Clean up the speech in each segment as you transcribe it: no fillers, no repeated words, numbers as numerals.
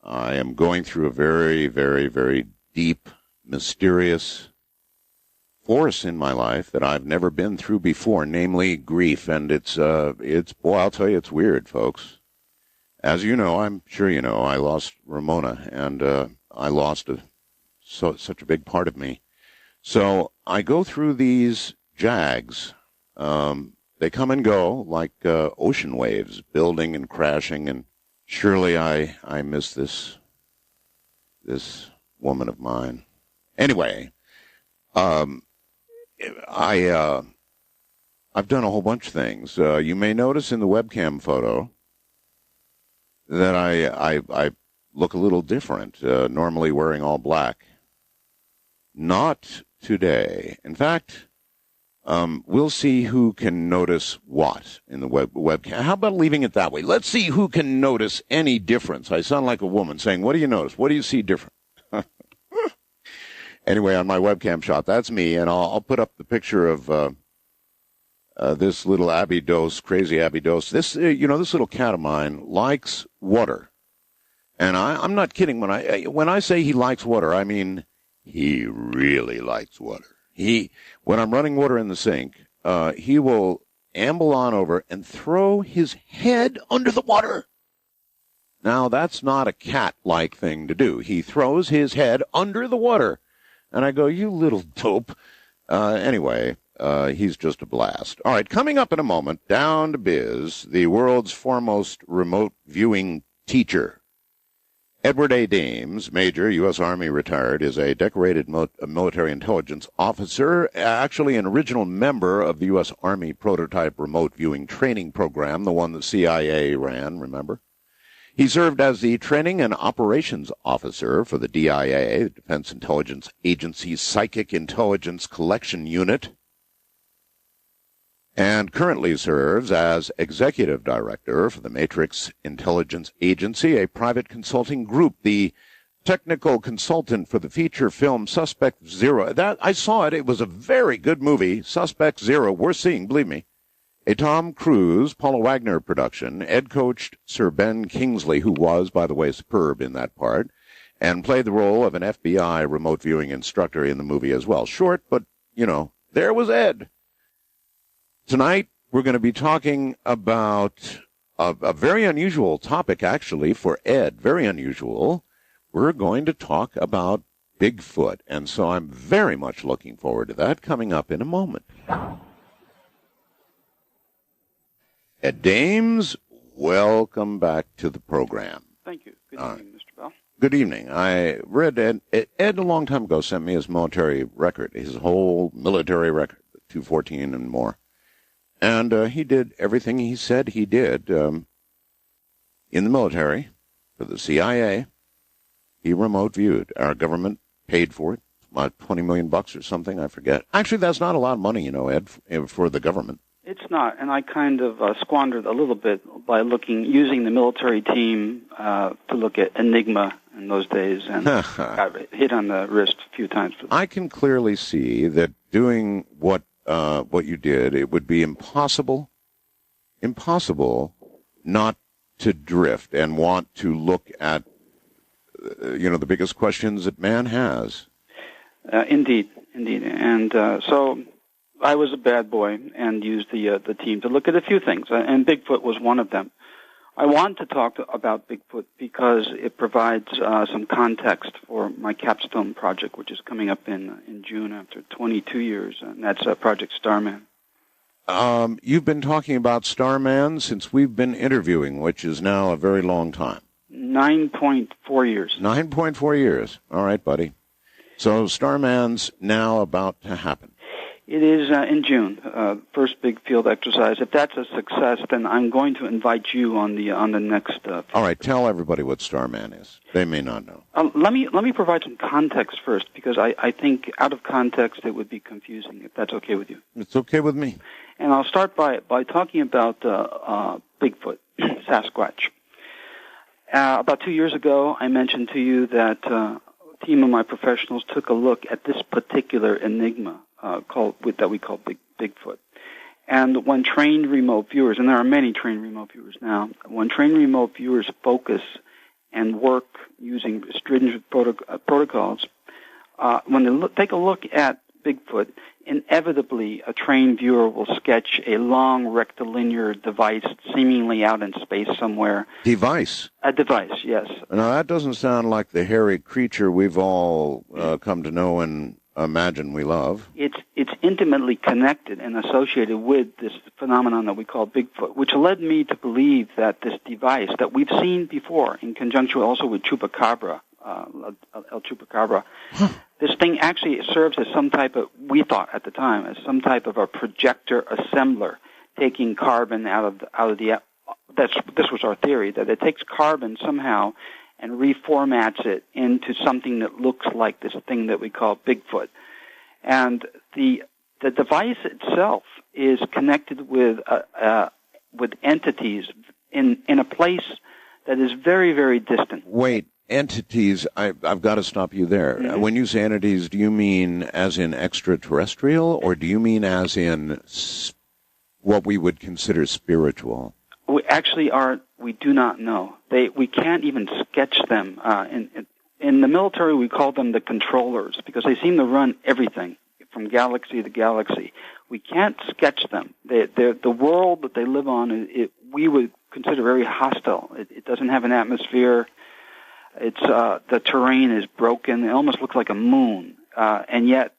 I am going through a very, very, very deep, mysterious force in my life that I've never been through before, namely grief. And it's boy, I'll tell you, it's weird, folks. As you know, I'm sure you know, I lost Ramona, and I lost such a big part of me. So I go through these jags. They come and go like ocean waves, building and crashing, and surely I miss this woman of mine. Anyway, I've done a whole bunch of things. You may notice in the webcam photo that I look a little different, normally wearing all black. Not today. In fact, we'll see who can notice what in the webcam. How about leaving it that way? Let's see who can notice any difference. I sound like a woman saying, what do you notice? What do you see different? Anyway, on my webcam shot, that's me, and I'll put up the picture of this little Abby Dose, crazy Abby Dose. This, this little cat of mine likes water. And I'm not kidding when I say he likes water, I mean he really likes water. When I'm running water in the sink, he will amble on over and throw his head under the water. Now, that's not a cat-like thing to do. He throws his head under the water. And I go, you little dope. Anyway, he's just a blast. All right, coming up in a moment, down to biz, the world's foremost remote viewing teacher. Edward A. Dames, Major, U.S. Army retired, is a decorated military intelligence officer, actually an original member of the U.S. Army prototype remote viewing training program, the one the CIA ran, remember? He served as the Training and Operations Officer for the DIA, the Defense Intelligence Agency's Psychic Intelligence Collection Unit, and currently serves as Executive Director for the Matrix Intelligence Agency, a private consulting group, the technical consultant for the feature film Suspect Zero. I saw it. It was a very good movie, Suspect Zero, worth seeing, believe me. A Tom Cruise, Paula Wagner production. Ed coached Sir Ben Kingsley, who was, by the way, superb in that part, and played the role of an FBI remote viewing instructor in the movie as well. Short, but, there was Ed. Tonight, we're going to be talking about a very unusual topic, actually, for Ed. Very unusual. We're going to talk about Bigfoot, and so I'm very much looking forward to that coming up in a moment. Ed Dames, welcome back to the program. Thank you. Good evening, Mr. Bell. Good evening. I read Ed a long time ago sent me his military record, his whole military record, 214 and more. And he did everything he said he did in the military for the CIA. He remote viewed. Our government paid for it, about $20 million or something, I forget. Actually, that's not a lot of money, Ed, for the government. It's not, and I kind of squandered a little bit by using the military team to look at Enigma in those days, and got hit on the wrist a few times. I can clearly see that doing what you did, it would be impossible not to drift and want to look at, the biggest questions that man has. Indeed, and so I was a bad boy and used the team to look at a few things, and Bigfoot was one of them. I want to talk about Bigfoot because it provides some context for my capstone project, which is coming up in June after 22 years, and that's Project Starman. You've been talking about Starman since we've been interviewing, which is now a very long time. 9.4 years. 9.4 years. All right, buddy. So Starman's now about to happen. It is in June, first big field exercise. If that's a success, then I'm going to invite you on the next. All right, tell everybody what Starman is. They may not know. Let me provide some context first, because I think out of context it would be confusing. If that's okay with you. It's okay with me. And I'll start by talking about Bigfoot, Sasquatch. About 2 years ago, I mentioned to you that a team of my professionals took a look at this particular enigma. That we call Bigfoot. And when trained remote viewers, and there are many trained remote viewers now, when trained remote viewers focus and work using stringent protocols, when they take a look at Bigfoot, inevitably a trained viewer will sketch a long rectilinear device seemingly out in space somewhere. Device? A device, yes. Now, that doesn't sound like the hairy creature we've all come to know and imagine we love. It's intimately connected and associated with this phenomenon that we call Bigfoot, which led me to believe that this device that we've seen before in conjunction also with Chupacabra, El Chupacabra, this thing actually serves as some type of, we thought at the time, as some type of a projector assembler, taking carbon out of the this was our theory, that it takes carbon somehow and reformats it into something that looks like this thing that we call Bigfoot. And the device itself is connected with entities in a place that is very, very distant. Wait, entities, I've got to stop you there. Mm-hmm. When you say entities, do you mean as in extraterrestrial, or do you mean as in what we would consider spiritual? We actually we do not know. We can't even sketch them. In the military, we call them the controllers because they seem to run everything from galaxy to galaxy. We can't sketch them. The world that they live on, we would consider very hostile. It doesn't have an atmosphere. It's the terrain is broken. It almost looks like a moon, and yet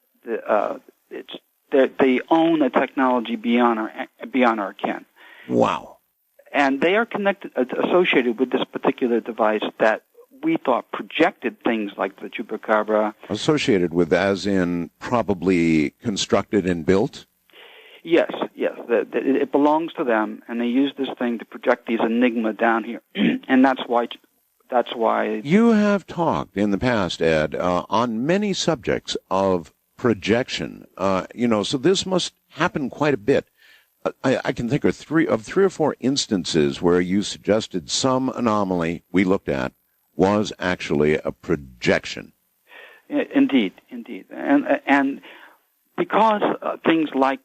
they own a technology beyond our ken. Wow. And they are associated with this particular device that we thought projected things like the Chupacabra. Associated with, as in probably constructed and built? Yes. It belongs to them, and they use this thing to project these enigma down here. And that's why... You have talked in the past, Ed, on many subjects of projection. So this must happen quite a bit. I can think of three or four instances where you suggested some anomaly we looked at was actually a projection. Indeed. And because things like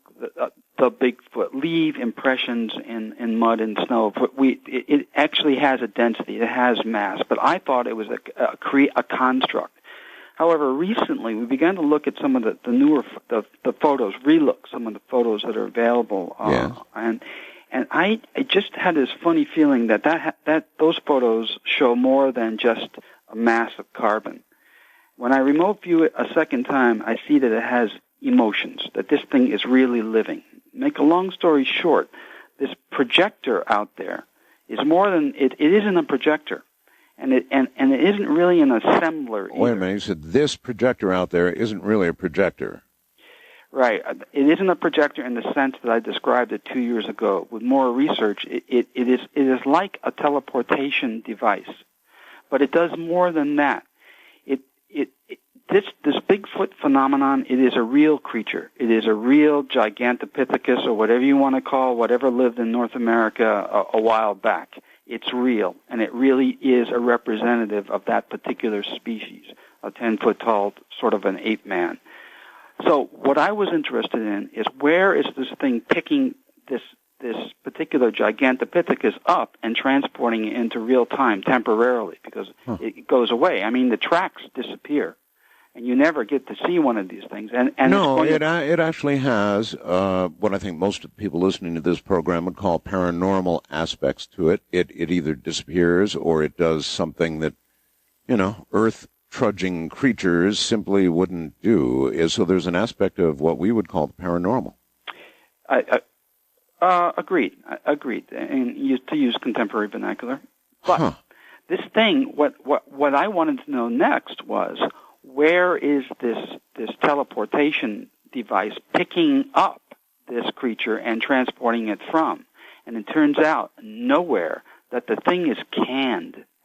the Bigfoot leave impressions in mud and snow, it actually has a density, it has mass, but I thought it was a construct. However, recently we began to look at some of the newer the photos, relook some of the photos that are available, yes. and I just had this funny feeling that those photos show more than just a mass of carbon. When I remote view it a second time, I see that it has emotions, that this thing is really living. Make a long story short, this projector out there is more than it isn't a projector. And it isn't really an assembler either. Wait a minute, you said this projector out there isn't really a projector. Right. It isn't a projector in the sense that I described it 2 years ago. With more research, it is like a teleportation device. But it does more than that. This Bigfoot phenomenon, it is a real creature. It is a real Gigantopithecus, or whatever you want to call whatever lived in North America a while back. It's real, and it really is a representative of that particular species, a 10-foot-tall, sort of an ape man. So what I was interested in is where is this thing picking this particular Gigantopithecus up and transporting it into real time temporarily, because it goes away. I mean, the tracks disappear, and you never get to see one of these things. And no, it actually has what I think most of the people listening to this program would call paranormal aspects to it. It either disappears or it does something that, earth-trudging creatures simply wouldn't do. So there's an aspect of what we would call the paranormal. Agreed, and to use contemporary vernacular. But this thing, what I wanted to know next was, where is this teleportation device picking up this creature and transporting it from? And it turns out nowhere, that the thing is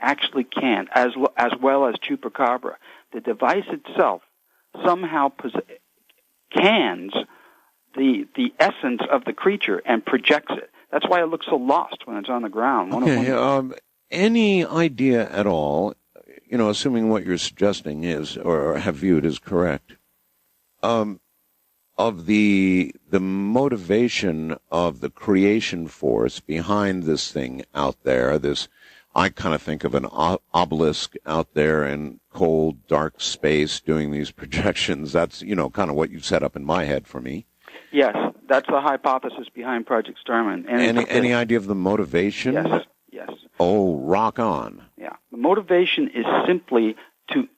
actually canned, as well as Chupacabra. The device itself somehow cans the essence of the creature and projects it. That's why it looks so lost when it's on the ground. Okay, any idea at all, assuming what you're suggesting is, or have viewed as correct, of the motivation of the creation force behind this thing out there, this, I kind of think of an obelisk out there in cold, dark space doing these projections. That's, kind of what you set up in my head for me. Yes, that's the hypothesis behind Project Starman. And any idea of the motivation? Yes. Oh, rock on. Yeah. The motivation is simply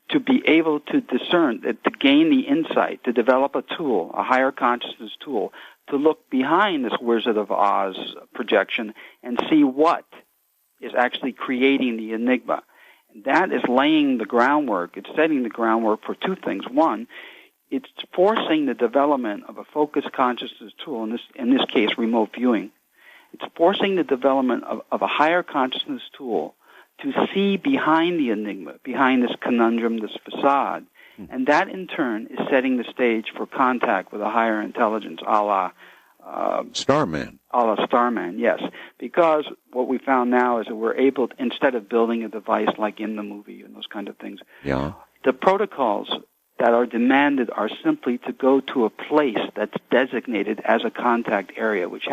to be able to discern, to gain the insight, to develop a tool, a higher consciousness tool, to look behind this Wizard of Oz projection and see what is actually creating the enigma. And that is laying the groundwork. It's setting the groundwork for two things. One, it's forcing the development of a focused consciousness tool, in this case, remote viewing. It's forcing the development of a higher consciousness tool to see behind the enigma, behind this conundrum, this facade. And that, in turn, is setting the stage for contact with a higher intelligence, a la Starman. A la Starman, yes. Because what we found now is that we're able to, instead of building a device like in the movie and those kind of things, the protocols that are demanded are simply to go to a place that's designated as a contact area, which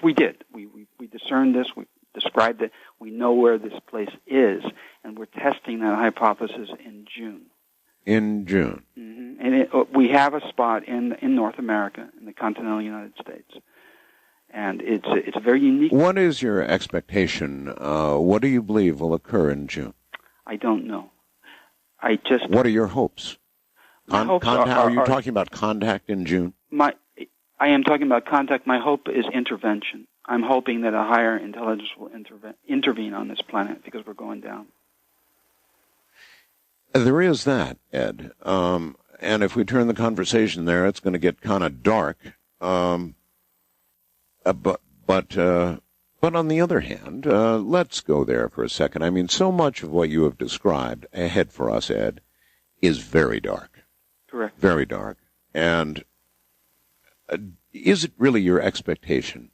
we did. We discerned this, we described it, we know where this place is, and we're testing that hypothesis in June. In June. Mm-hmm. And we have a spot in North America, in the continental United States. And it's a very unique... What is your expectation? What do you believe will occur in June? I don't know. What are your hopes? Are you talking about contact in June? I am talking about contact. My hope is intervention. I'm hoping that a higher intelligence will intervene on this planet because we're going down. There is that, Ed. And if we turn the conversation there, it's going to get kind of dark. But on the other hand, let's go there for a second. I mean, so much of what you have described ahead for us, Ed, is very dark. Correct. Very dark. And is it really your expectation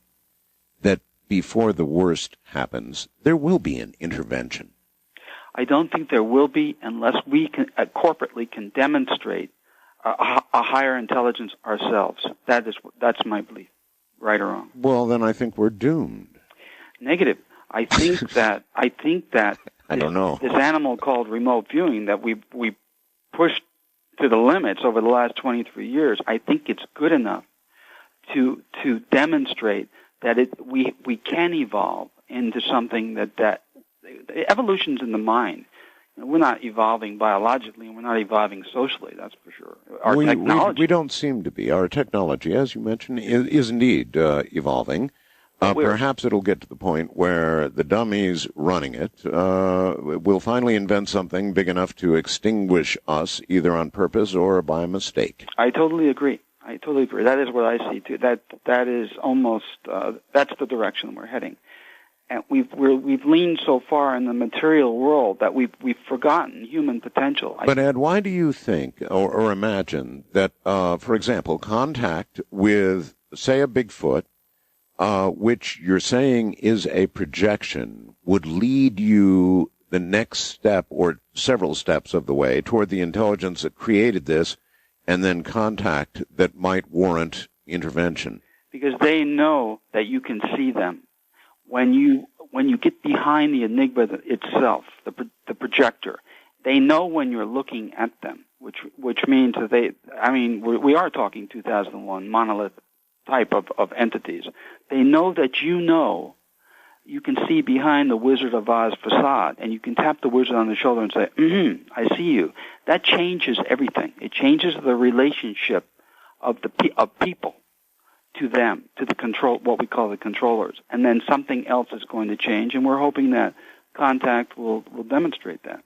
that before the worst happens, there will be an intervention? I don't think there will be unless we can, corporately can demonstrate a higher intelligence ourselves. That's my belief, right or wrong. Well, then I think we're doomed. Negative. I think that I don't know. This animal called remote viewing that we pushed to the limits over the last 23 years, I think it's good enough to demonstrate that we can evolve into something that evolution's in the mind. We're not evolving biologically, and we're not evolving socially, that's for sure. Our technology... We don't seem to be. Our technology, as you mentioned, is indeed evolving. Perhaps it'll get to the point where the dummies running it will finally invent something big enough to extinguish us, either on purpose or by mistake. I totally agree. That is what I see, too. That is almost... that's the direction we're heading. And we've leaned so far in the material world that we've forgotten human potential. But Ed, why do you think or imagine that, for example, contact with, say, a Bigfoot, which you're saying is a projection, would lead you the next step or several steps of the way toward the intelligence that created this, and then contact that might warrant intervention? Because they know that you can see them. When you get behind the enigma itself, the projector, they know when you're looking at them, which means that we are talking 2001 monolith type of entities. They know that you can see behind the Wizard of Oz facade, and you can tap the wizard on the shoulder and say, I see you. That changes everything. It changes the relationship of people to them, to the what we call the controllers. And then something else is going to change, and we're hoping that contact will demonstrate that.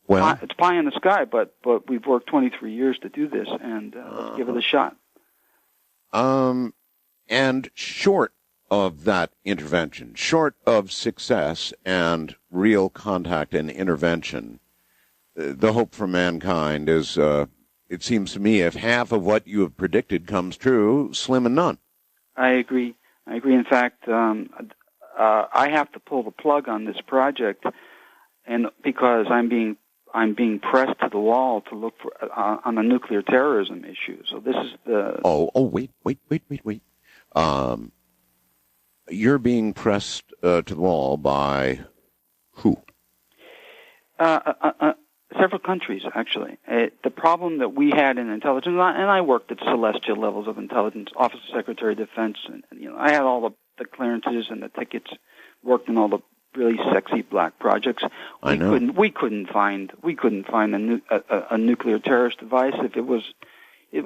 Well, it's pie in the sky, but we've worked 23 years to do this, and let's give it a shot. And short of that intervention, short of success and real contact and intervention, the hope for mankind is... it seems to me, if half of what you have predicted comes true, slim and none. I agree. In fact, I have to pull the plug on this project, and because I'm being pressed to the wall to look for on the nuclear terrorism issue. So this is the... Wait. You're being pressed to the wall by Who? Several countries, actually. The problem that we had in intelligence, and I worked at celestial levels of intelligence, Office of Secretary of Defense, and I had all the clearances and the tickets, worked in all the really sexy black projects. We couldn't find a nuclear terrorist device if it was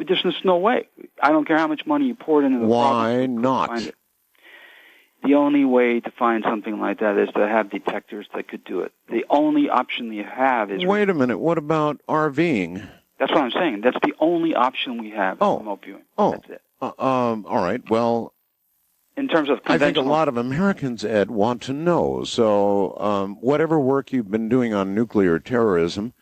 just no way. I don't care how much money you poured into the problem. Why not? Find it. The only way to find something like that is to have detectors that could do it. The only option you have is... Wait a minute. What about RVing? That's what I'm saying. That's the only option we have in remote viewing. That's it. All right. Well, in terms of I think a lot of Americans, Ed, want to know. So whatever work you've been doing on nuclear terrorism,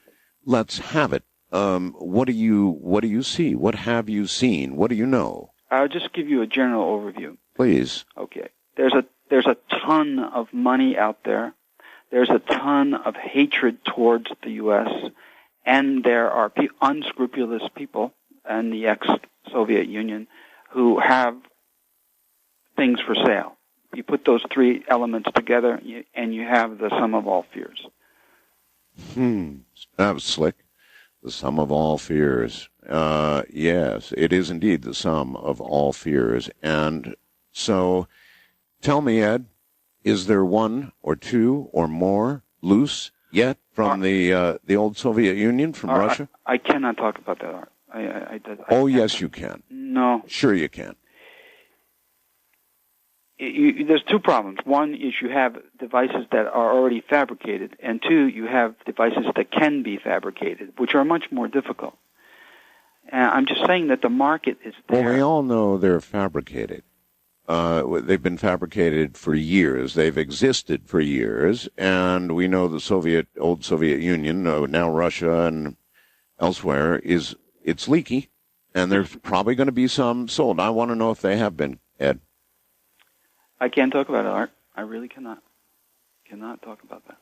let's have it. What do you see? What have you seen? What do you know? I'll just give you a general overview. Please. Okay. There's a ton of money out there. There's a ton of hatred towards the U.S., and there are unscrupulous people in the ex-Soviet Union who have things for sale. You put those three elements together, and you have the sum of all fears. That was slick. The sum of all fears. Yes, it is indeed the sum of all fears. And so... tell me, Ed, is there one or two or more loose yet from the old Soviet Union, from Russia? I cannot talk about that, Art. Yes, you can. No. Sure you can. There's two problems. One is you have devices that are already fabricated, and two, you have devices that can be fabricated, which are much more difficult. And I'm just saying that the market is there. Well, we all know they're fabricated. They've been fabricated for years. They've existed for years, and we know the old Soviet Union, now Russia and elsewhere, it's leaky, and there's probably going to be some sold. I want to know if they have been, Ed. I can't talk about it, Art. I really cannot. Cannot talk about that.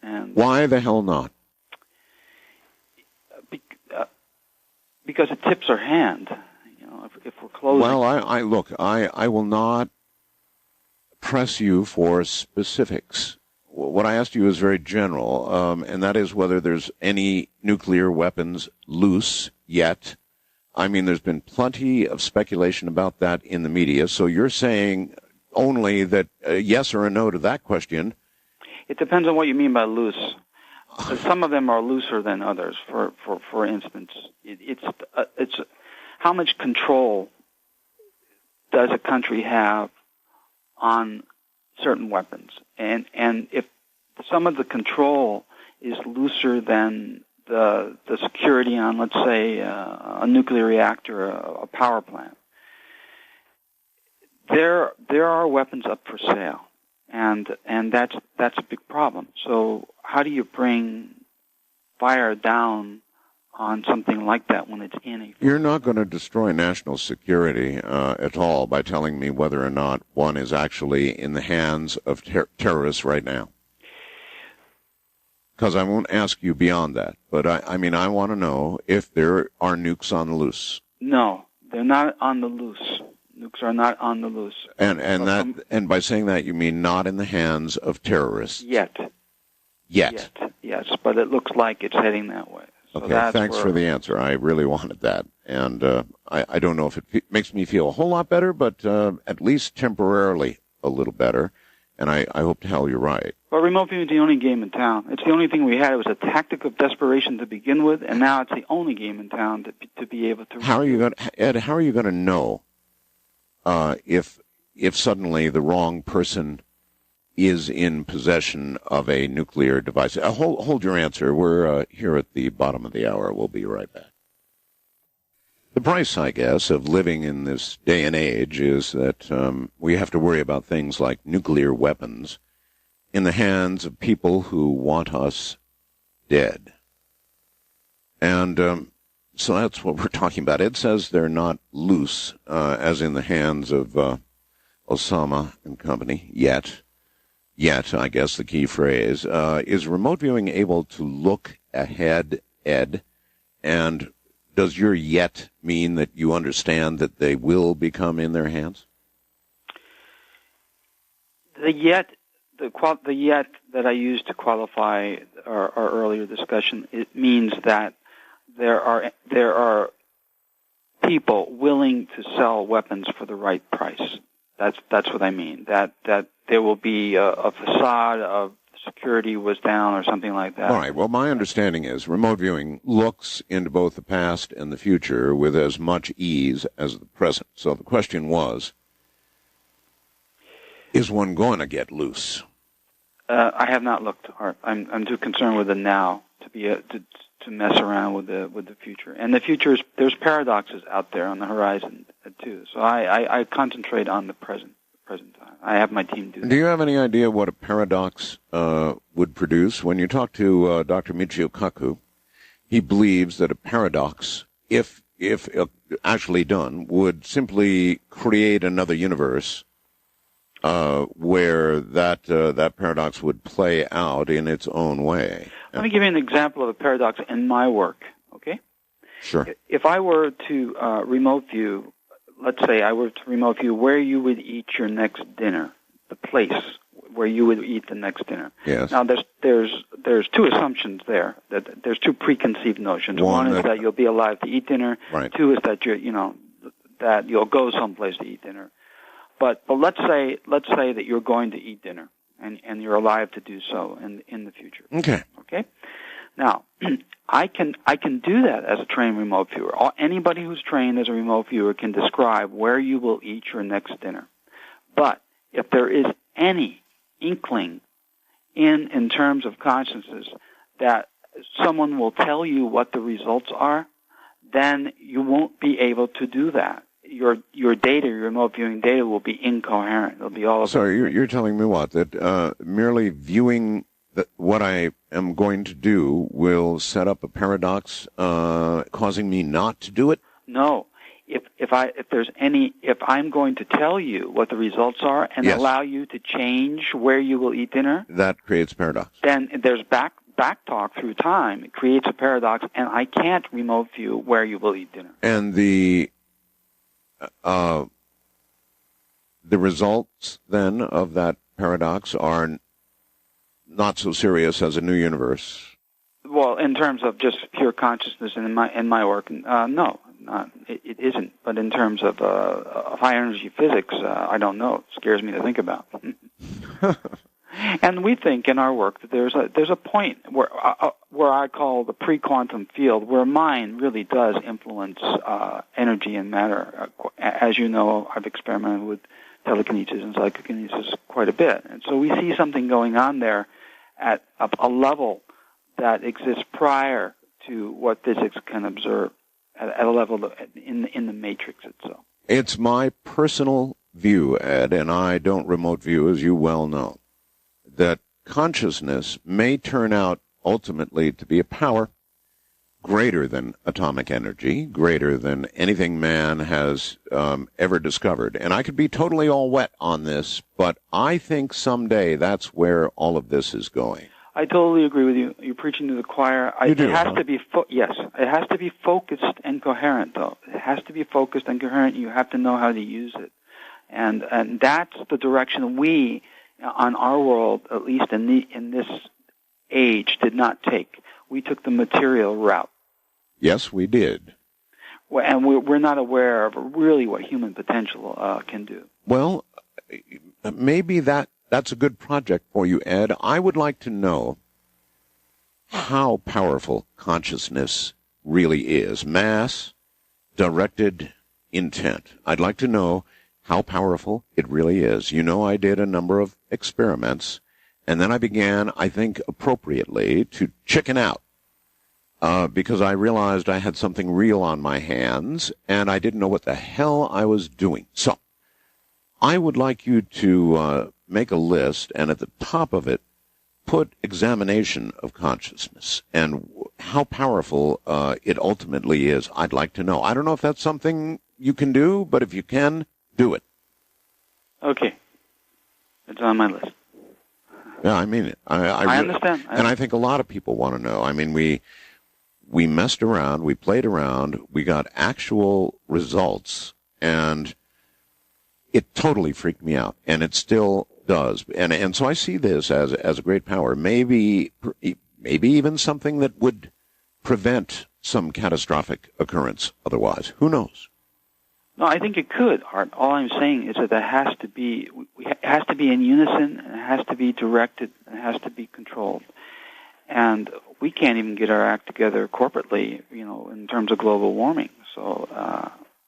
And why the hell not? Because it tips our hand. If we're closing. Well, I will not press you for specifics. What I asked you is very general, and that is whether there's any nuclear weapons loose yet. I mean, there's been plenty of speculation about that in the media, so you're saying only that a yes or a no to that question. It depends on what you mean by loose. Some of them are looser than others. For instance, it's how much control does a country have on certain weapons? And if some of the control is looser than the security on, let's say, a nuclear reactor, a power plant, there are weapons up for sale, and that's a big problem. So how do you bring fire down on something like that when it's in a... You're not going to destroy national security at all by telling me whether or not one is actually in the hands of terrorists right now. Because I won't ask you beyond that. But I want to know if there are nukes on the loose. No, they're not on the loose. Nukes are not on the loose. And by saying that, you mean not in the hands of terrorists. Yet. Yes, but it looks like it's heading that way. So okay, thanks for the answer. I really wanted that. And I don't know if it makes me feel a whole lot better, but at least temporarily a little better. And I hope to hell you're right. Well, remote viewing is the only game in town. It's the only thing we had. It was a tactic of desperation to begin with, and now it's the only game in town to be able to... Ed, how are you going to know if suddenly the wrong person is in possession of a nuclear device? Hold your answer. We're here at the bottom of the hour. We'll be right back. The price, I guess, of living in this day and age is that we have to worry about things like nuclear weapons in the hands of people who want us dead. And so that's what we're talking about. It says they're not loose, as in the hands of Osama and company, yet, I guess the key phrase. Is remote viewing able to look ahead, Ed? And does your yet mean that you understand that they will become in their hands? The yet the yet that I used to qualify our earlier discussion, it means that there are people willing to sell weapons for the right price. That's what I mean. That there will be a facade of security was down or something like that. All right. Well, my understanding is remote viewing looks into both the past and the future with as much ease as the present. So the question was, is one going to get loose? I have not looked, Art. I'm too concerned with the now to be to mess around with the future. And the future is, there's paradoxes out there on the horizon too. So I concentrate on the present time. I have my team do that. Do you have any idea what a paradox would produce? When you talk to Dr. Michio Kaku, he believes that a paradox, if actually done, would simply create another universe where that paradox would play out in its own way. Let me give you an example of a paradox in my work, okay? Sure. If I were to remote view, let's say I were to remote view where you would eat your next dinner, the place where you would eat the next dinner. Yes. Now, there's two assumptions there. That there's two preconceived notions. One is that you'll be alive to eat dinner. Right. Two is that that you'll go someplace to eat dinner. But let's say that you're going to eat dinner and you're alive to do so in the future. Okay. Okay. Now, I can do that as a trained remote viewer. Anybody who's trained as a remote viewer can describe where you will eat your next dinner. But if there is any inkling in terms of consciousness that someone will tell you what the results are, then you won't be able to do that. Your data, your remote viewing data, will be incoherent. It'll be all. So you're telling me what? That merely viewing what I am going to do will set up a paradox, causing me not to do it? No. If I'm going to tell you what the results are and Yes. allow you to change where you will eat dinner, That creates paradox. then there's back talk through time. It creates a paradox, and I can't remote view where you will eat dinner. And the results then of that paradox are not so serious as a new universe. Well, in terms of just pure consciousness in my work, no, it isn't. But in terms of high energy physics, I don't know. It scares me to think about. And we think in our work that there's a point where I call the pre-quantum field, where mind really does influence energy and matter. As you know, I've experimented with telekinesis and psychokinesis quite a bit, and so we see something going on there at a level that exists prior to what physics can observe at a level in the matrix itself. It's my personal view, Ed, and I don't remote view, as you well know, that consciousness may turn out ultimately to be a power greater than atomic energy, greater than anything man has ever discovered. And I could be totally all wet on this, but I think someday that's where all of this is going. I totally agree with you. You're preaching to the choir. You do, it has huh? to be yes. It has to be focused and coherent, though. It has to be focused and coherent. You have to know how to use it, and that's the direction we, on our world, at least in this age, did not take. We took the material route. Yes, we did. And we're not aware of really what human potential can do. Well, maybe that's a good project for you, Ed. I would like to know how powerful consciousness really is. Mass, directed intent. I'd like to know how powerful it really is. You know, I did a number of experiments, and then I began, I think appropriately, to chicken out. Because I realized I had something real on my hands, and I didn't know what the hell I was doing. So, I would like you to make a list, and at the top of it, put examination of consciousness and how powerful it ultimately is. I'd like to know. I don't know if that's something you can do, but if you can, do it. Okay. It's on my list. Yeah, I mean it. I understand. And I think a lot of people want to know. I mean, we messed around, we played around, we got actual results, and it totally freaked me out. And it still does. And so I see this as a great power, maybe even something that would prevent some catastrophic occurrence otherwise. Who knows? No, I think it could, Art. All I'm saying is that it has to be in unison, and it has to be directed, and it has to be controlled. And we can't even get our act together corporately, in terms of global warming. So,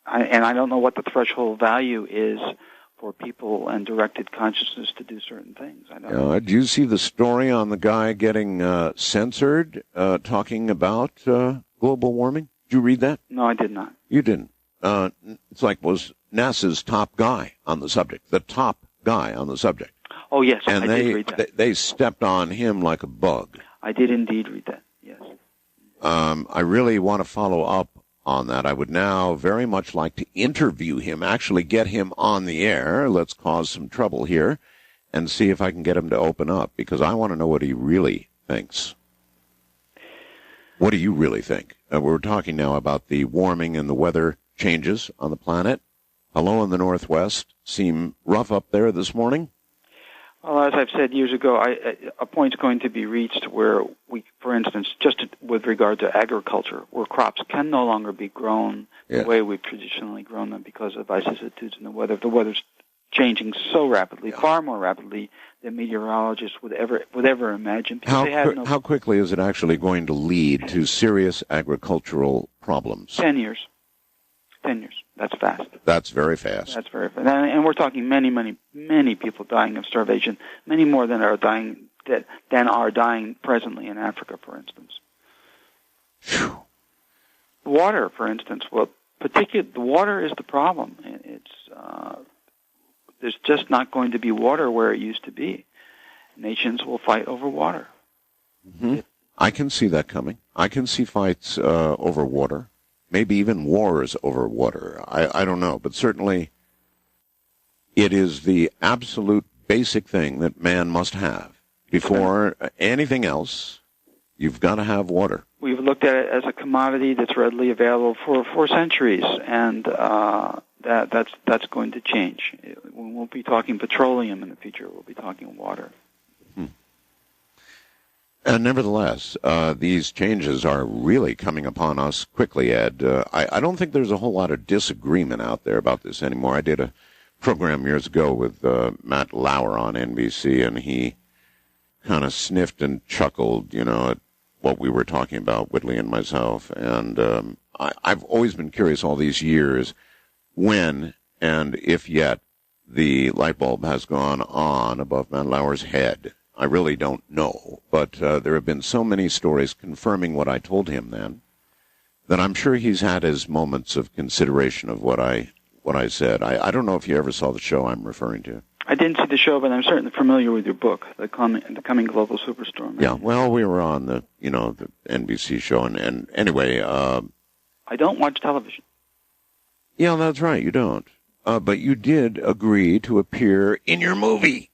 I don't know what the threshold value is for people and directed consciousness to do certain things. I don't know. Do you see the story on the guy getting censored talking about global warming? Did you read that? No, I did not. You didn't. It's like was NASA's top guy on the subject, the top guy on the subject. Oh, yes, and I did read that. They stepped on him like a bug. I did indeed read that, yes. I really want to follow up on that. I would now very much like to interview him, actually get him on the air. Let's cause some trouble here and see if I can get him to open up, because I want to know what he really thinks. What do you really think? We're talking now about the warming and the weather changes on the planet. Hello in the Northwest. Seem rough up there this morning? Well, as I've said years ago, a point's going to be reached where we, for instance, just with regard to agriculture, where crops can no longer be grown the way we've traditionally grown them because of vicissitudes in the weather. The weather's changing so rapidly, far more rapidly than meteorologists would ever imagine. How quickly is it actually going to lead to serious agricultural problems? 10 years. 10 years. That's fast. That's very fast. That's very fast. And we're talking many people dying of starvation, many more than are dying presently in Africa, for instance. Phew. Water, for instance. Well, the water is the problem. There's just not going to be water where it used to be. Nations will fight over water. Mm-hmm. I can see that coming. I can see fights over water. Maybe even wars over water. I don't know. But certainly it is the absolute basic thing that man must have. Before anything else, you've got to have water. We've looked at it as a commodity that's readily available for centuries, and that's going to change. We won't be talking petroleum in the future. We'll be talking water. And nevertheless, these changes are really coming upon us quickly, Ed. I don't think there's a whole lot of disagreement out there about this anymore. I did a program years ago with Matt Lauer on NBC, and he kind of sniffed and chuckled, at what we were talking about, Whitley and myself. And I've always been curious all these years when, and if yet, the light bulb has gone on above Matt Lauer's head. I really don't know, but there have been so many stories confirming what I told him then that I'm sure he's had his moments of consideration of what I said. I don't know if you ever saw the show I'm referring to. I didn't see the show, but I'm certainly familiar with your book, The Coming Global Superstorm. Yeah, well, we were on the NBC show, and anyway. I don't watch television. Yeah, that's right, you don't. But you did agree to appear in your movie.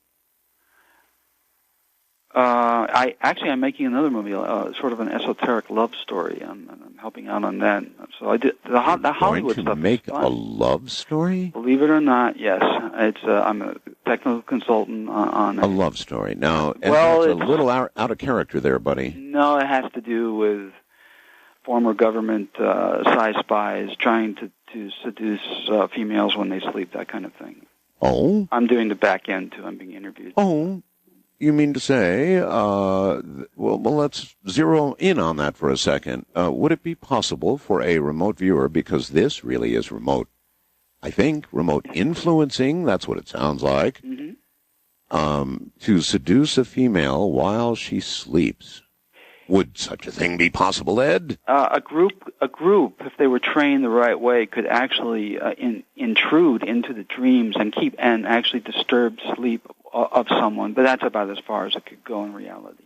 I'm making another movie, sort of an esoteric love story. I'm helping out on that. So I did the Hollywood stuff. Going to make a love story? Believe it or not, yes. I'm a technical consultant on a love story. Now, it's a little out of character there, buddy. No, it has to do with former government spies trying to seduce females when they sleep, that kind of thing. Oh? I'm doing the back end, too. I'm being interviewed. Oh. You mean to say, well, let's zero in on that for a second. Would it be possible for a remote viewer, because this really is remote, I think, remote influencing, that's what it sounds like, to seduce a female while she sleeps? Would such a thing be possible, Ed? A group, if they were trained the right way, could actually intrude into the dreams and actually disturb sleep of someone, but that's about as far as it could go in reality.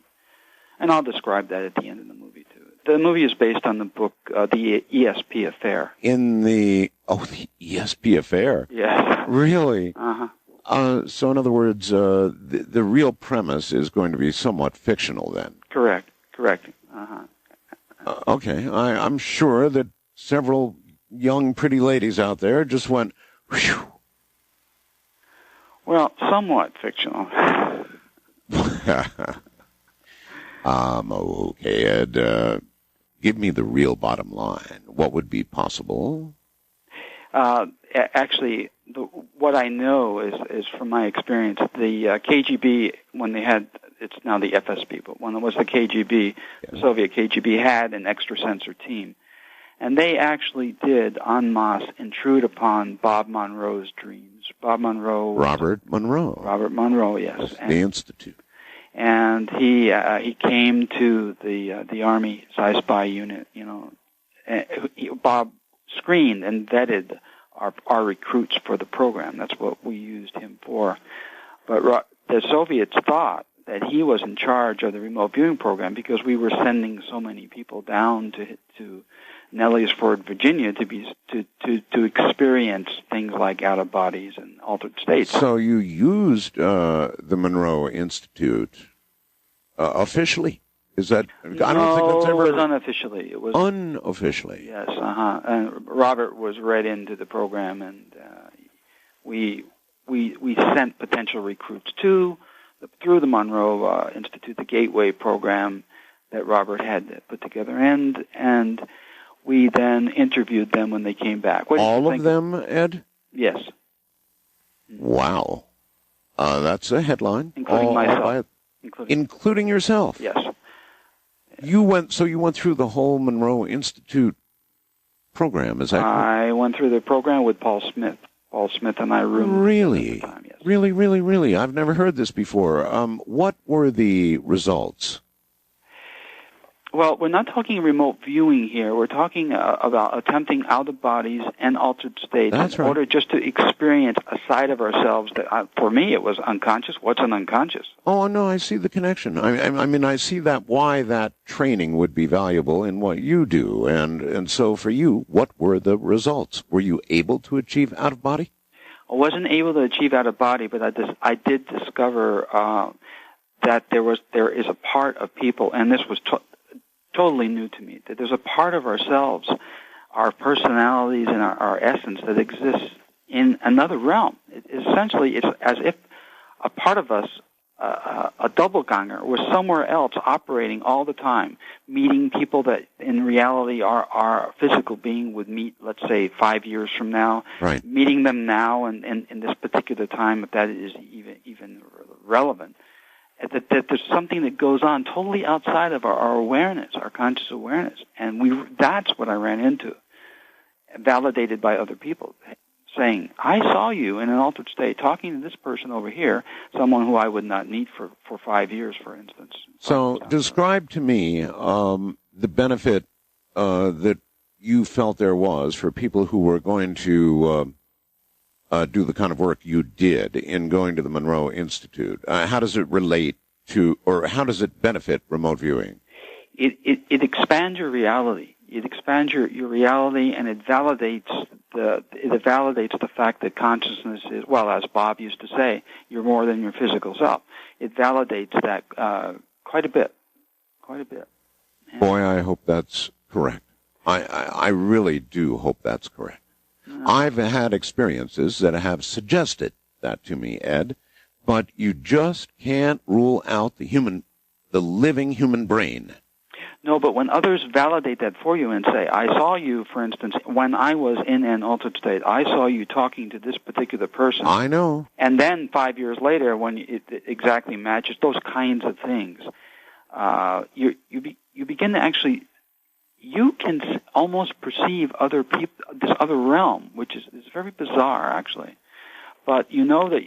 And I'll describe that at the end of the movie, too. The movie is based on the book, The ESP Affair. The ESP Affair? Yes. Really? Uh-huh. So in other words, the real premise is going to be somewhat fictional then? Correct. Uh-huh. Okay. I'm sure that several young, pretty ladies out there just went, whew. Well, somewhat fictional. Okay, Ed. Give me the real bottom line. What would be possible? Actually, what I know is from my experience, the KGB, when they had, it's now the FSB, but when it was the KGB, the Soviet KGB had an extrasensor team. And they actually did, en masse, intrude upon Bob Monroe's dreams. Bob Monroe. Robert Monroe. Robert Monroe, yes. The Institute. And he came to the Army Spy unit. Bob screened and vetted our recruits for the program. That's what we used him for. But the Soviets thought that he was in charge of the remote viewing program because we were sending so many people down to Nelliesford, Virginia, to experience things like out of bodies and altered states. So you used the Monroe Institute officially? Is that? I don't think that's ever. It was unofficially. It was unofficially. Yes, And Robert was read into the program, and we sent potential recruits through the Monroe Institute, the Gateway program that Robert had put together, and we then interviewed them when they came back. All of them, Ed? Yes. Wow. That's a headline. Including myself. Including yourself? Yes. You went through the whole Monroe Institute program, is that correct? I went through the program with Paul Smith. Paul Smith and I roomed Really? at the time, yes. Really? I've never heard this before. What were the results? Well, we're not talking remote viewing here. We're talking about attempting out-of-bodies and altered states in order just to experience a side of ourselves that, for me, it was unconscious. What's an unconscious? Oh, no, I see the connection. I mean, I see why that training would be valuable in what you do. And so for you, what were the results? Were you able to achieve out-of-body? I wasn't able to achieve out-of-body, but I did discover that there is a part of people, and this was totally new to me, that there's a part of ourselves, our personalities and our essence that exists in another realm. Essentially, it's as if a part of us, a doppelganger, was somewhere else operating all the time, meeting people that in reality our physical being would meet, let's say, 5 years from now, right. Meeting them now and in this particular time, if that is even relevant. That there's something that goes on totally outside of our awareness, our conscious awareness. And that's what I ran into, validated by other people, saying, I saw you in an altered state, talking to this person over here, someone who I would not meet for 5 years, for instance. So describe to me the benefit that you felt there was for people who were going to do the kind of work you did in going to the Monroe Institute. How does it relate to, or how does it benefit remote viewing? It expands your reality. It expands your reality, and it validates the fact that consciousness is, well, as Bob used to say, you're more than your physical self. It validates that quite a bit. And boy, I hope that's correct. I really do hope that's correct. I've had experiences that have suggested that to me, Ed, but you just can't rule out the living human brain. No, but when others validate that for you and say, I saw you, for instance, when I was in an altered state, I saw you talking to this particular person. I know. And then 5 years later, when it exactly matches, those kinds of things, you begin to actually, you can almost perceive other people, this other realm, which is very bizarre, actually. But you know that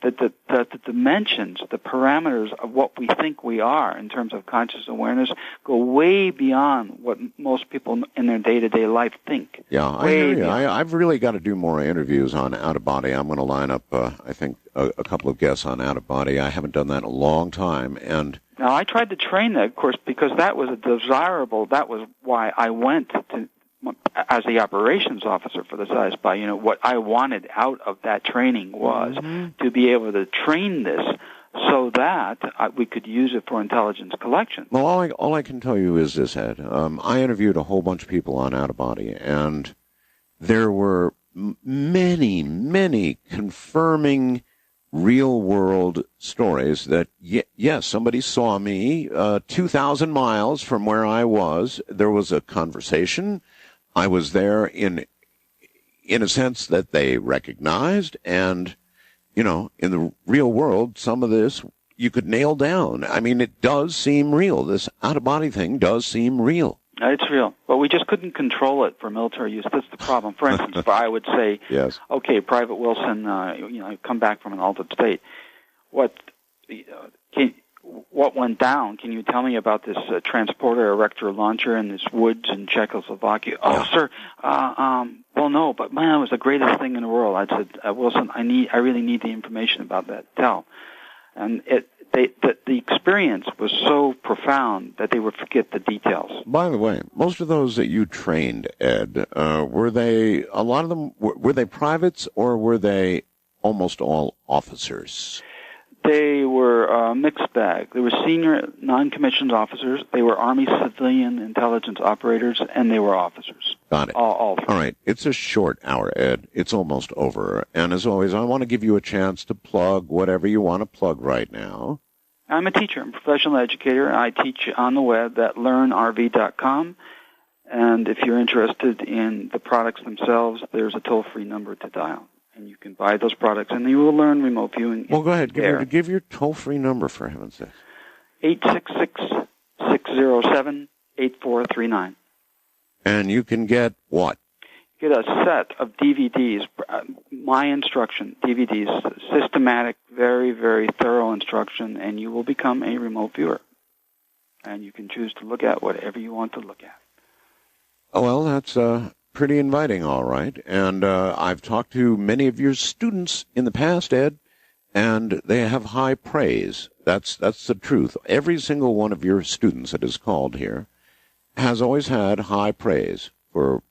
that the dimensions, the parameters of what we think we are in terms of conscious awareness go way beyond what most people in their day-to-day life think. Yeah, I hear you. I've really got to do more interviews on out-of-body. I'm going to line up, I think, a couple of guests on out-of-body. I haven't done that in a long time. And now, I tried to train that, of course, because that was desirable. That was why I went to, as the operations officer for the Spy unit, what I wanted out of that training was to be able to train this so that we could use it for intelligence collection. Well, all I can tell you is this, Ed. I interviewed a whole bunch of people on out-of-body, and there were many confirming real-world stories that, yes, somebody saw me 2,000 miles from where I was. There was a conversation. I was there in a sense that they recognized, and, in the real world, some of this you could nail down. I mean, it does seem real. This out-of-body thing does seem real. It's real, but we just couldn't control it for military use. That's the problem. For instance, if I would say, yes, okay, Private Wilson, I come back from an altered state. What went down? Can you tell me about this transporter erector launcher in this woods in Czechoslovakia? Oh, sir, well, no, but man, it was the greatest thing in the world. I said, Wilson, I really need the information about that. Tell. And the experience was so profound that they would forget the details. By the way, most of those that you trained, Ed, were they privates, or were they almost all officers? They were a mixed bag. They were senior non-commissioned officers. They were Army civilian intelligence operators, and they were officers. Got it. All three. All right. It's a short hour, Ed. It's almost over. And as always, I want to give you a chance to plug whatever you want to plug right now. I'm a teacher. I'm a professional educator. I teach on the web at learnrv.com. And if you're interested in the products themselves, there's a toll-free number to dial. And you can buy those products, and you will learn remote viewing. Well, go ahead. Give your toll-free number, for heaven's sake. 866-607-8439. And you can get what? Get a set of DVDs, my instruction DVDs, systematic, very, very thorough instruction, and you will become a remote viewer. And you can choose to look at whatever you want to look at. Oh, well, that's pretty inviting, all right. And I've talked to many of your students in the past, Ed, and they have high praise. That's the truth. Every single one of your students that is called here has always had high praise for.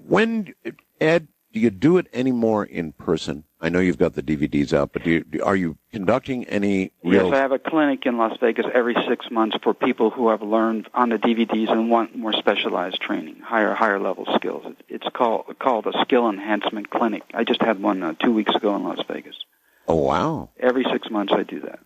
When, Ed, do you do it anymore in person? I know you've got the DVDs out, but are you conducting any real... Yes, I have a clinic in Las Vegas every 6 months for people who have learned on the DVDs and want more specialized training, higher level skills. It's called a skill enhancement clinic. I just had one 2 weeks ago in Las Vegas. Oh, wow. Every 6 months I do that.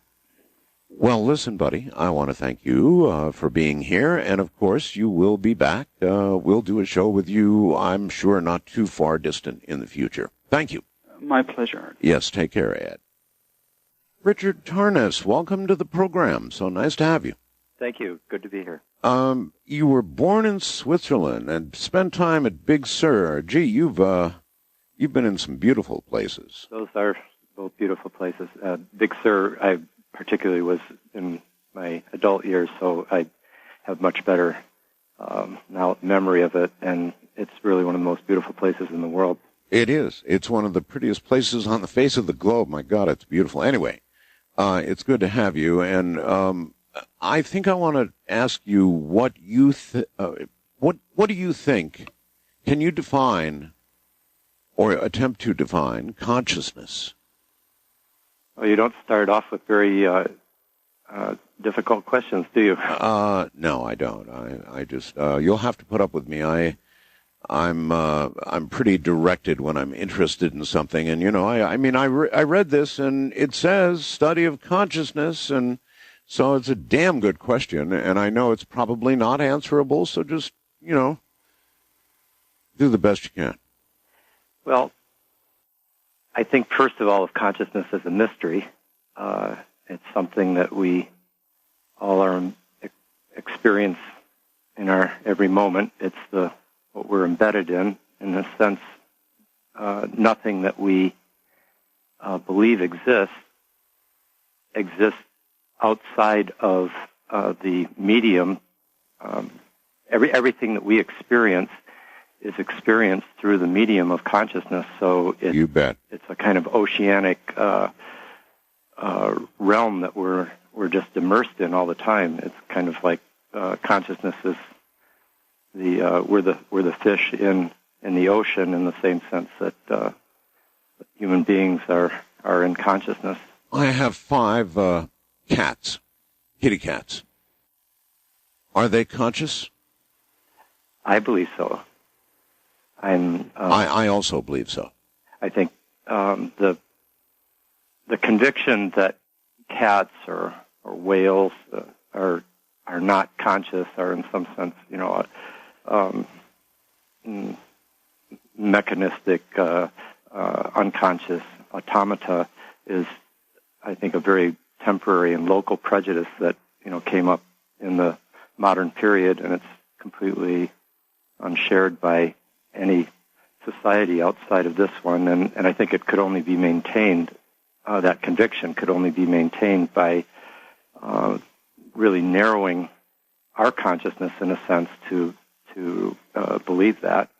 Well, listen, buddy, I want to thank you for being here, and of course you will be back. We'll do a show with you, I'm sure, not too far distant in the future. Thank you. My pleasure. Yes, take care, Ed. Richard Tarnas, welcome to the program. So nice to have you. Thank you. Good to be here. You were born in Switzerland and spent time at Big Sur. Gee, you've been in some beautiful places. Those are both beautiful places. Big Sur, I particularly was in my adult years, so I have much better now memory of it, and it's really one of the most beautiful places in the world. It is. It's one of the prettiest places on the face of the globe. My God, it's beautiful. Anyway, it's good to have you, and I think I want to ask you what you what do you think? Can you define or attempt to define consciousness? Well, you don't start off with very difficult questions, do you? No, I don't. I just you'll have to put up with me. I'm pretty directed when I'm interested in something, and I read this, and it says study of consciousness, and so it's a damn good question, and I know it's probably not answerable. So just do the best you can. Well, I think, first of all, if consciousness is a mystery, it's something that we all are experience in our every moment. It's what we're embedded in a sense. Nothing that we believe exists outside of the medium. Everything that we experience is experienced through the medium of consciousness. So you bet. It's a kind of oceanic realm that we're just immersed in all the time. It's kind of like consciousness is we're the fish in the ocean, in the same sense that human beings are in consciousness. I have 5 cats, kitty cats. Are they conscious? I believe so. I also believe so. I think the the conviction that cats or whales are not conscious, are in some sense, mechanistic, unconscious automata is, I think, a very temporary and local prejudice that came up in the modern period, and it's completely unshared by any society outside of this one. And I think it could only be maintained. That conviction could only be maintained by really narrowing our consciousness, in a sense, to believe that.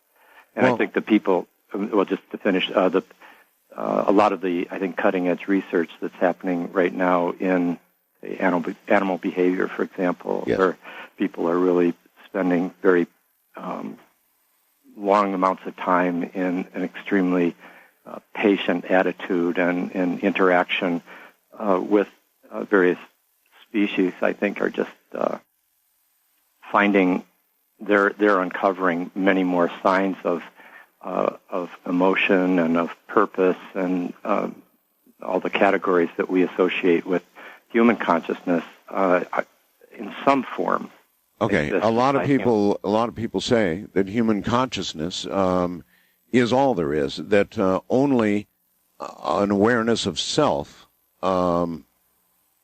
And I think the people, well, just to finish, a lot of the, I think, cutting-edge research that's happening right now in animal behavior, for example, yes, where people are really spending very long amounts of time in an extremely patient attitude and interaction with various species, I think, are just finding they're uncovering many more signs of emotion and of purpose and all the categories that we associate with human consciousness in some form. Okay, a lot of people say that human consciousness is all there is. That only an awareness of self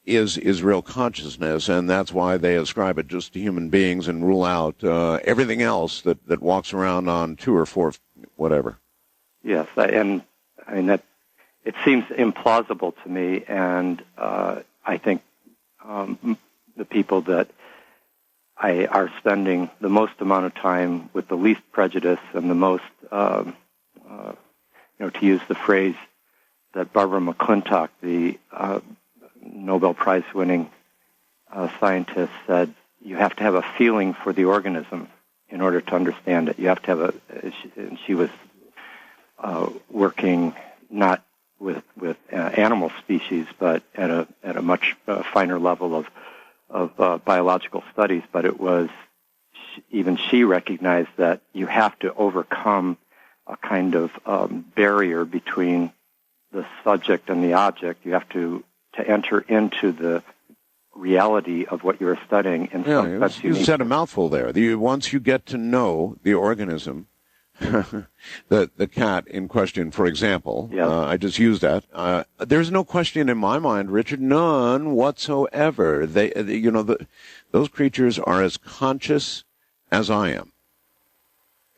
is real consciousness, and that's why they ascribe it just to human beings and rule out everything else that walks around on 2 or 4, whatever. Yes, and I mean that it seems implausible to me, and I think the people that are spending the most amount of time with the least prejudice and the most, to use the phrase that Barbara McClintock, the Nobel Prize-winning scientist, said, you have to have a feeling for the organism in order to understand it. You have to have and she was working not with animal species, but at a much finer level of biological studies. But it was even she recognized that you have to overcome a kind of barrier between the subject and the object. You have to enter into the reality of what you're studying. And you said a mouthful there. Once you get to know the organism, the cat in question, for example, yes. I just used that. There's no question in my mind, Richard, none whatsoever. Those creatures are as conscious as I am,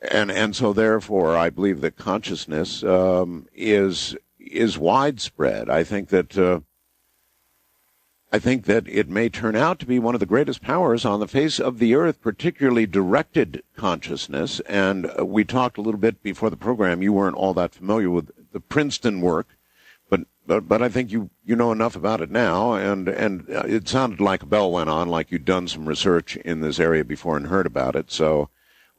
and so therefore, I believe that consciousness is widespread. I think that it may turn out to be one of the greatest powers on the face of the earth, particularly directed consciousness. And we talked a little bit before the program. You weren't all that familiar with the Princeton work, but I think you know enough about it now. And it sounded like a bell went on, like you'd done some research in this area before and heard about it. So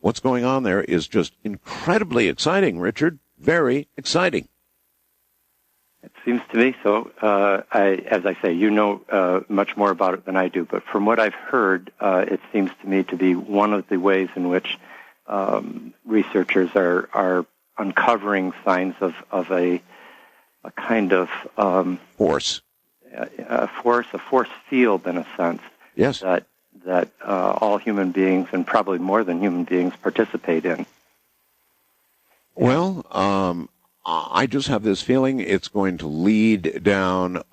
what's going on there is just incredibly exciting, Richard. Very exciting. It seems to me so. As I say, you know much more about it than I do, but from what I've heard, it seems to me to be one of the ways in which researchers are uncovering signs of a kind of force, a force field, in a sense. Yes, that all human beings, and probably more than human beings, participate in. Well, I just have this feeling it's going to lead down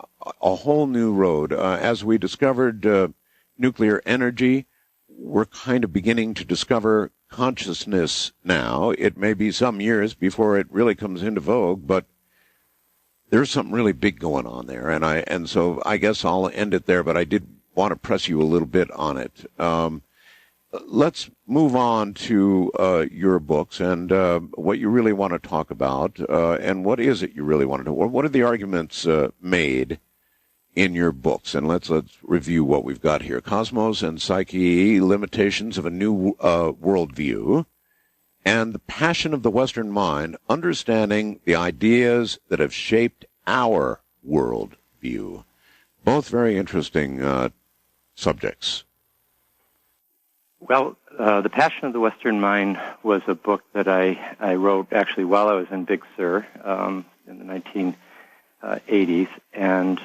a whole new road. As we discovered nuclear energy, we're kind of beginning to discover consciousness now. It may be some years before it really comes into vogue, but there's something really big going on there. And so I guess I'll end it there, but I did want to press you a little bit on it. Let's move on to your books and what you really want to talk about, and what is it you really want to do? What are the arguments made in your books? And let's review what we've got here. Cosmos and Psyche, Limitations of a New Worldview, and The Passion of the Western Mind, Understanding the Ideas that Have Shaped Our Worldview. Both very interesting subjects. Well, The Passion of the Western Mind was a book that I wrote actually while I was in Big Sur in the '80s, and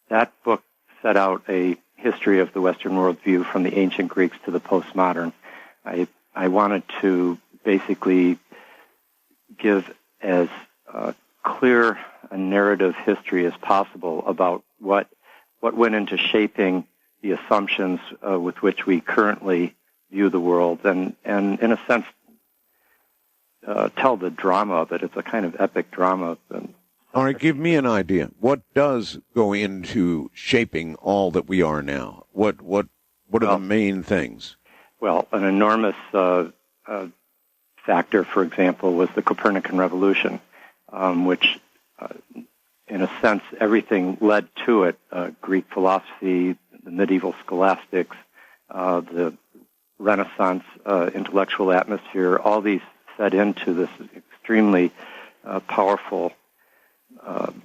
that book set out a history of the Western worldview from the ancient Greeks to the postmodern. I wanted to basically give as clear a narrative history as possible about what went into shaping the assumptions with which we currently view the world, and in a sense tell the drama of it. It's a kind of epic drama. All right, give me an idea. What does go into shaping all that we are now? What are the main things? Well, an enormous factor, for example, was the Copernican revolution, which, in a sense, everything led to it. Greek philosophy, the medieval scholastics, the Renaissance intellectual atmosphere, all these fed into this extremely powerful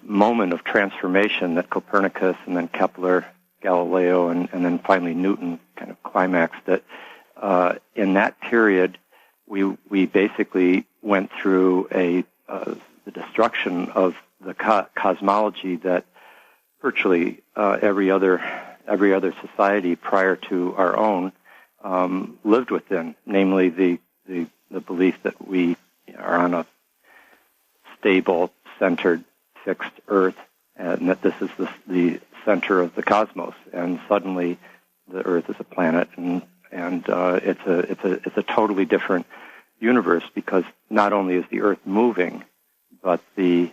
moment of transformation that Copernicus and then Kepler, Galileo, and then finally Newton kind of climaxed it. In that period, we basically went through the destruction of the cosmology that virtually every other society prior to our own lived within, namely the belief that we are on a stable, centered, fixed Earth, and that this is the center of the cosmos. And suddenly, the Earth is a planet, and it's a totally different universe, because not only is the Earth moving, but the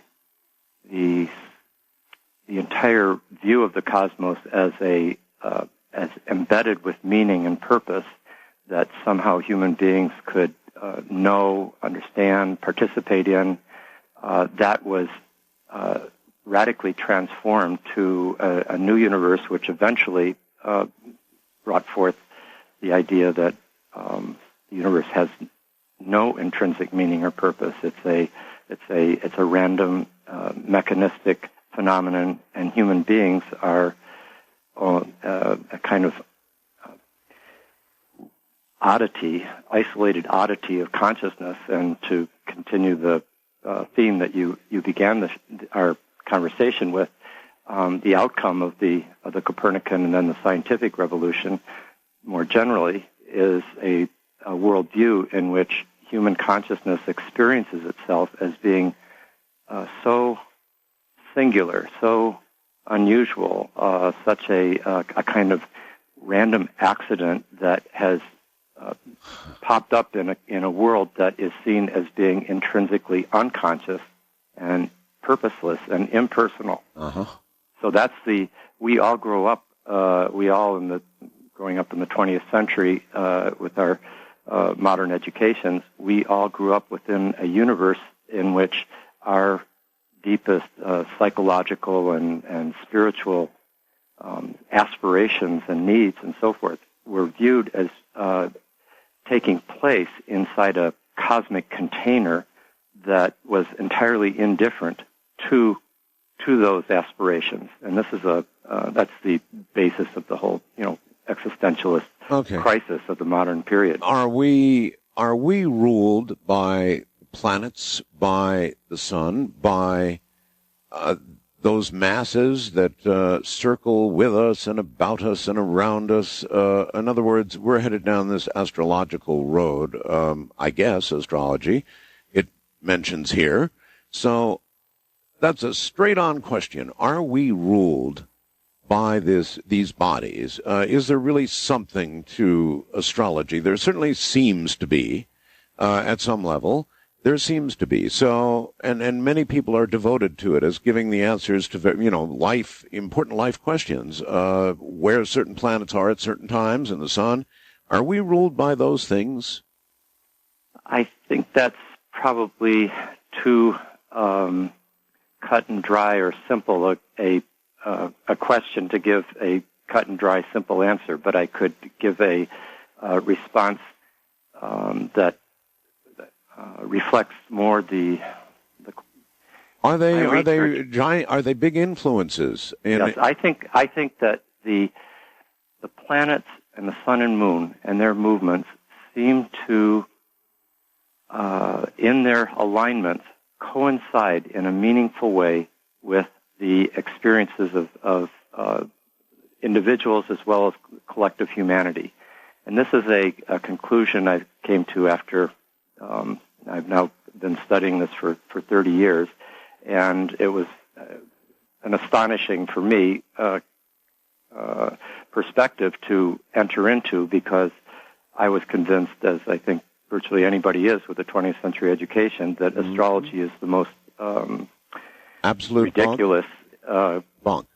entire view of the cosmos as as embedded with meaning and purpose that somehow human beings could know, understand, participate in, that was radically transformed to a new universe, which eventually brought forth the idea that the universe has no intrinsic meaning or purpose. It's a random mechanistic phenomenon, and human beings are a kind of oddity, isolated oddity of consciousness. And to continue the theme that you began our conversation with, the outcome of the Copernican and then the scientific revolution, more generally, is a worldview in which human consciousness experiences itself as being so singular, so unusual, such a kind of random accident that has popped up in a world that is seen as being intrinsically unconscious and purposeless and impersonal. Uh-huh. So that's we all grow up, growing up in the 20th century with our modern educations, we all grew up within a universe in which our deepest psychological and spiritual aspirations and needs and so forth were viewed as taking place inside a cosmic container that was entirely indifferent to those aspirations. And this is that's the basis of the whole, existentialist crisis of the modern period. Are we ruled by planets, by the sun, by those masses that circle with us and about us and around us? In other words, we're headed down this astrological road, I guess, astrology, it mentions here. So that's a straight-on question. Are we ruled by these bodies? Is there really something to astrology? There certainly seems to be, at some level. There seems to be. So, and many people are devoted to it as giving the answers to, important life questions, where certain planets are at certain times in the sun. Are we ruled by those things? I think that's probably too cut and dry or simple a question to give a cut and dry, simple answer, but I could give a response that reflects more the. Are they giant? Are they big influences? Yes, I think that the planets and the sun and moon and their movements seem to, in their alignments, coincide in a meaningful way with the experiences of individuals as well as collective humanity. And this is a conclusion I came to after I've now been studying this for 30 years, and it was an astonishing, for me, perspective to enter into, because I was convinced, as I think virtually anybody is with a 20th century education, that astrology is the most absolute ridiculous bunk.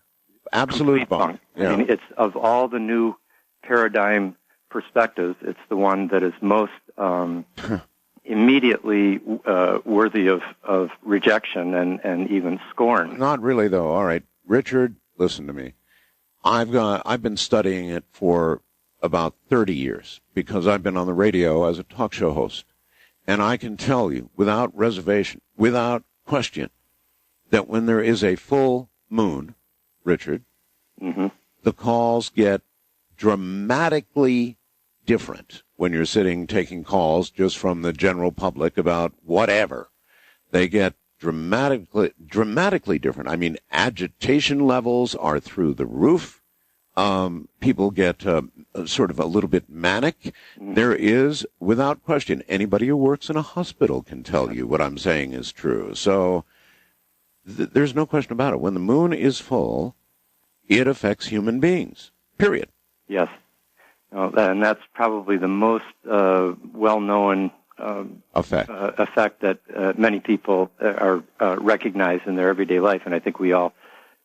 Absolute bunk. Yeah. I mean, it's, of all the new paradigm perspectives, it's the one that is most immediately worthy of rejection and even scorn. Not really, though. All right, Richard, listen to me. I've been studying it for about 30 years because I've been on the radio as a talk show host, and I can tell you without reservation, without question, that when there is a full moon, Richard, the calls get dramatically different when you're sitting taking calls just from the general public about whatever. They get dramatically different. I mean, agitation levels are through the roof. People get sort of a little bit manic. There is, without question, anybody who works in a hospital can tell you what I'm saying is true. So there's no question about it. When the moon is full, it affects human beings, period. Yes. And that's probably the most well-known effect that many people are recognize in their everyday life, and I think we all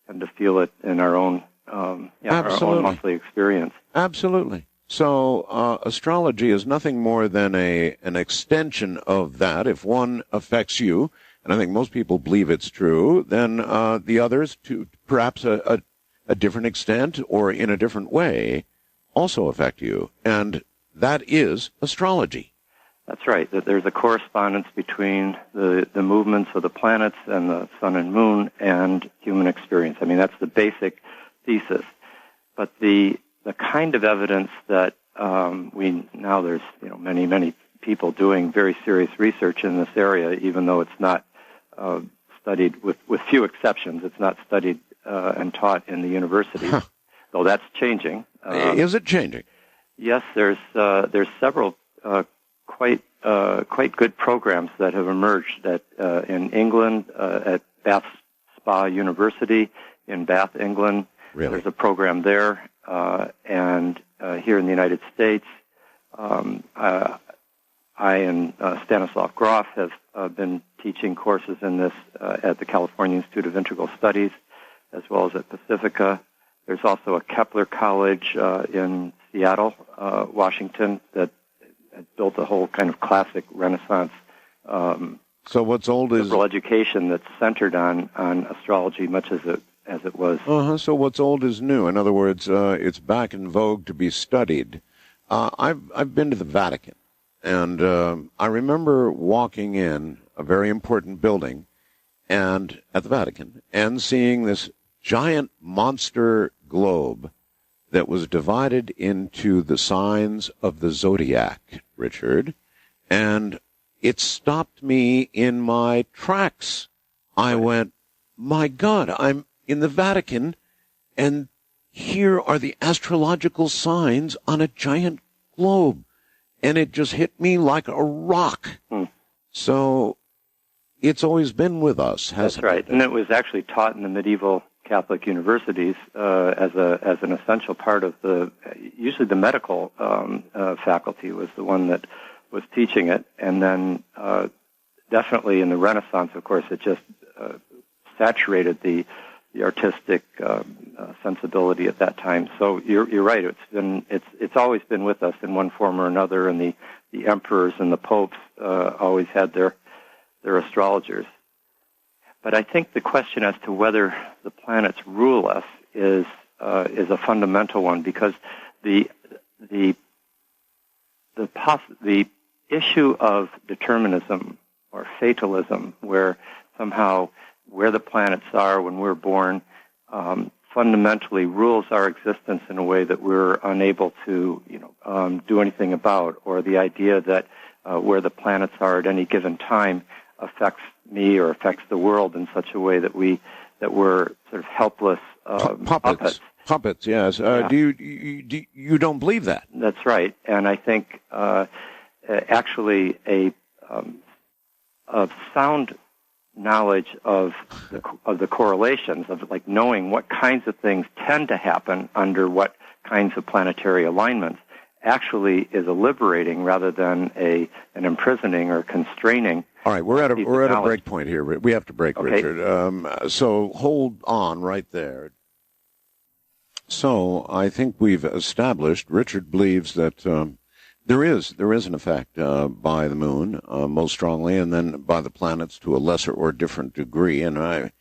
tend to feel it in our own our own monthly experience. Absolutely. So astrology is nothing more than an extension of that. If one affects you, and I think most people believe it's true, then the others, to perhaps a different extent or in a different way, also affect you. And that is astrology. That's right. That there's a correspondence between the movements of the planets and the sun and moon and human experience. I mean, that's the basic thesis. But the kind of evidence that there's many people doing very serious research in this area, even though it's not studied, with few exceptions, it's not studied and taught in the universities. Though that's changing. Is it changing? Yes, there's several quite good programs that have emerged in England at Bath Spa University in Bath, England. Really? There's a program there, and here in the United States, I and Stanislav Grof have been teaching courses in this at the California Institute of Integral Studies, as well as at Pacifica. There's also a Kepler College in Seattle, Washington, that built a whole kind of classic Renaissance so what's old is liberal education that's centered on astrology, much as it was. So what's old is new. In other words, it's back in vogue to be studied. I've been to the Vatican, and I remember walking in a very important building, and at the Vatican, and seeing this giant monster globe that was divided into the signs of the zodiac, Richard, and it stopped me in my tracks. I went, my God, I'm in the Vatican, and here are the astrological signs on a giant globe. And it just hit me like a rock. So it's always been with us, hasn't it? That's right. And it was actually taught in the medieval Catholic universities as an essential part of usually the medical faculty was the one that was teaching it, and then definitely in the Renaissance, of course, it just saturated the artistic sensibility at that time. So you're right. It's always been with us in one form or another, and the emperors and the popes always had their astrologers. But I think the question as to whether the planets rule us is a fundamental one, because the issue of determinism or fatalism, where somehow where the planets are when we're born fundamentally rules our existence in a way that we're unable to do anything about, or the idea that where the planets are at any given time affects me or affects the world in such a way that we that we're sort of helpless puppets. Puppets, yes. Yeah. Do you don't believe that? That's right, and I think actually a sound knowledge of the correlations, of like knowing what kinds of things tend to happen under what kinds of planetary alignments, actually is a liberating rather than an imprisoning or constraining. All right, we're at a break point here. We have to break, okay. Richard. So hold on right there. So I think we've established Richard believes that there is an effect by the moon most strongly, and then by the planets to a lesser or different degree. And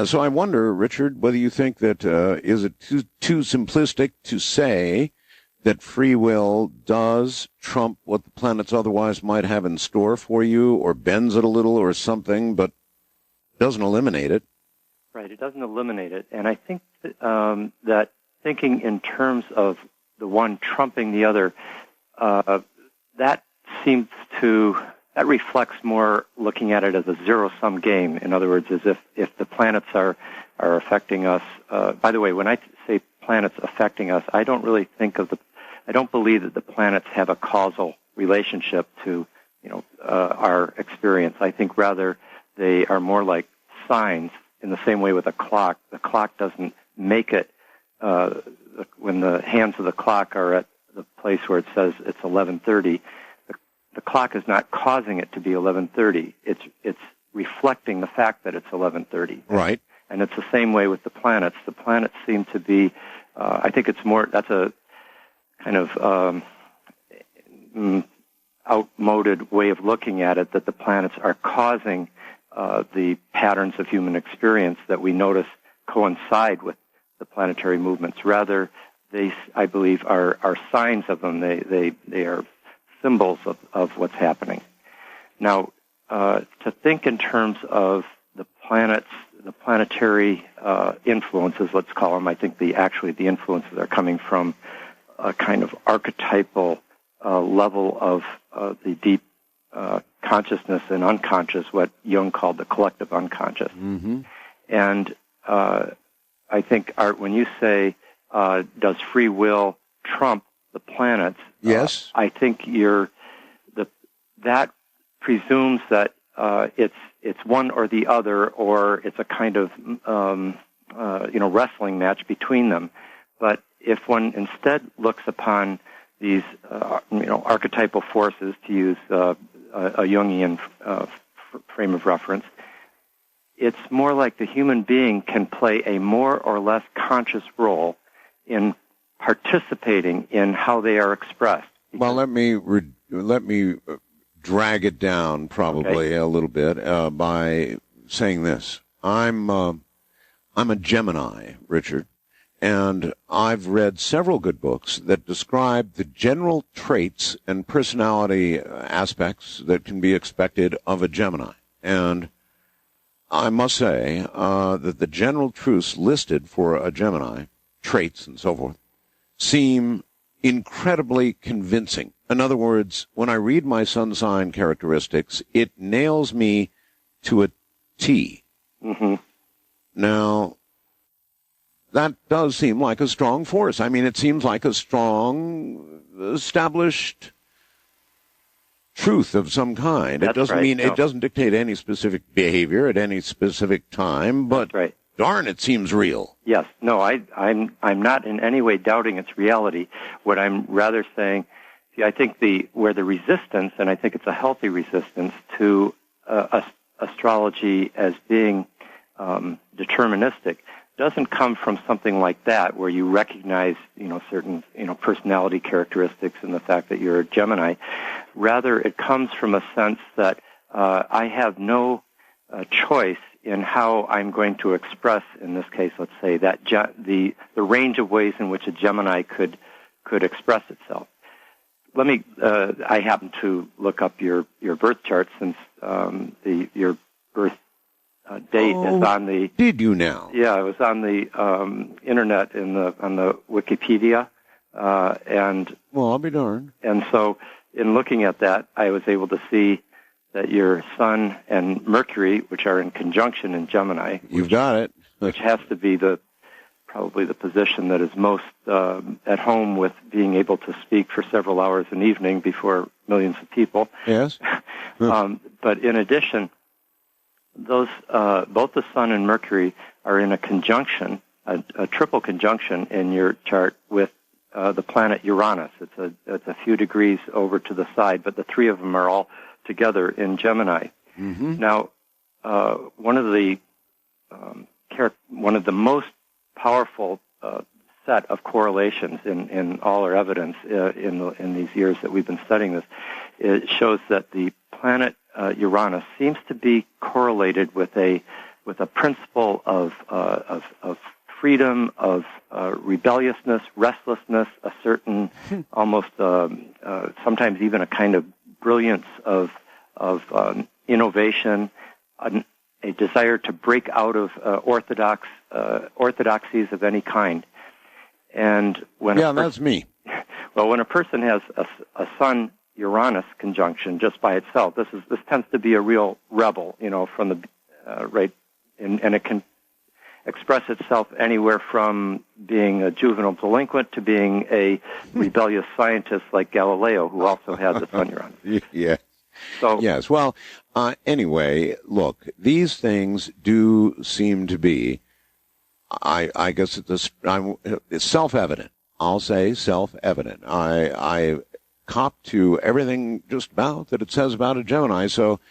so I wonder, Richard, whether you think that is it too simplistic to say that free will does trump what the planets otherwise might have in store for you, or bends it a little or something, but doesn't eliminate it. Right, it doesn't eliminate it. And I think that thinking in terms of the one trumping the other, that reflects more looking at it as a zero-sum game. In other words, as if the planets are affecting us. By the way, when I say planets affecting us, I don't believe that the planets have a causal relationship to our experience. I think rather they are more like signs. In the same way with a clock, the clock doesn't make it. When the hands of the clock are at the place where it says it's 11:30, the clock is not causing it to be 11:30. It's reflecting the fact that it's 11:30. Right. And it's the same way with the planets. The planets seem to be. I think it's more. That's a kind of outmoded way of looking at it. That the planets are causing the patterns of human experience that we notice coincide with the planetary movements. Rather, they, I believe, are signs of them. They are symbols of what's happening. Now, to think in terms of the planets, the planetary influences, let's call them, I think the influences are coming from a kind of archetypal level of the deep consciousness and unconscious, what Jung called the collective unconscious. Mm-hmm. And I think, Art, when you say, does free will trump the planets? Yes. I think that presumes that it's one or the other, or it's a kind of wrestling match between them. But if one instead looks upon these archetypal forces, to use a Jungian frame of reference, it's more like the human being can play a more or less conscious role in participating in how they are expressed. Well, let me drag it down probably a little bit by saying this. I'm a Gemini, Richard, and I've read several good books that describe the general traits and personality aspects that can be expected of a Gemini. And I must say that the general truths listed for a Gemini, traits and so forth, seem incredibly convincing. In other words, when I read my sun sign characteristics, it nails me to a T. Mm-hmm. Now, that does seem like a strong force. I mean, it seems like a strong, established truth of some kind. That's it doesn't right. mean No. It doesn't dictate any specific behavior at any specific time, but That's right. darn, it seems real. Yes. No, I'm not in any way doubting its reality. What I'm rather saying, I think where the resistance, and I think it's a healthy resistance to astrology as being deterministic, doesn't come from something like that, where you recognize, certain, personality characteristics and the fact that you're a Gemini. Rather, it comes from a sense that I have no choice in how I'm going to express, in this case, let's say, that the range of ways in which a Gemini could express itself. Let me. I happen to look up your birth chart, since your birth date is on the. Did you now? Yeah, it was on the internet on the Wikipedia, and. Well, I'll be darned. And so, in looking at that, I was able to see that your Sun and Mercury, which are in conjunction in Gemini. You've got it. which has to be probably the position that is most at home with being able to speak for several hours an evening before millions of people. Yes. But in addition, those both the Sun and Mercury are in a conjunction, a triple conjunction in your chart with the planet Uranus. It's a few degrees over to the side, but the three of them are all together in Gemini. Mm-hmm. Now, one of the most powerful set of correlations in all our evidence in these years that we've been studying this, it shows that the planet Uranus seems to be correlated with a principle of freedom, of rebelliousness, restlessness, a certain almost sometimes even a kind of brilliance of innovation, a desire to break out of orthodoxies of any kind. And when that's me. Well, when a person has a Sun-Uranus conjunction just by itself, this tends to be a real rebel, from the and it can express itself anywhere from being a juvenile delinquent to being a rebellious scientist like Galileo, who also had the Sun-Uranus. Yeah. So yes. Well, anyway, look, these things do seem to be, I guess it's self-evident. I'll say self-evident. I cop to everything just about that it says about a Gemini. So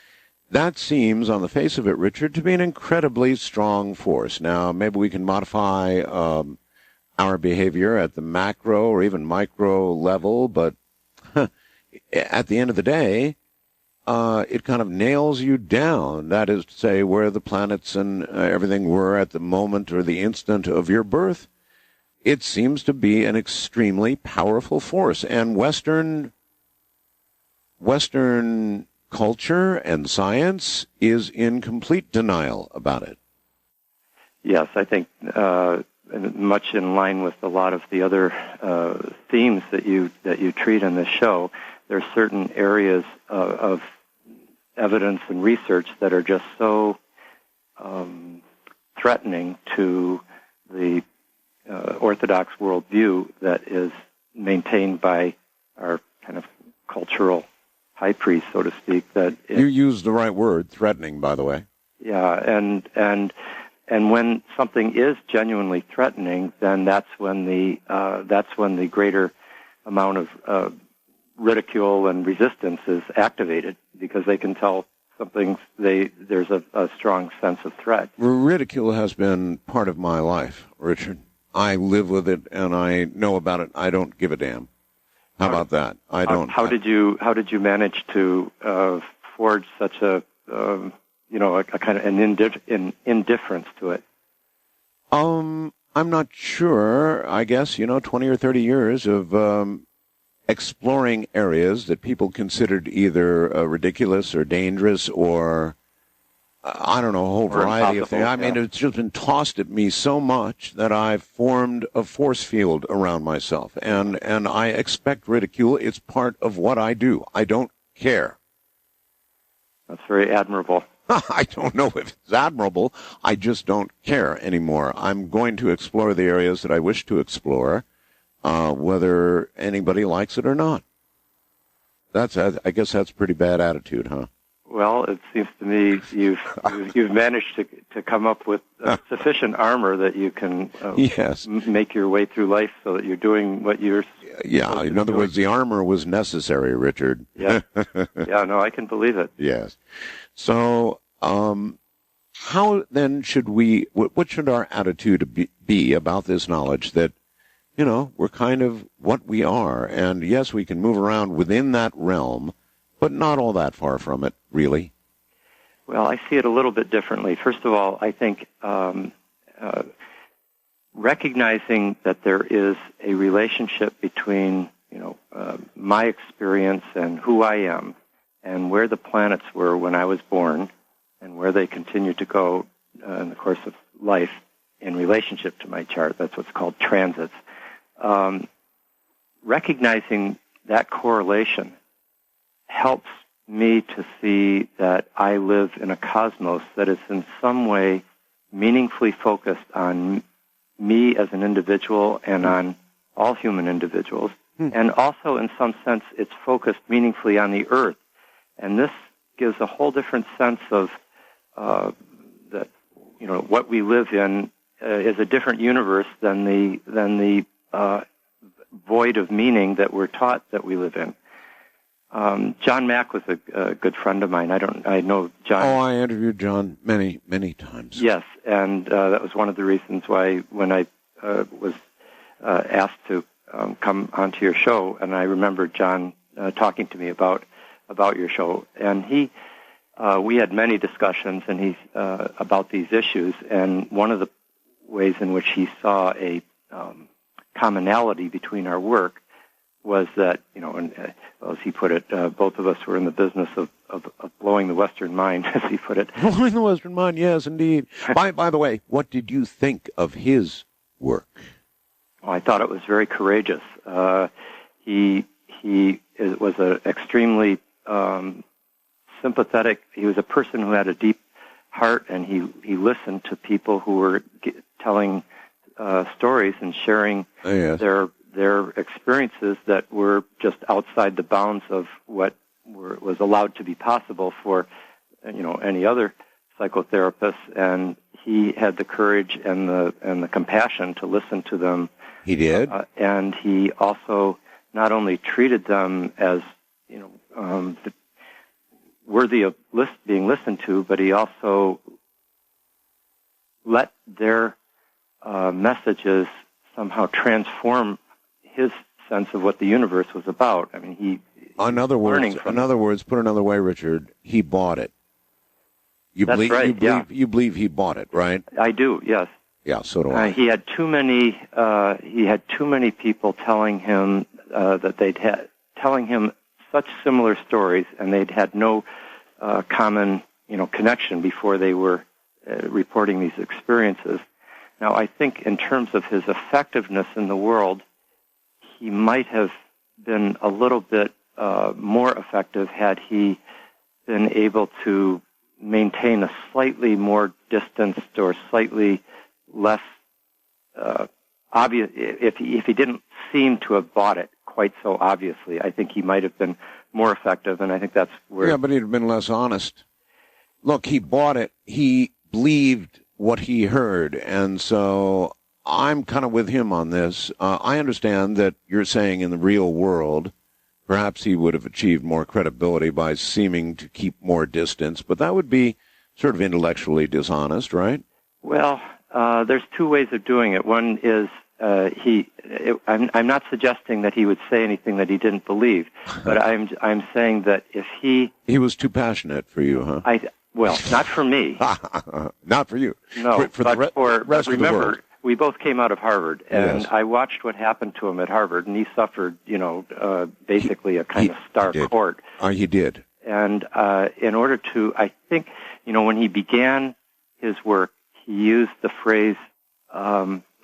that seems, on the face of it, Richard, to be an incredibly strong force. Now, maybe we can modify our behavior at the macro or even micro level, but at the end of the day, it kind of nails you down. That is to say, where the planets and everything were at the moment or the instant of your birth. It seems to be an extremely powerful force. And Western culture and science is in complete denial about it. Yes, I think much in line with a lot of the other themes that you treat in this show, there are certain areas of evidence and research that are just so threatening to the Orthodox worldview that is maintained by our kind of cultural high priest, so to speak. That you used the right word, threatening, by the way. Yeah, and when something is genuinely threatening, then that's when the greater amount of ridicule and resistance is activated, because they can tell there's a strong sense of threat. Ridicule has been part of my life, Richard. I live with it, and I know about it. I don't give a damn. How about that? I don't. How did you manage to forge such a kind of an indifference to it? I'm not sure. I guess 20 or 30 years of exploring areas that people considered either ridiculous or dangerous or I don't know, a whole variety of things. I mean, it's just been tossed at me so much that I've formed a force field around myself. And I expect ridicule. It's part of what I do. I don't care. That's very admirable. I don't know if it's admirable. I just don't care anymore. I'm going to explore the areas that I wish to explore, whether anybody likes it or not. I guess that's a pretty bad attitude, huh? Well, it seems to me you've managed to come up with sufficient armor that you can yes. Make your way through life so that you're doing what you're. Yeah, in other words, the armor was necessary, Richard. Yeah, yeah, no, I can believe it. Yes. So, how then should what should our attitude be about this knowledge that, we're kind of what we are, and yes, we can move around within that realm, but not all that far from it, really? Well, I see it a little bit differently. First of all, I think recognizing that there is a relationship between, my experience and who I am and where the planets were when I was born and where they continue to go in the course of life in relationship to my chart. That's what's called transits. Recognizing that correlation helps me to see that I live in a cosmos that is in some way meaningfully focused on me as an individual and on all human individuals. And also, in some sense, it's focused meaningfully on the Earth. And this gives a whole different sense of that, what we live in is a different universe than the void of meaning that we're taught that we live in. John Mack was a good friend of mine. I know John. Oh, I interviewed John many, many times. Yes, and that was one of the reasons why when I was asked to come onto your show, and I remember John talking to me about your show, and we had many discussions and about these issues, and one of the ways in which he saw a commonality between our work was that, as he put it, both of us were in the business of blowing the Western mind, as he put it. Blowing the Western mind, yes, indeed. By the way, what did you think of his work? Well, I thought it was very courageous. He was an extremely sympathetic. He was a person who had a deep heart, and he listened to people who were telling stories and sharing their experiences that were just outside the bounds of what was allowed to be possible for any other psychotherapist. And he had the courage and the compassion to listen to them. He did, and he also not only treated them as worthy of being listened to, but he also let their messages somehow transform his sense of what the universe was about. I mean, in other words, put another way, Richard, he bought it. That's right. You believe he bought it, right? I do. Yes. Yeah, so do I. He had too many. He had too many people telling him telling him such similar stories, and they'd had no common, connection before they were reporting these experiences. Now, I think in terms of his effectiveness in the world, he might have been a little bit more effective had he been able to maintain a slightly more distanced or slightly less obvious. If he didn't seem to have bought it quite so obviously, I think he might have been more effective, and I think that's where... Yeah, but he'd have been less honest. Look, he bought it. He believed what he heard, and so I'm kind of with him on this. I understand that you're saying in the real world, perhaps he would have achieved more credibility by seeming to keep more distance, but that would be sort of intellectually dishonest, right? Well, there's two ways of doing it. One is I'm not suggesting that he would say anything that he didn't believe, but I'm saying that if he was too passionate for you, huh? Well, not for me. Not for you. No, for the rest of the world. Remember, we both came out of Harvard, and yes. I watched what happened to him at Harvard, and he suffered, basically a kind of stark court. He did. And in order to, I think, when he began his work, he used the phrase,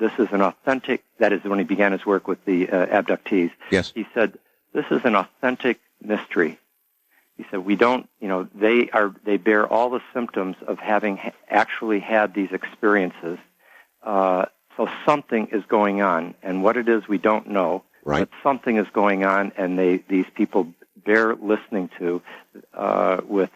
this is an authentic, that is when he began his work with the abductees. Yes. He said, this is an authentic mystery. He said, we don't, they bear all the symptoms of having actually had these experiences. So something is going on, and what it is we don't know. Right. But something is going on, and these people bear listening to with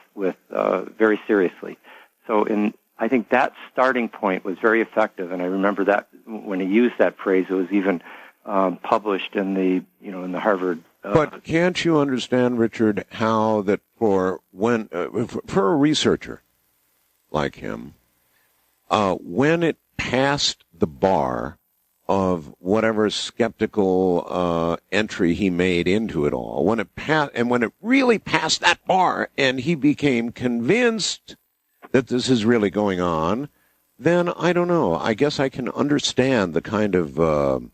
very seriously. So I think that starting point was very effective, and I remember that when he used that phrase, it was even published in the Harvard. But can't you understand, Richard, how that for a researcher like him, when it passed the bar of whatever skeptical entry he made into it all, when it really passed that bar, and he became convinced that this is really going on, then I don't know. I guess I can understand the kind of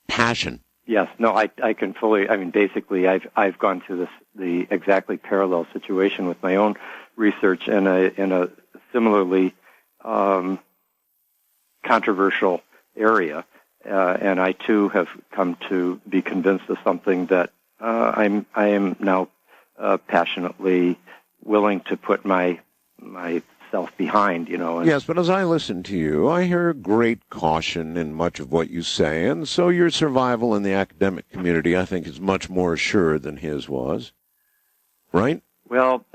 passion. Yes, no, I can fully. I mean, basically, I've gone through the exactly parallel situation with my own research in a similarly controversial area, and I too have come to be convinced of something that I am now passionately willing to put my himself behind, And, yes, but as I listen to you, I hear great caution in much of what you say, and so your survival in the academic community, I think, is much more assured than his was, right? Well,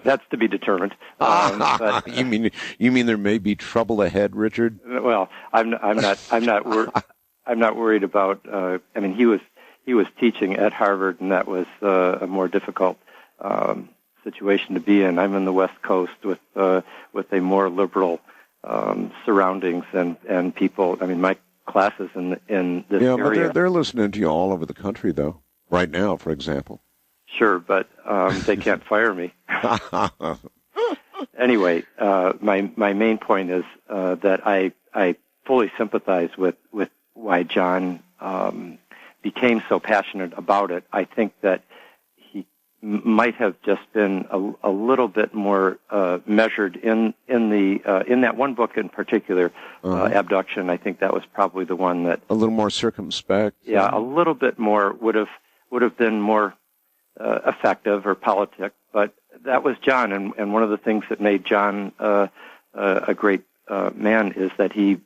that's to be determined. But, you mean there may be trouble ahead, Richard? Well, I'm not worried about. He was teaching at Harvard, and that was a more difficult situation to be in. I'm in the West Coast with a more liberal surroundings and people. I mean, my classes in this area. Yeah, but they're listening to you all over the country, though. Right now, for example. Sure, but they can't fire me. Anyway, my main point is that I fully sympathize with why John became so passionate about it. I think that he might have just been a little bit more measured in that one book in particular, Abduction. I think that was probably the one that a little more circumspect. Yeah, a little bit more would have been more effective or politic, but that was John, and one of the things that made John a great man is that he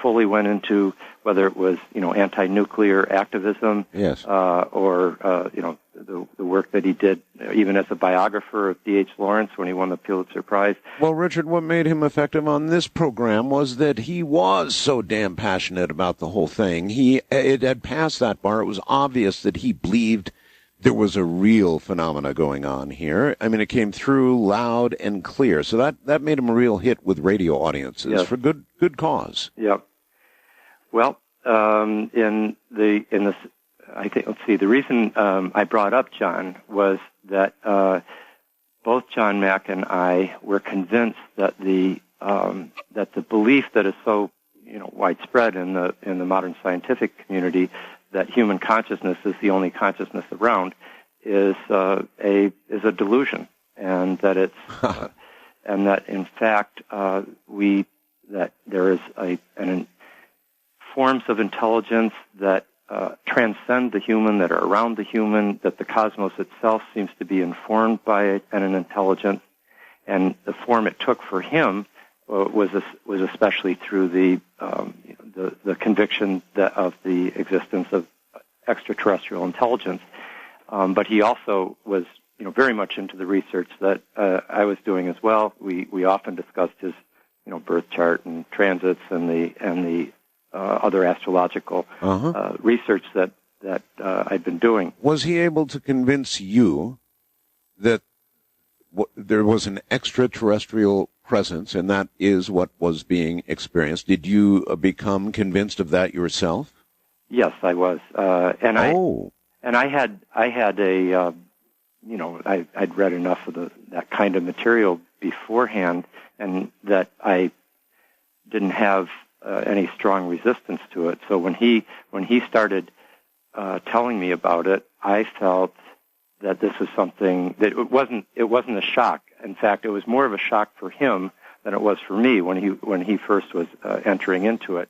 fully went into whether it was anti-nuclear activism, yes, or the work that he did even as a biographer of D.H. Lawrence when he won the Pulitzer Prize. Well, Richard, what made him effective on this program was that he was so damn passionate about the whole thing. It had passed that bar. It was obvious that he believed there was a real phenomena going on here. I mean, it came through loud and clear. So that made him a real hit with radio audiences for good cause. Yep. Well, the reason I brought up John was that both John Mack and I were convinced that the belief that is so widespread in the modern scientific community that human consciousness is the only consciousness around is a delusion, and that it's and that in fact that there is forms of intelligence that transcend the human, that are around the human, that the cosmos itself seems to be informed by an intelligence, and the form it took for him was especially through the conviction of the existence of extraterrestrial intelligence. But he also was, very much into the research that I was doing as well. We often discussed his, birth chart and transits and the other astrological research that I'd been doing. Was he able to convince you that there was an extraterrestrial presence, and that is what was being experienced? Did you become convinced of that yourself? Yes, I was, and I had a I'd read enough of that kind of material beforehand, and that I didn't have any strong resistance to it. So when he started telling me about it, I felt that this was something that it wasn't a shock. In fact, it was more of a shock for him than it was for me when he first was entering into it.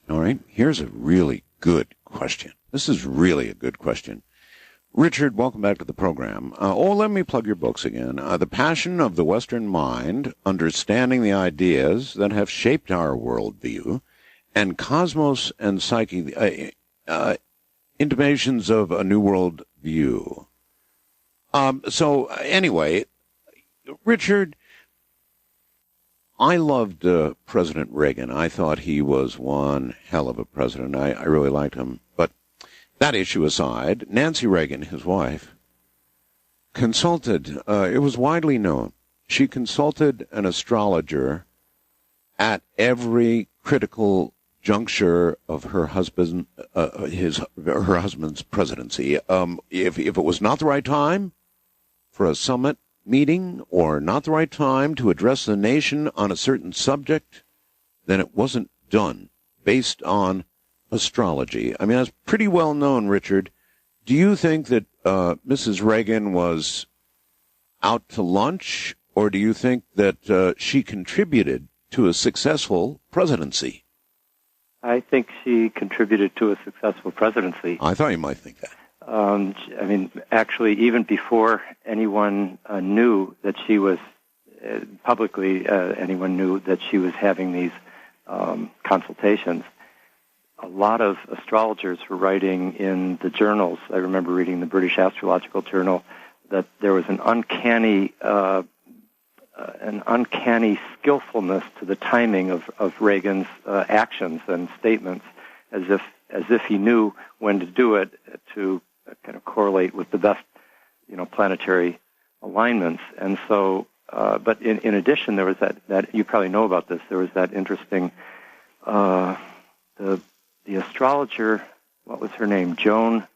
All right, here's a really good question. This is really a good question. Richard, welcome back to the program. Let me plug your books again. The Passion of the Western Mind, Understanding the Ideas That Have Shaped Our Worldview, and Cosmos and Psyche, Intimations of a New World View. So anyway, Richard, I loved President Reagan. I thought he was one hell of a president. I really liked him. But that issue aside, Nancy Reagan, his wife, consulted, it was widely known, she consulted an astrologer at every critical juncture of her husband's presidency. If it was not the right time for a summit meeting or not the right time to address the nation on a certain subject, then it wasn't done based on astrology. I mean, that's pretty well known, Richard. Do you think that Mrs. Reagan was out to lunch, or do you think that she contributed to a successful presidency? I think she contributed to a successful presidency. I thought you might think that. I mean, actually, even before anyone knew that she was publicly anyone knew that she was having these consultations. A lot of astrologers were writing in the journals. I remember reading the British Astrological Journal that there was an uncanny skillfulness to the timing of Reagan's actions and statements, as if he knew when to do it to kind of correlate with the best, planetary alignments. And so, but in addition, there was that you probably know about this. There was that interesting the astrologer. What was her name? Joan.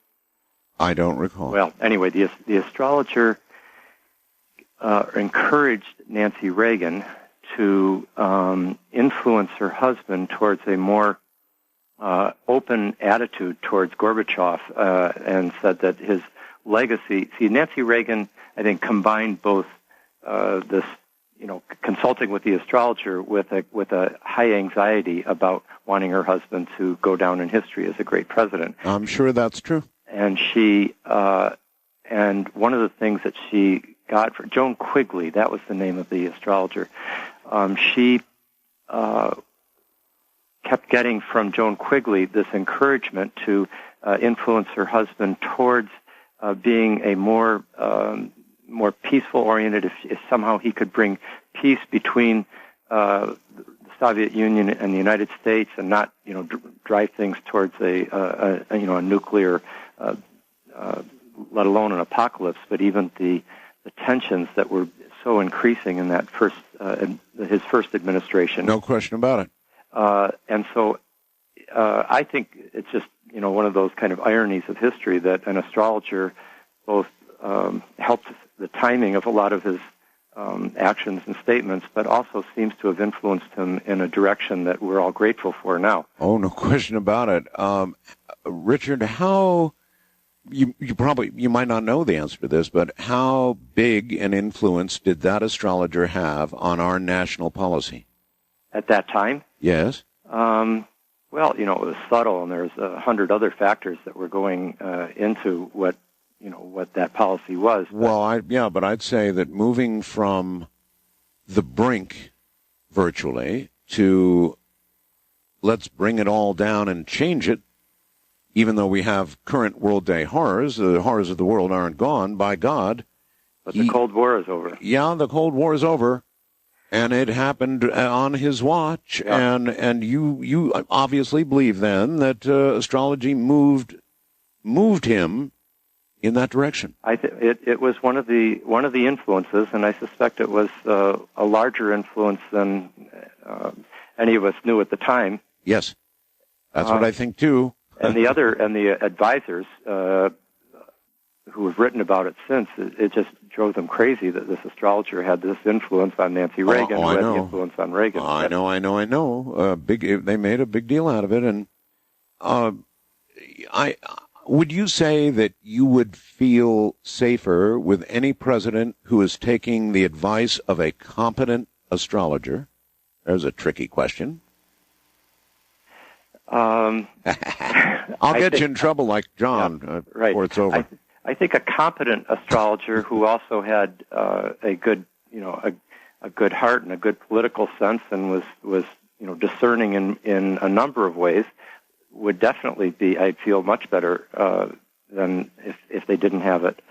I don't recall. Well, anyway, the astrologer encouraged Nancy Reagan to influence her husband towards a more open attitude towards Gorbachev, and said that his legacy. See, Nancy Reagan, I think, combined both this, consulting with the astrologer with a high anxiety about wanting her husband to go down in history as a great president. I'm sure that's true. And she, and one of the things that she got for Joan Quigley, that was the name of the astrologer. She kept getting from Joan Quigley this encouragement to influence her husband towards being a more peaceful-oriented. If somehow he could bring peace between the Soviet Union and the United States, and not drive things towards a nuclear, let alone an apocalypse, but even the tensions that were so increasing in that his first administration. No question about it. And so I think it's just one of those kind of ironies of history that an astrologer both helped the timing of a lot of his actions and statements, but also seems to have influenced him in a direction that we're all grateful for now. Oh, no question about it. Richard, how, you might not know the answer to this, but how big an influence did that astrologer have on our national policy? At that time? Yes. Well, it was subtle, and there's 100 other factors that were going into what that policy was. Well, but I'd say that moving from the brink, virtually, to let's bring it all down and change it, even though we have current world day horrors, the horrors of the world aren't gone, by God. But the Cold War is over. Yeah, the Cold War is over. And it happened on his watch, yeah. and you obviously believe then that astrology moved him in that direction. It was one of the influences, and I suspect it was a larger influence than any of us knew at the time. Yes, that's what I think too. And the advisors who have written about it since, it just drove them crazy that this astrologer had this influence on Nancy Reagan, who had the influence on Reagan. I know. They made a big deal out of it, and would you say that you would feel safer with any president who is taking the advice of a competent astrologer? There's a tricky question. I'll get you in trouble like John right. before it's over. I think a competent astrologer who also had a good, a good heart and a good political sense, and was discerning in a number of ways, would definitely be, I'd feel, much better than if they didn't have it.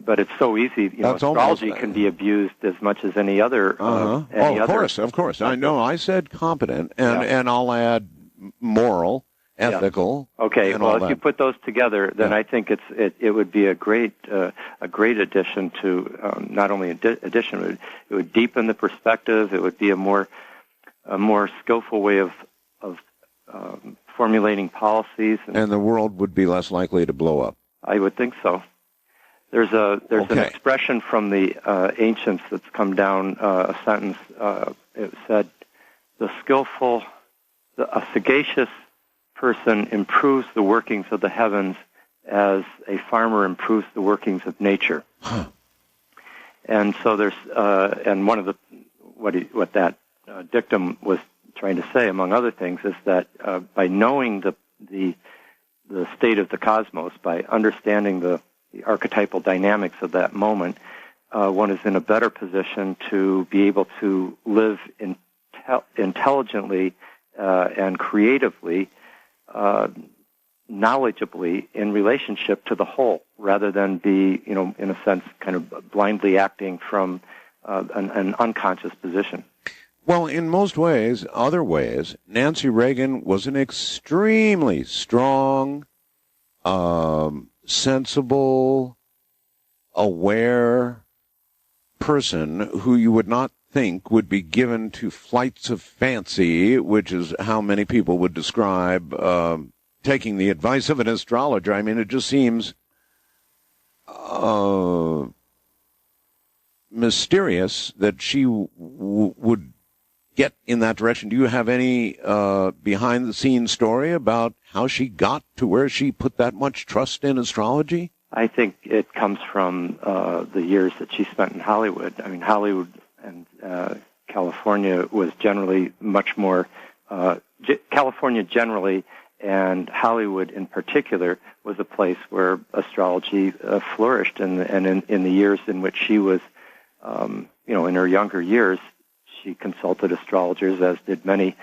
But it's so easy. Astrology can be abused as much as any other. Of course. I know. I said competent, and I'll add moral, ethical. Yeah. Okay. Well, if you put those together, then I think it would be a great addition to not only addition, it would deepen the perspective. It would be a more skillful way of formulating policies, and the world would be less likely to blow up. I would think so. There's an expression from the ancients that's come down, a sentence. It said, a sagacious person improves the workings of the heavens as a farmer improves the workings of nature. Huh. And so there's, and one of the, what that dictum was trying to say, among other things, is that by knowing the state of the cosmos, by understanding the archetypal dynamics of that moment, one is in a better position to be able to live intelligently and creatively, knowledgeably in relationship to the whole, rather than be, in a sense, kind of blindly acting from an unconscious position. Well, in most ways, other ways, Nancy Reagan was an extremely strong, sensible, aware person who you would not think would be given to flights of fancy, which is how many people would describe taking the advice of an astrologer. I mean, it just seems mysterious that she would get in that direction. Do you have any behind-the-scenes story about how she got to where she put that much trust in astrology? I think it comes from the years that she spent in Hollywood. I mean, Hollywood and California was generally much more, California generally and Hollywood in particular was a place where astrology flourished. And in the years in which she was, in her younger years, she consulted astrologers, as did many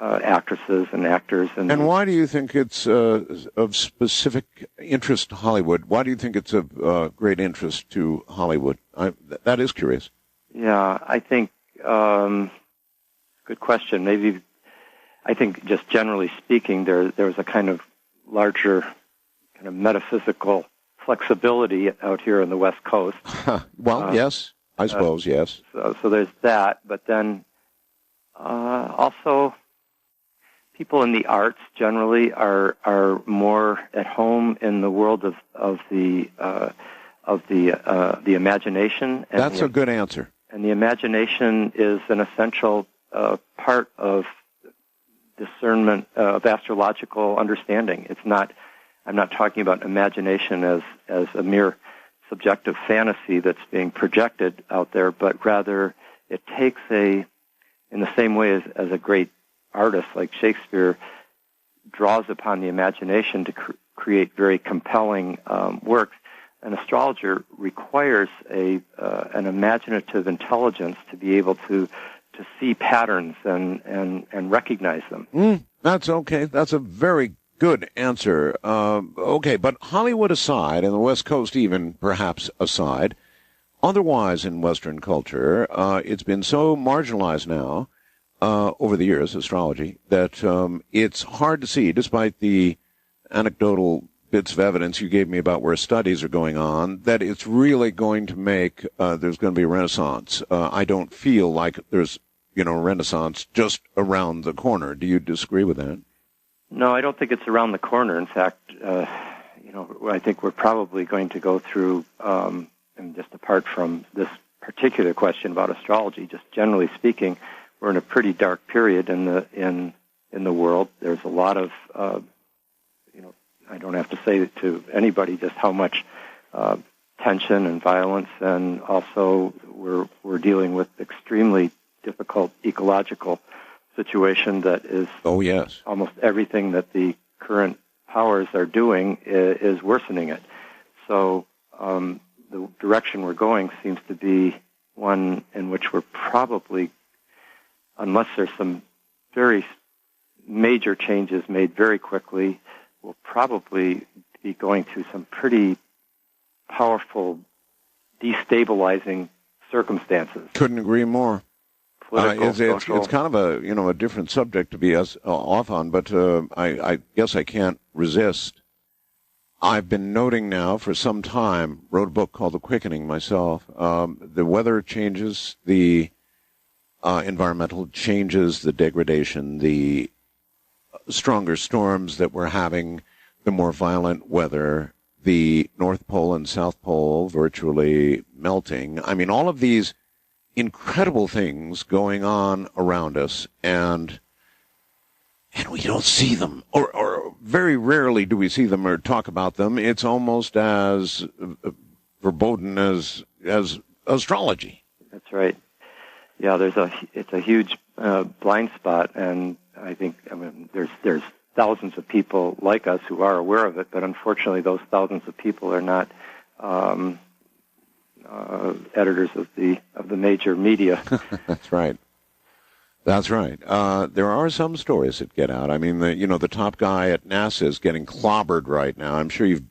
actresses and actors. And why do you think it's of specific interest to Hollywood? Why do you think it's of great interest to Hollywood? That is curious. Yeah, I think, good question. Maybe, I think just generally speaking, there was a kind of larger kind of metaphysical flexibility out here on the West Coast. Well, yes, I suppose, yes. So there's that, but then also people in the arts generally are more at home in the world of the imagination. And that's a good answer. And the imagination is an essential part of discernment of astrological understanding. I'm not talking about imagination as a mere subjective fantasy that's being projected out there, but rather it takes in the same way as a great artist like Shakespeare draws upon the imagination to create very compelling works, an astrologer requires an imaginative intelligence to be able to see patterns and recognize them. That's okay. That's a very good answer. Okay, but Hollywood aside, and the West Coast even perhaps aside, otherwise in Western culture, it's been so marginalized now over the years, astrology, that it's hard to see, despite the anecdotal bits of evidence you gave me about where studies are going on, that it's really going to make, there's going to be a renaissance. I don't feel like there's, a renaissance just around the corner. Do you disagree with that? No, I don't think it's around the corner. In fact, I think we're probably going to go through, and just apart from this particular question about astrology, just generally speaking, we're in a pretty dark period in the world. There's a lot of, I don't have to say to anybody just how much tension and violence, and also we're dealing with extremely difficult ecological situation that is almost everything that the current powers are doing is worsening it. So the direction we're going seems to be one in which we're probably, unless there's some very major changes made very quickly, we'll probably be going through some pretty powerful destabilizing circumstances. Couldn't agree more. It's kind of a different subject to be off on, but I guess I can't resist. I've been noting now for some time, wrote a book called The Quickening myself. The weather changes, the environmental changes, the degradation, the stronger storms that we're having, the more violent weather, the North Pole and South Pole virtually melting. I mean, all of these incredible things going on around us, and we don't see them, or very rarely do we see them or talk about them. It's almost as verboten as astrology. That's right. Yeah, it's a huge blind spot, and I think there's thousands of people like us who are aware of it, but unfortunately those thousands of people are not editors of the major media. That's right. That's right. There are some stories that get out. I mean, the top guy at NASA is getting clobbered right now. I'm sure you've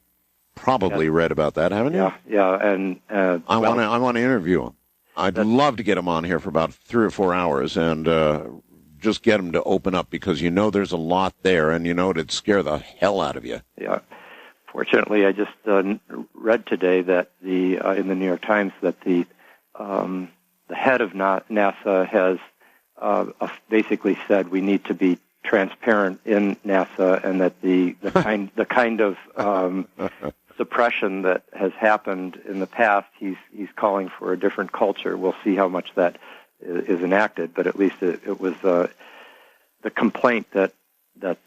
probably read about that, haven't you? Yeah, and I want to interview him. I'd love to get him on here for about 3 or 4 hours and just get him to open up, because there's a lot there, and it'd scare the hell out of you. Yeah. Fortunately, I just read today that in the New York Times that the head of NASA has basically said we need to be transparent in NASA, and that the kind of suppression that has happened in the past, he's calling for a different culture. We'll see how much that is enacted, but at least it was the complaint that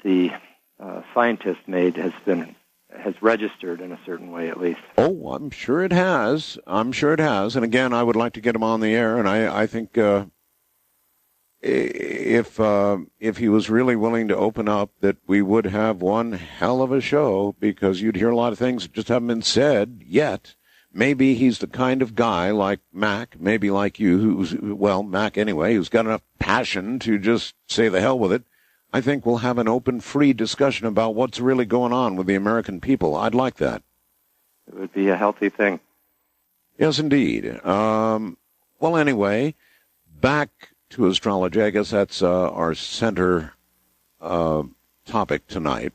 the scientist made has registered in a certain way, at least. Oh, I'm sure it has. And again, I would like to get him on the air, and I think if he was really willing to open up, that we would have one hell of a show, because you'd hear a lot of things that just haven't been said yet. Maybe he's the kind of guy like Mack, maybe like you, Mack anyway, who's got enough passion to just say the hell with it. I think we'll have an open, free discussion about what's really going on with the American people. I'd like that. It would be a healthy thing. Yes, indeed. Well, anyway, back to astrology. I guess that's our center topic tonight.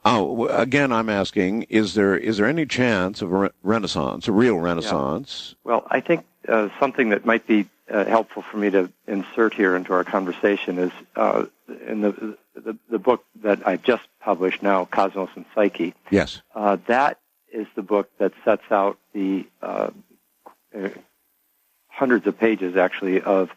Again, I'm asking: is there any chance of a renaissance, a real renaissance? Yeah. Well, I think something that might be helpful for me to insert here into our conversation is in the book that I've just published now, Cosmos and Psyche. Yes. That is the book that sets out the hundreds of pages, actually, of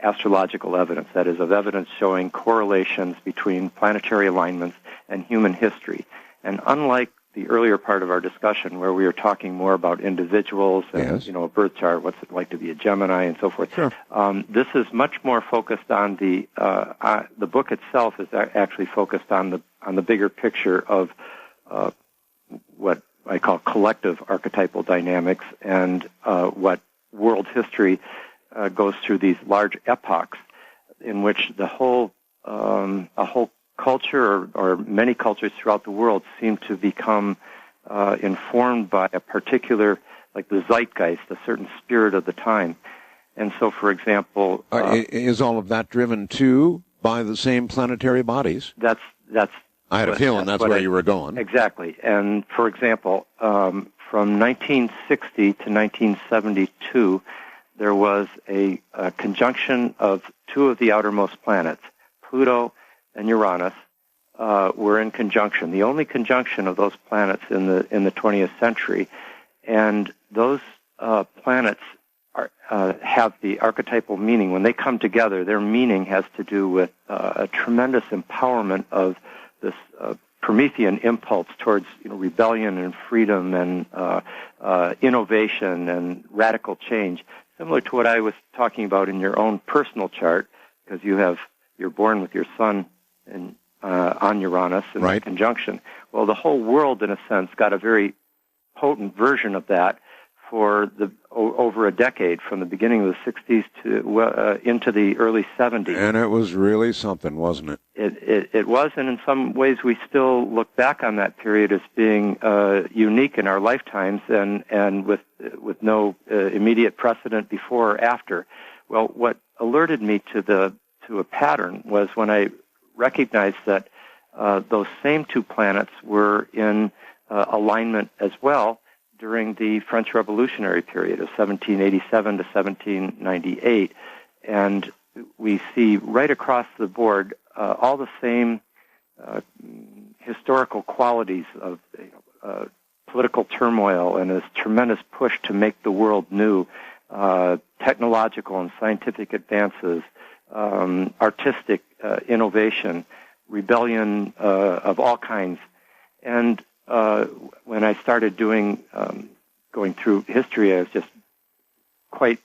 astrological evidence, that is, of evidence showing correlations between planetary alignments and human history. And unlike the earlier part of our discussion, where we were talking more about individuals and, a birth chart, what's it like to be a Gemini, and so forth, sure. This is much more focused on the book itself is actually focused on the bigger picture of what I call collective archetypal dynamics, and what world history goes through these large epochs in which a whole culture or many cultures throughout the world seem to become informed by a particular, like the zeitgeist, a certain spirit of the time. And so, for example... is all of that driven, too, by the same planetary bodies? That's. I had a feeling that's where you were going. Exactly. And, for example, from 1960 to 1972, there was a conjunction of two of the outermost planets, Pluto and Uranus, were in conjunction. The only conjunction of those planets in the 20th century, and those planets have the archetypal meaning. When they come together, their meaning has to do with a tremendous empowerment of this Promethean impulse towards rebellion and freedom and innovation and radical change, similar to what I was talking about in your own personal chart, because you're born with your sun on Uranus in right. that conjunction. Well, the whole world, in a sense, got a very potent version of that for over a decade, from the beginning of the 60s to into the early 70s. And it was really something, wasn't it? It was, and in some ways we still look back on that period as being unique in our lifetimes, and with no immediate precedent before or after. Well, what alerted me to a pattern was when I recognized that those same two planets were in alignment as well during the French Revolutionary period of 1787 to 1798. And we see right across the board all the same historical qualities of political turmoil and this tremendous push to make the world new, technological and scientific advances, artistic innovation, rebellion of all kinds. And when I started going through history, I was just quite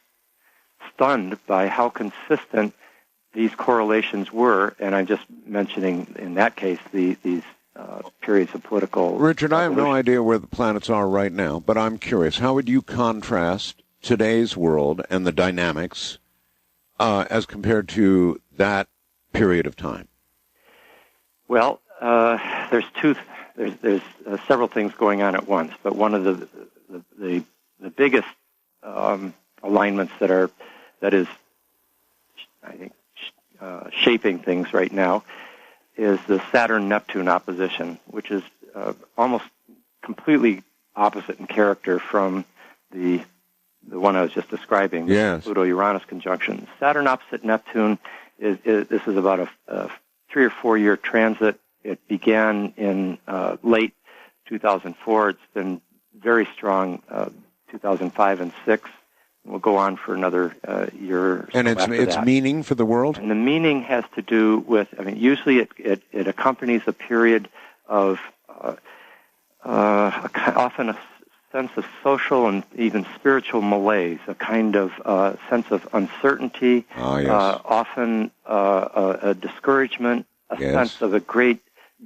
stunned by how consistent these correlations were. And I'm just mentioning, in that case, these periods of political Richard, I have no evolution. idea where the planets are right now, but I'm curious. How would you contrast today's world and the dynamics as compared to that period of time? Well, there's several things going on at once, but one of the biggest alignments that is, I think, shaping things right now is the Saturn-Neptune opposition, which is almost completely opposite in character from the one I was just describing, yes. the Pluto-Uranus conjunction. Saturn opposite Neptune this is about a 3 or 4 year transit. It began in late 2004. It's been very strong 2005 and 6. We'll go on for another year or so. And its meaning for the world? And the meaning has to do with, usually it accompanies a period of often a sense of social and even spiritual malaise, a kind of sense of uncertainty, often a discouragement, a sense of a great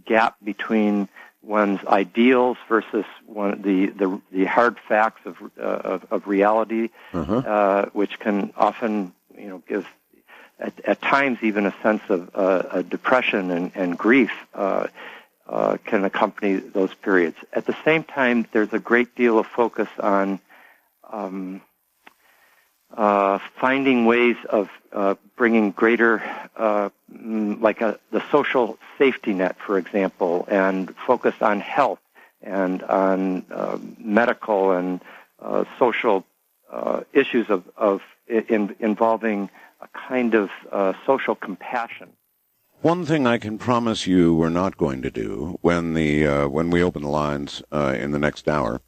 gap between one's ideals versus the hard facts of reality, which can often give at times even a sense of depression and grief can accompany those periods. At the same time, there's a great deal of focus on finding ways of bringing greater, the social safety net, for example, and focus on health and on medical and social issues involving a kind of social compassion. One thing I can promise you we're not going to do when we open the lines in the next hour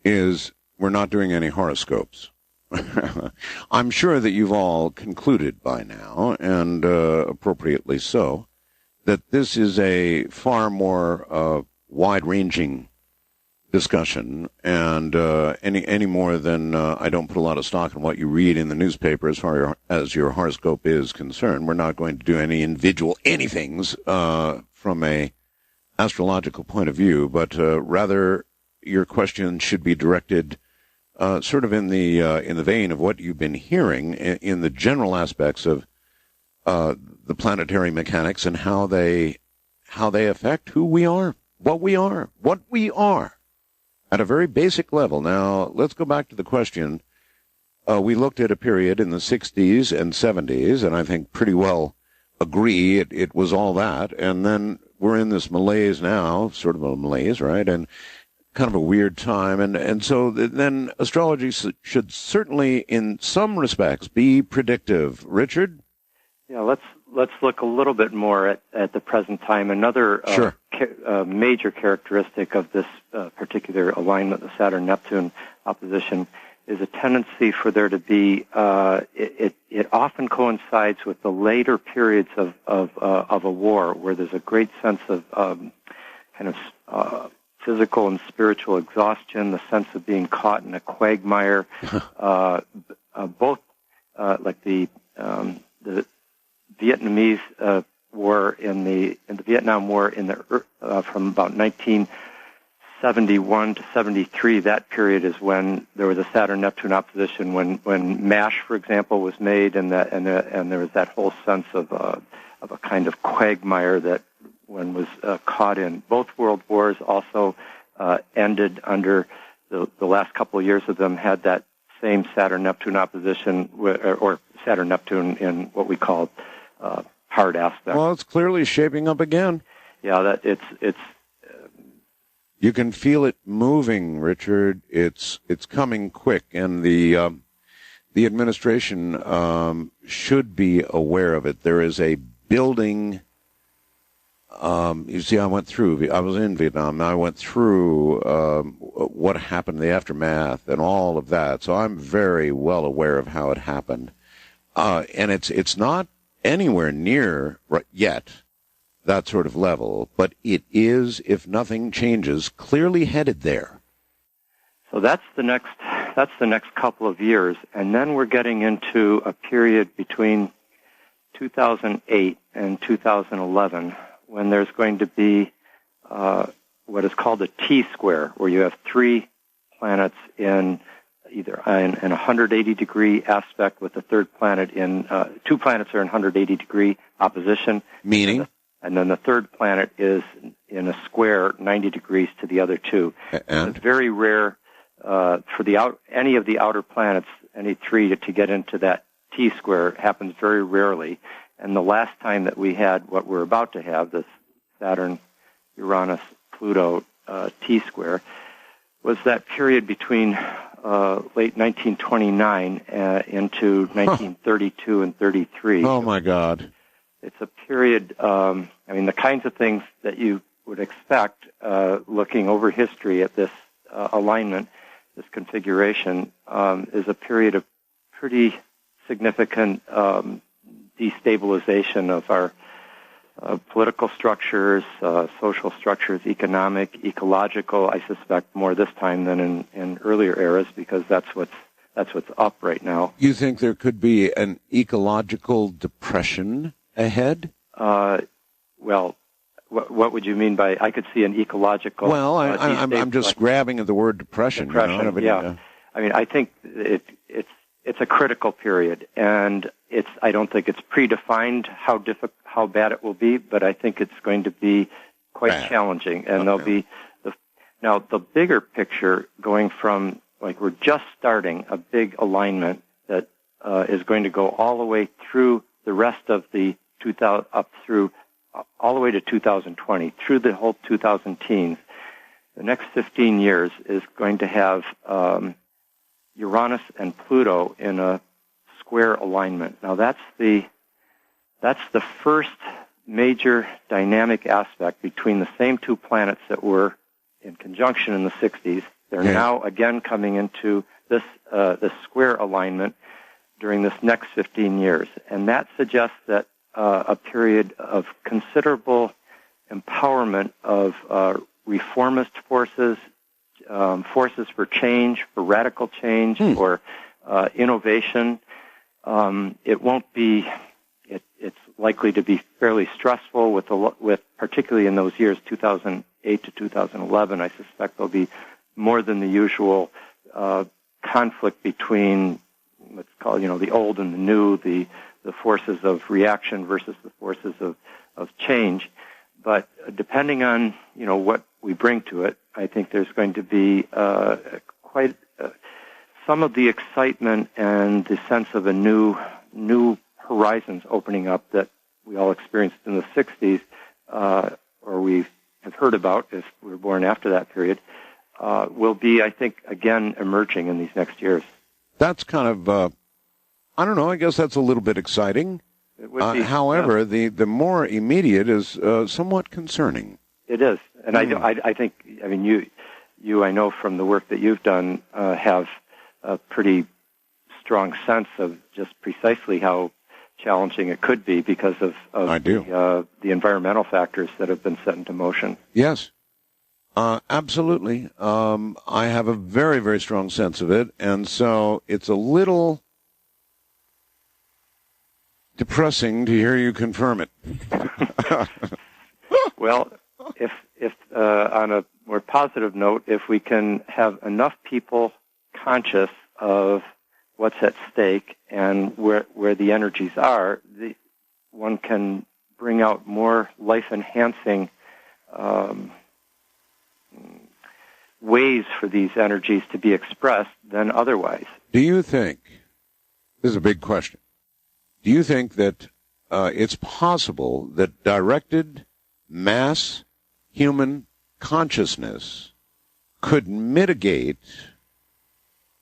is we're not doing any horoscopes. I'm sure that you've all concluded by now, and appropriately so, that this is a far more wide-ranging discussion, and any more than I don't put a lot of stock in what you read in the newspaper as far as your horoscope is concerned. We're not going to do any individual anythings from a astrological point of view, but rather your question should be directed sort of in the vein of what you've been hearing in the general aspects of the planetary mechanics and how they affect who we are, what we are. At a very basic level. Now, let's go back to the question. We looked at a period in the 60s and 70s, and I think pretty well agree it was all that. And then we're in this malaise now, sort of a malaise, right? And kind of a weird time. And so then astrology should certainly, in some respects, be predictive. Richard? Yeah, let's look a little bit more at the present time. Another major characteristic of this particular alignment, the Saturn-Neptune opposition, is a tendency for there to be. It often coincides with the later periods of a war, where there's a great sense of kind of physical and spiritual exhaustion, the sense of being caught in a quagmire. Both like the Vietnamese war in the Vietnam War from about 1971 to 73. That period is when there was a Saturn-Neptune opposition. When MASH, for example, was made, and there was that whole sense of a kind of quagmire that one was caught in. Both world wars also ended under the last couple of years of them had that same Saturn-Neptune opposition, or Saturn-Neptune in what we call hard aspect. Well, it's clearly shaping up again. Yeah, that it's. You can feel it moving, Richard. It's coming quick, and the administration should be aware of it. There is a building. You see, I was in Vietnam. I went through what happened, the aftermath, and all of that. So I'm very well aware of how it happened. And it's not anywhere near yet that sort of level, but it is, if nothing changes, clearly headed there. So that's the next couple of years, and then we're getting into a period between 2008 and 2011 when there's going to be what is called a T-square, where you have three planets in either in a 180-degree aspect with the third planet in, two planets are in 180-degree opposition. Meaning? And then the third planet is in a square 90 degrees to the other two. And? It's very rare for any of the outer planets, any three, to get into that T-square. It happens very rarely. And the last time that we had what we're about to have, this Saturn, Uranus, Pluto T-square, was that period between late 1929 into 1932 and 33. Oh, my God. It's a period, the kinds of things that you would expect looking over history at this alignment, this configuration, is a period of pretty significant destabilization of our political structures, social structures, economic, ecological. I suspect more this time than in earlier eras, because that's what's up right now. You think there could be an ecological depression ahead? Well, what would you mean by? I could see an ecological. Well, I'm just grabbing at the word depression. Depression, yeah. I think it's a critical period, and I don't think it's predefined how bad it will be, but I think it's going to be quite challenging, and there'll be the bigger picture going from, like, we're just starting a big alignment that is going to go all the way through the rest of the all the way to 2020, through the whole 2010s. The next 15 years is going to have Uranus and Pluto in a square alignment. Now that's the first major dynamic aspect between the same two planets that were in conjunction in the 60s. They're now again coming into this square alignment during this next 15 years, and that suggests that a period of considerable empowerment of reformist forces, forces for change, for radical change, for innovation. It won't be. It's likely to be fairly stressful with particularly in those years, 2008 to 2011. I suspect there'll be more than the usual conflict between, let's call the old and the new, the forces of reaction versus the forces of change. But depending on what we bring to it, I think there's going to be quite some of the excitement and the sense of a new horizons opening up that we all experienced in the 60s, or we have heard about if we were born after that period, will be, I think, again emerging in these next years. That's kind of, I don't know, I guess that's a little bit exciting. It would be, however, the more immediate is somewhat concerning. It is. And I think, you, I know from the work that you've done, have a pretty strong sense of just precisely how challenging it could be because of the environmental factors that have been set into motion. Yes. Absolutely. I have a very, very strong sense of it, and so it's a little depressing to hear you confirm it. Well, if on a more positive note, if we can have enough people conscious of what's at stake and where the energies are, one can bring out more life-enhancing ways for these energies to be expressed than otherwise. Do you think, this is a big question, do you think that it's possible that directed mass human consciousness could mitigate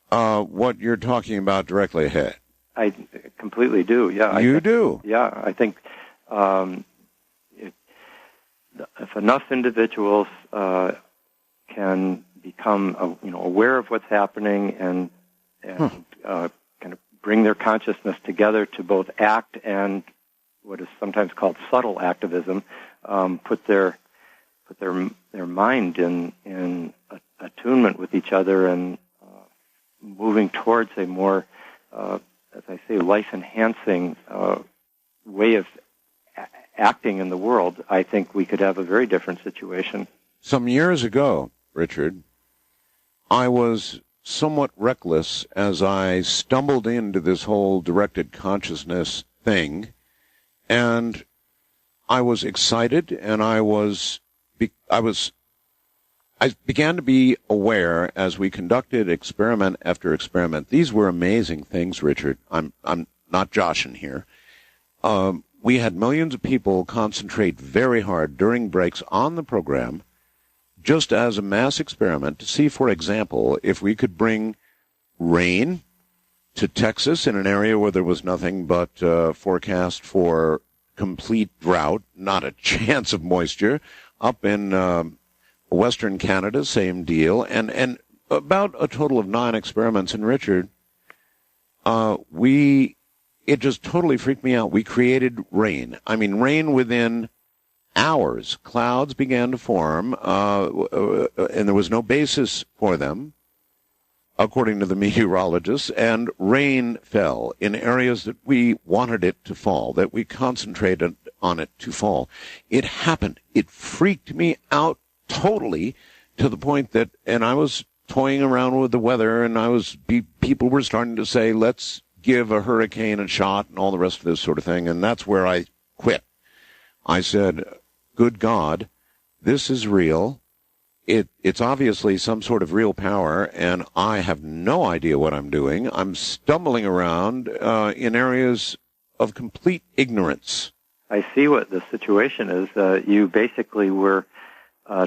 what you're talking about directly ahead? I completely do, yeah. You do? Yeah, I think if enough individuals can become aware of what's happening and kind of bring their consciousness together to both act and what is sometimes called subtle activism, put their mind in attunement with each other and moving towards a more, as I say, life-enhancing way of acting in the world, I think we could have a very different situation. some years ago, Richard, I was somewhat reckless as I stumbled into this whole directed consciousness thing, and I was excited, and I began to be aware as we conducted experiment after experiment. These were amazing things, Richard. I'm not joshing here. We had millions of people concentrate very hard during breaks on the program, just as a mass experiment to see, for example, if we could bring rain to Texas in an area where there was nothing but forecast for complete drought, not a chance of moisture. Up in Western Canada, same deal. And about a total of 9 experiments. And Richard, it just totally freaked me out. We created rain. I mean, rain within hours. Clouds began to form, and there was no basis for them, according to the meteorologists, and rain fell in areas that we wanted it to fall, that we concentrated on it to fall. It happened. It freaked me out totally, to the point that, and I was toying around with the weather, and people were starting to say, let's give a hurricane a shot and all the rest of this sort of thing, and that's where I quit. I said, good God, this is real. It's obviously some sort of real power, and I have no idea what I'm doing. I'm stumbling around in areas of complete ignorance. I see what the situation is. You basically were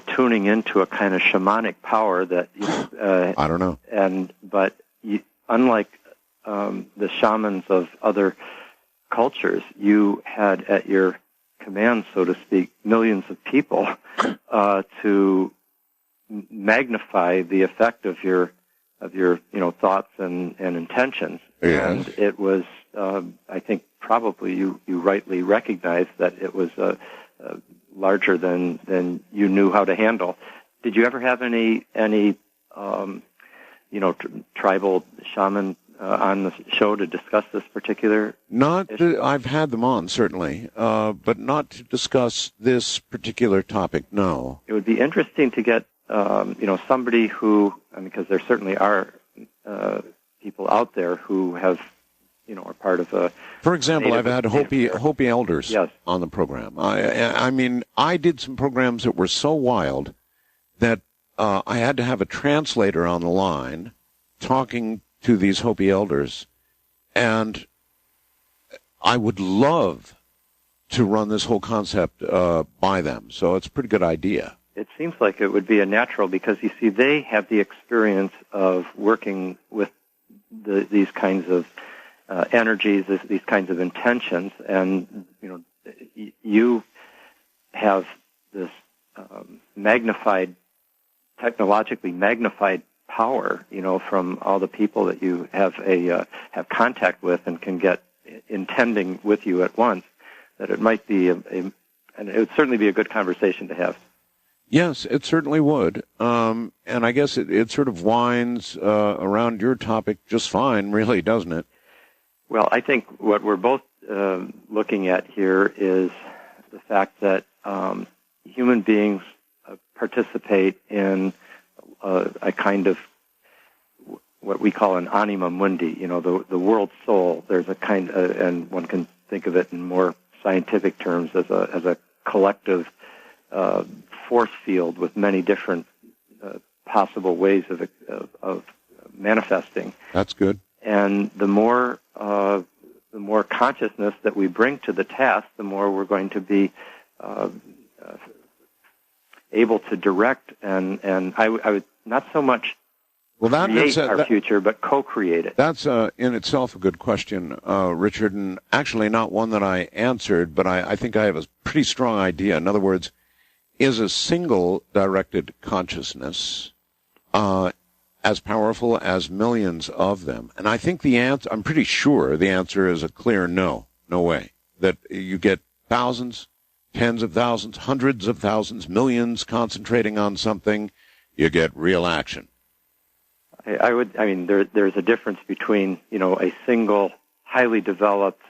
tuning into a kind of shamanic power that I don't know. But unlike the shamans of other cultures, you had at your command, so to speak, millions of people to magnify the effect of your thoughts and intentions. Yes. And it was, I think, probably you rightly recognized that it was larger than you knew how to handle. Did you ever have any tribal shaman on the show to discuss this particular issue? I've had them on, certainly, but not to discuss this particular topic, no. It would be interesting to get, somebody who, because there certainly are people out there who have, are part of a... For example, I've had Hopi elders yes. on the program. I mean, I did some programs that were so wild that I had to have a translator on the line talking to these Hopi elders, and I would love to run this whole concept by them. So it's a pretty good idea. It seems like it would be a natural, because you see, they have the experience of working with these kinds of energies, these kinds of intentions, and you have this technologically magnified power, from all the people that you have have contact with and can get intending with you at once. That it might be and it would certainly be a good conversation to have. Yes, it certainly would. And I guess it sort of winds around your topic just fine, really, doesn't it? Well, I think what we're both looking at here is the fact that human beings participate in a kind of what we call an anima mundi, the world soul. There's a kind, and one can think of it in more scientific terms as a collective force field with many different possible ways of manifesting. That's good. And the more consciousness that we bring to the task, the more we're going to be able to direct and I would not so much create our future, but co-create it. That's in itself a good question, Richard, and actually not one that I answered, but I think I have a pretty strong idea. In other words, is a single directed consciousness as powerful as millions of them? And I think I'm pretty sure the answer is a clear no. No way. That you get thousands, tens of thousands, hundreds of thousands, millions concentrating on something, you get real action. There's a difference between, a single highly developed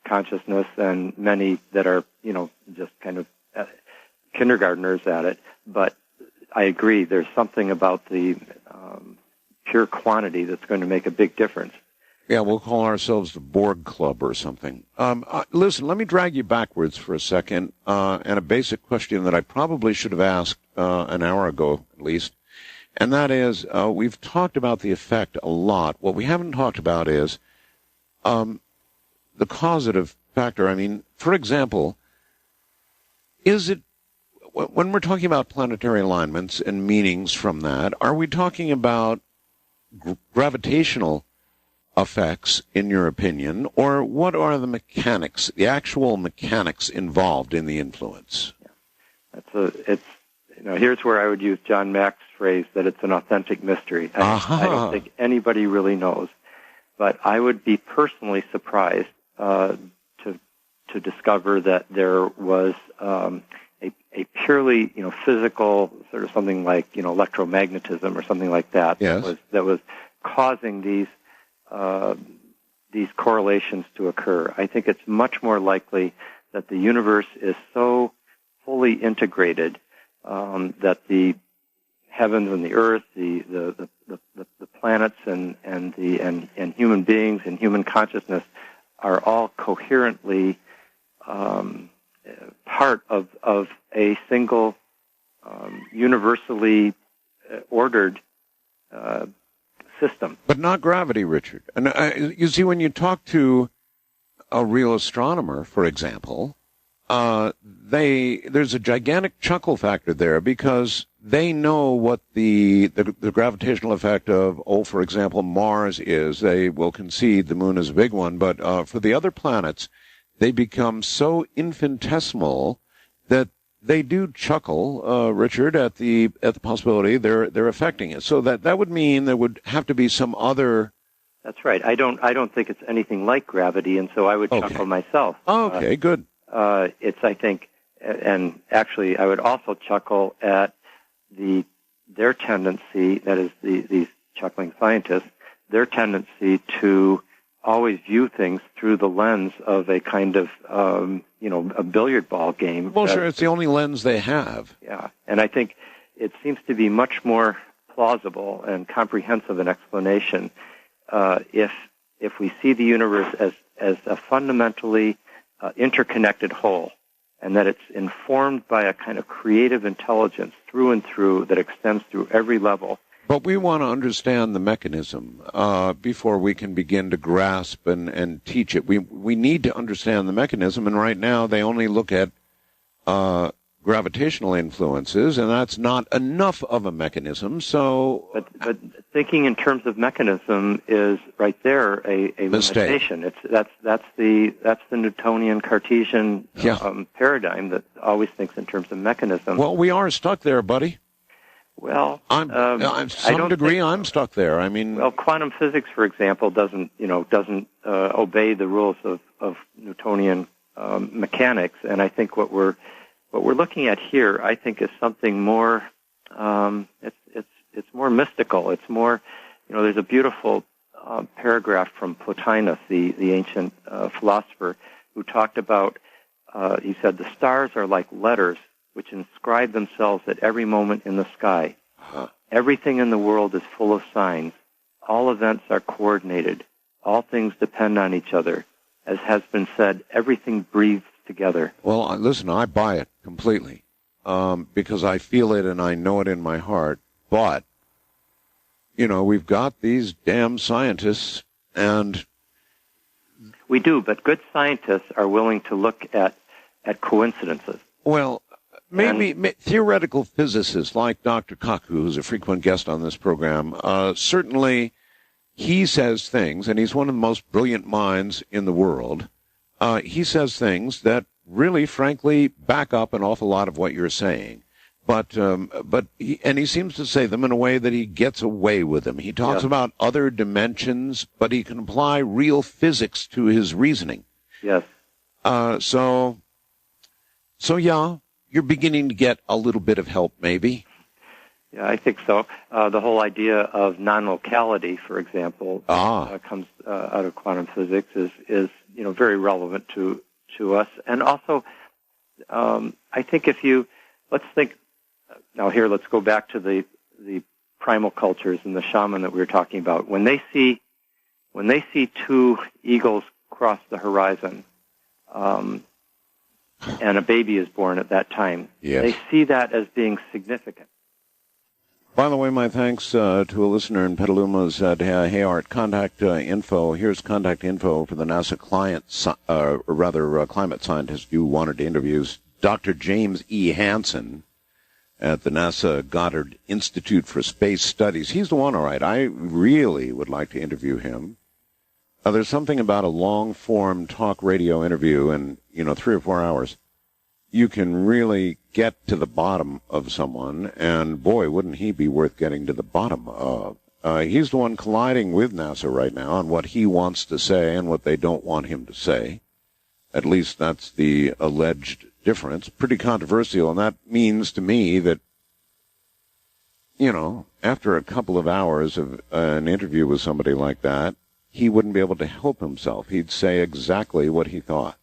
consciousness and many that are, just kind of kindergartners at it. But I agree. There's something about the pure quantity that's going to make a big difference. Yeah, we'll call ourselves the Borg Club or something. Listen, let me drag you backwards for a second, and a basic question that I probably should have asked an hour ago at least, and that is, we've talked about the effect a lot. What we haven't talked about is the causative factor. I mean, for example, is it, when we're talking about planetary alignments and meanings from that, are we talking about gravitational effects, in your opinion, or what are the mechanics, the actual mechanics involved in the influence? Here's where I would use John Mack's phrase that it's an authentic mystery. I don't think anybody really knows, but I would be personally surprised to discover that there was a purely physical sort of something like electromagnetism or something like that. Yes. that was causing these correlations to occur. I think it's much more likely that the universe is so fully integrated that the heavens and the earth, the planets and human beings and human consciousness are all coherently part of a single universally ordered system. But not gravity, Richard. And you see, when you talk to a real astronomer, for example, there's a gigantic chuckle factor there because they know what the gravitational effect of, for example, Mars is. They will concede the moon is a big one, but for the other planets, they become so infinitesimal that they do chuckle, Richard, at the possibility they're affecting it. So that would mean there would have to be some other. That's right. I don't think it's anything like gravity, and so I would chuckle myself. Okay, good. It's, I think, and actually, I would also chuckle at their tendency. That is, these chuckling scientists, their tendency to always view things through the lens of a kind of, a billiard ball game. Well, sure, it's the only lens they have. Yeah, and I think it seems to be much more plausible and comprehensive an explanation if we see the universe as a fundamentally interconnected whole, and that it's informed by a kind of creative intelligence through and through that extends through every level. But we want to understand the mechanism before we can begin to grasp and teach it. We need to understand the mechanism, and right now they only look at gravitational influences, and that's not enough of a mechanism. So, but thinking in terms of mechanism is right there a limitation. That's the Newtonian Cartesian paradigm that always thinks in terms of mencanisim. Well, we are stuck there, buddy. Well, I'm stuck there. I mean, well, quantum physics, for example, doesn't obey the rules of Newtonian mechanics, and I think what we're looking at here, I think, is something more. It's more mystical. It's more, there's a beautiful paragraph from Plotinus, the ancient philosopher, who talked about. He said the stars are like letters which inscribe themselves at every moment in the sky. Everything in the world is full of signs. All events are coordinated. All things depend on each other. As has been said, everything breathes together. Well, listen, I buy it completely because I feel it and I know it in my heart. But, we've got these damn scientists, and we do, but good scientists are willing to look at coincidences. Well, maybe theoretical physicists like Dr. Kaku, who's a frequent guest on this program, certainly he says things, and he's one of the most brilliant minds in the world. He says things that really, frankly, back up an awful lot of what you're saying. But he seems to say them in a way that he gets away with them. He talks about other dimensions, but he can apply real physics to his reasoning. Yes. So yeah, you're beginning to get a little bit of help, maybe. Yeah, I think so. The whole idea of non-locality, for example, comes out of quantum physics, is very relevant to us. And also, I think let's think now here, let's go back to the primal cultures and the shaman that we were talking about. When they see two eagles cross the horizon, and a baby is born at that time, yes, they see that as being significant. By the way, my thanks to a listener in Petaluma's Hey Art, contact info. Here's contact info for the NASA climate scientist you wanted to interview, Dr. James E. Hansen at the NASA Goddard Institute for Space Studies. He's the one, all right. I really would like to interview him. There's something about a long-form talk radio interview in, 3 or 4 hours. You can really get to the bottom of someone, and boy, wouldn't he be worth getting to the bottom of. He's the one colliding with NASA right now on what he wants to say and what they don't want him to say. At least that's the alleged difference. Pretty controversial, and that means to me that, after a couple of hours of an interview with somebody like that, he wouldn't be able to help himself. He'd say exactly what he thought.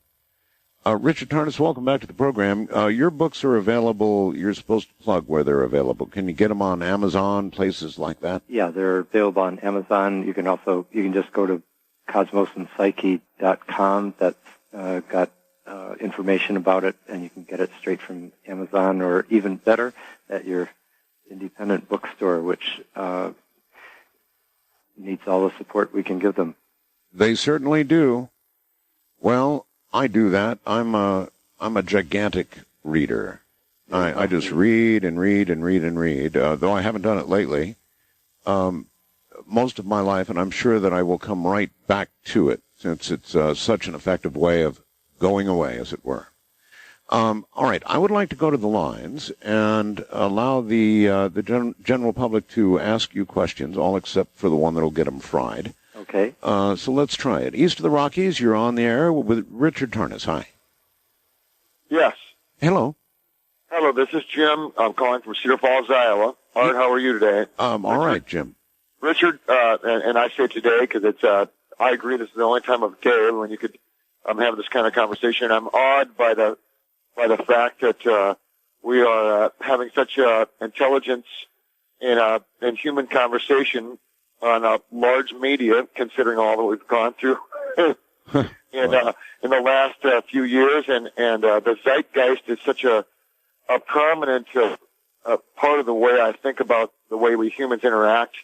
Richard Tarnas, welcome back to the program. Your books are available. You're supposed to plug where they're available. Can you get them on Amazon, places like that? Yeah, they're available on Amazon. You can just go to cosmosandpsyche.com. That's got information about it, and you can get it straight from Amazon, or even better, at your independent bookstore, which needs all the support we can give them. They certainly do. Well, I do that. I'm a gigantic reader. I just read and read and read and read, though I haven't done it lately. Most of my life, and I'm sure that I will come right back to it, since it's such an effective way of going away, as it were. All right, I would like to go to the lines and allow the general public to ask you questions, all except for the one that will get them fried. Okay. So let's try it. East of the Rockies, you're on the air with Richard Tarnas. Hi. Yes. Hello. Hello, this is Jim. I'm calling from Cedar Falls, Iowa. Art, how are you today? All right, Jim. Richard, and I say today because it's, I agree this is the only time of day when you could have this kind of conversation. I'm awed by the fact that we are having such intelligence in human conversation on large media, considering all that we've gone through in the last few years, and the zeitgeist is such a prominent part of the way I think about the way we humans interact.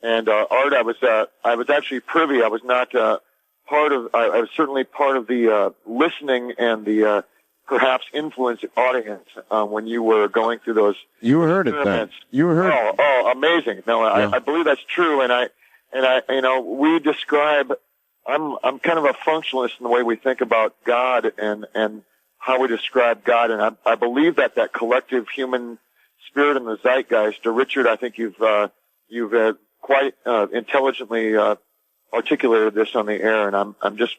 And Art, I was actually privy. I was not part of. I was certainly part of the listening and the perhaps influenced audience when you were going through those. You heard it then. You heard. Oh, amazing! No, yeah. I believe that's true, and I, we describe. I'm kind of a functionalist in the way we think about God and how we describe God, and I believe that collective human spirit in the zeitgeist. Richard, I think you've quite intelligently articulated this on the air, and I'm just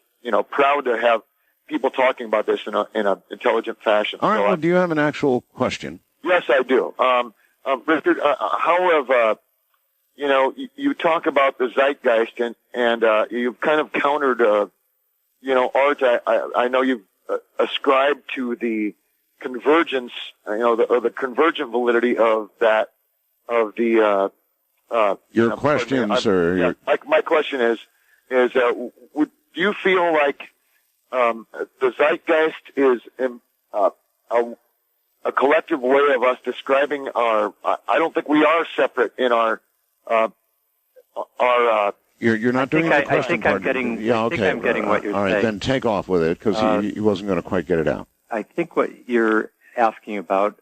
proud to have people talking about this in a intelligent fashion. All right. Well, do you have an actual question? Yes, I do. Richard, how have you talk about the zeitgeist, and you've kind of countered, Art. I know you've ascribed to the convergence, the convergent validity of that, of the. Your question, sir. Yeah, my question is, do you feel like the zeitgeist is a collective way of us describing our? I don't think we are separate in our. You're not doing the question. I think I'm getting. Yeah, okay. I think I'm getting what you're saying. All right, then take off with it, because he wasn't going to quite get it out. I think what you're asking about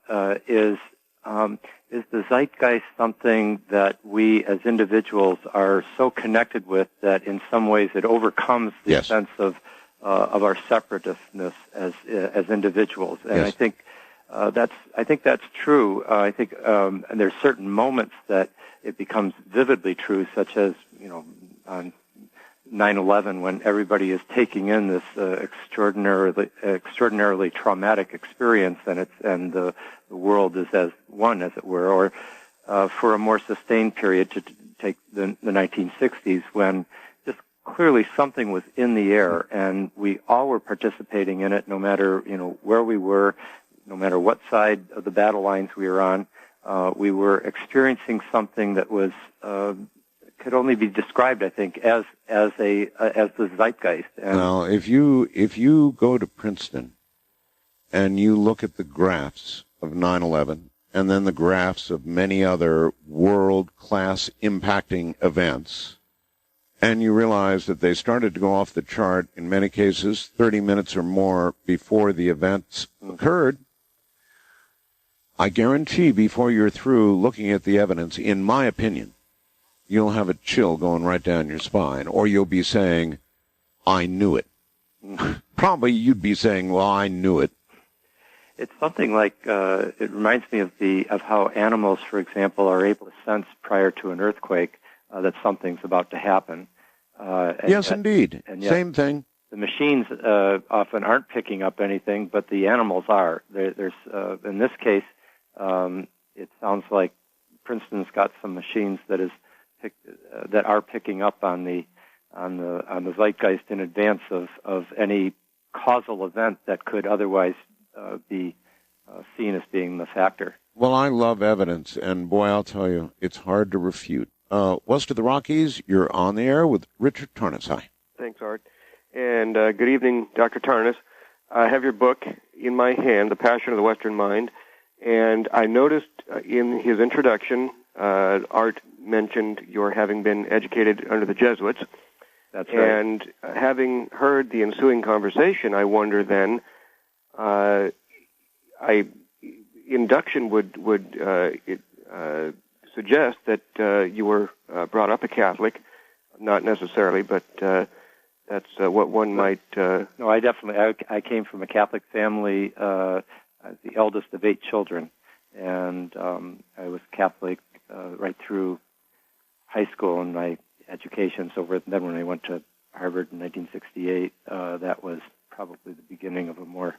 is the zeitgeist something that we as individuals are so connected with that in some ways it overcomes the sense of our separateness as individuals, and yes. I think that's true. I think and there's certain moments that it becomes vividly true, such as on 9/11 when everybody is taking in this extraordinarily traumatic experience, and the world is as one, as it were, or for a more sustained period to take the 1960s when just clearly something was in the air and we all were participating in it, no matter where we were, no matter what side of the battle lines we were on, we were experiencing something that was could only be described, I think, as the zeitgeist. And now, if you go to Princeton and you look at the graphs of 9/11 and then the graphs of many other world-class impacting events, and you realize that they started to go off the chart in many cases 30 minutes or more before the events occurred, I guarantee before you're through looking at the evidence, in my opinion, you'll have a chill going right down your spine, or you'll be saying, I knew it. Probably you'd be saying, well, I knew it. It's something like, it reminds me of how animals, for example, are able to sense prior to an earthquake that something's about to happen. Yes, indeed. And same thing. The machines often aren't picking up anything, but the animals are. There's in this case, it sounds like Princeton's got some machines that are picking up on the zeitgeist in advance of any causal event that could otherwise be seen as being the factor. Well, I love evidence, and boy, I'll tell you, it's hard to refute. West of the Rockies, you're on the air with Richard Tarnas. Hi. Thanks, Art. And good evening, Dr. Tarnas. I have your book in my hand, The Passion of the Western Mind, and I noticed in his introduction, Art mentioned your having been educated under the Jesuits. That's right. And having heard the ensuing conversation, I wonder then, induction would suggest that you were brought up a Catholic, not necessarily, but that's what one might... No, I came from a Catholic family, as the eldest of 8 children, and I was Catholic right through high school and my education. So then when I went to Harvard in 1968, that was probably the beginning of a more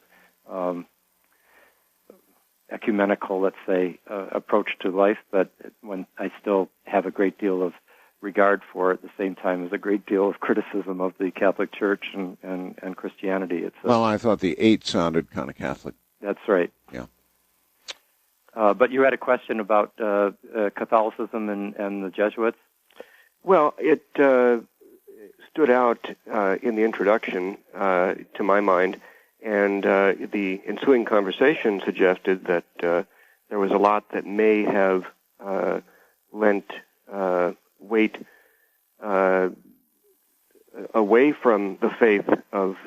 ecumenical, let's say, approach to life, but when I still have a great deal of regard for it, at the same time as a great deal of criticism of the Catholic Church and Christianity. Well, I thought the 8 sounded kind of Catholic. That's right. Yeah. But you had a question about Catholicism and the Jesuits? Well, it stood out in the introduction, to my mind, and the ensuing conversation suggested that there was a lot that may have lent weight away from the faith of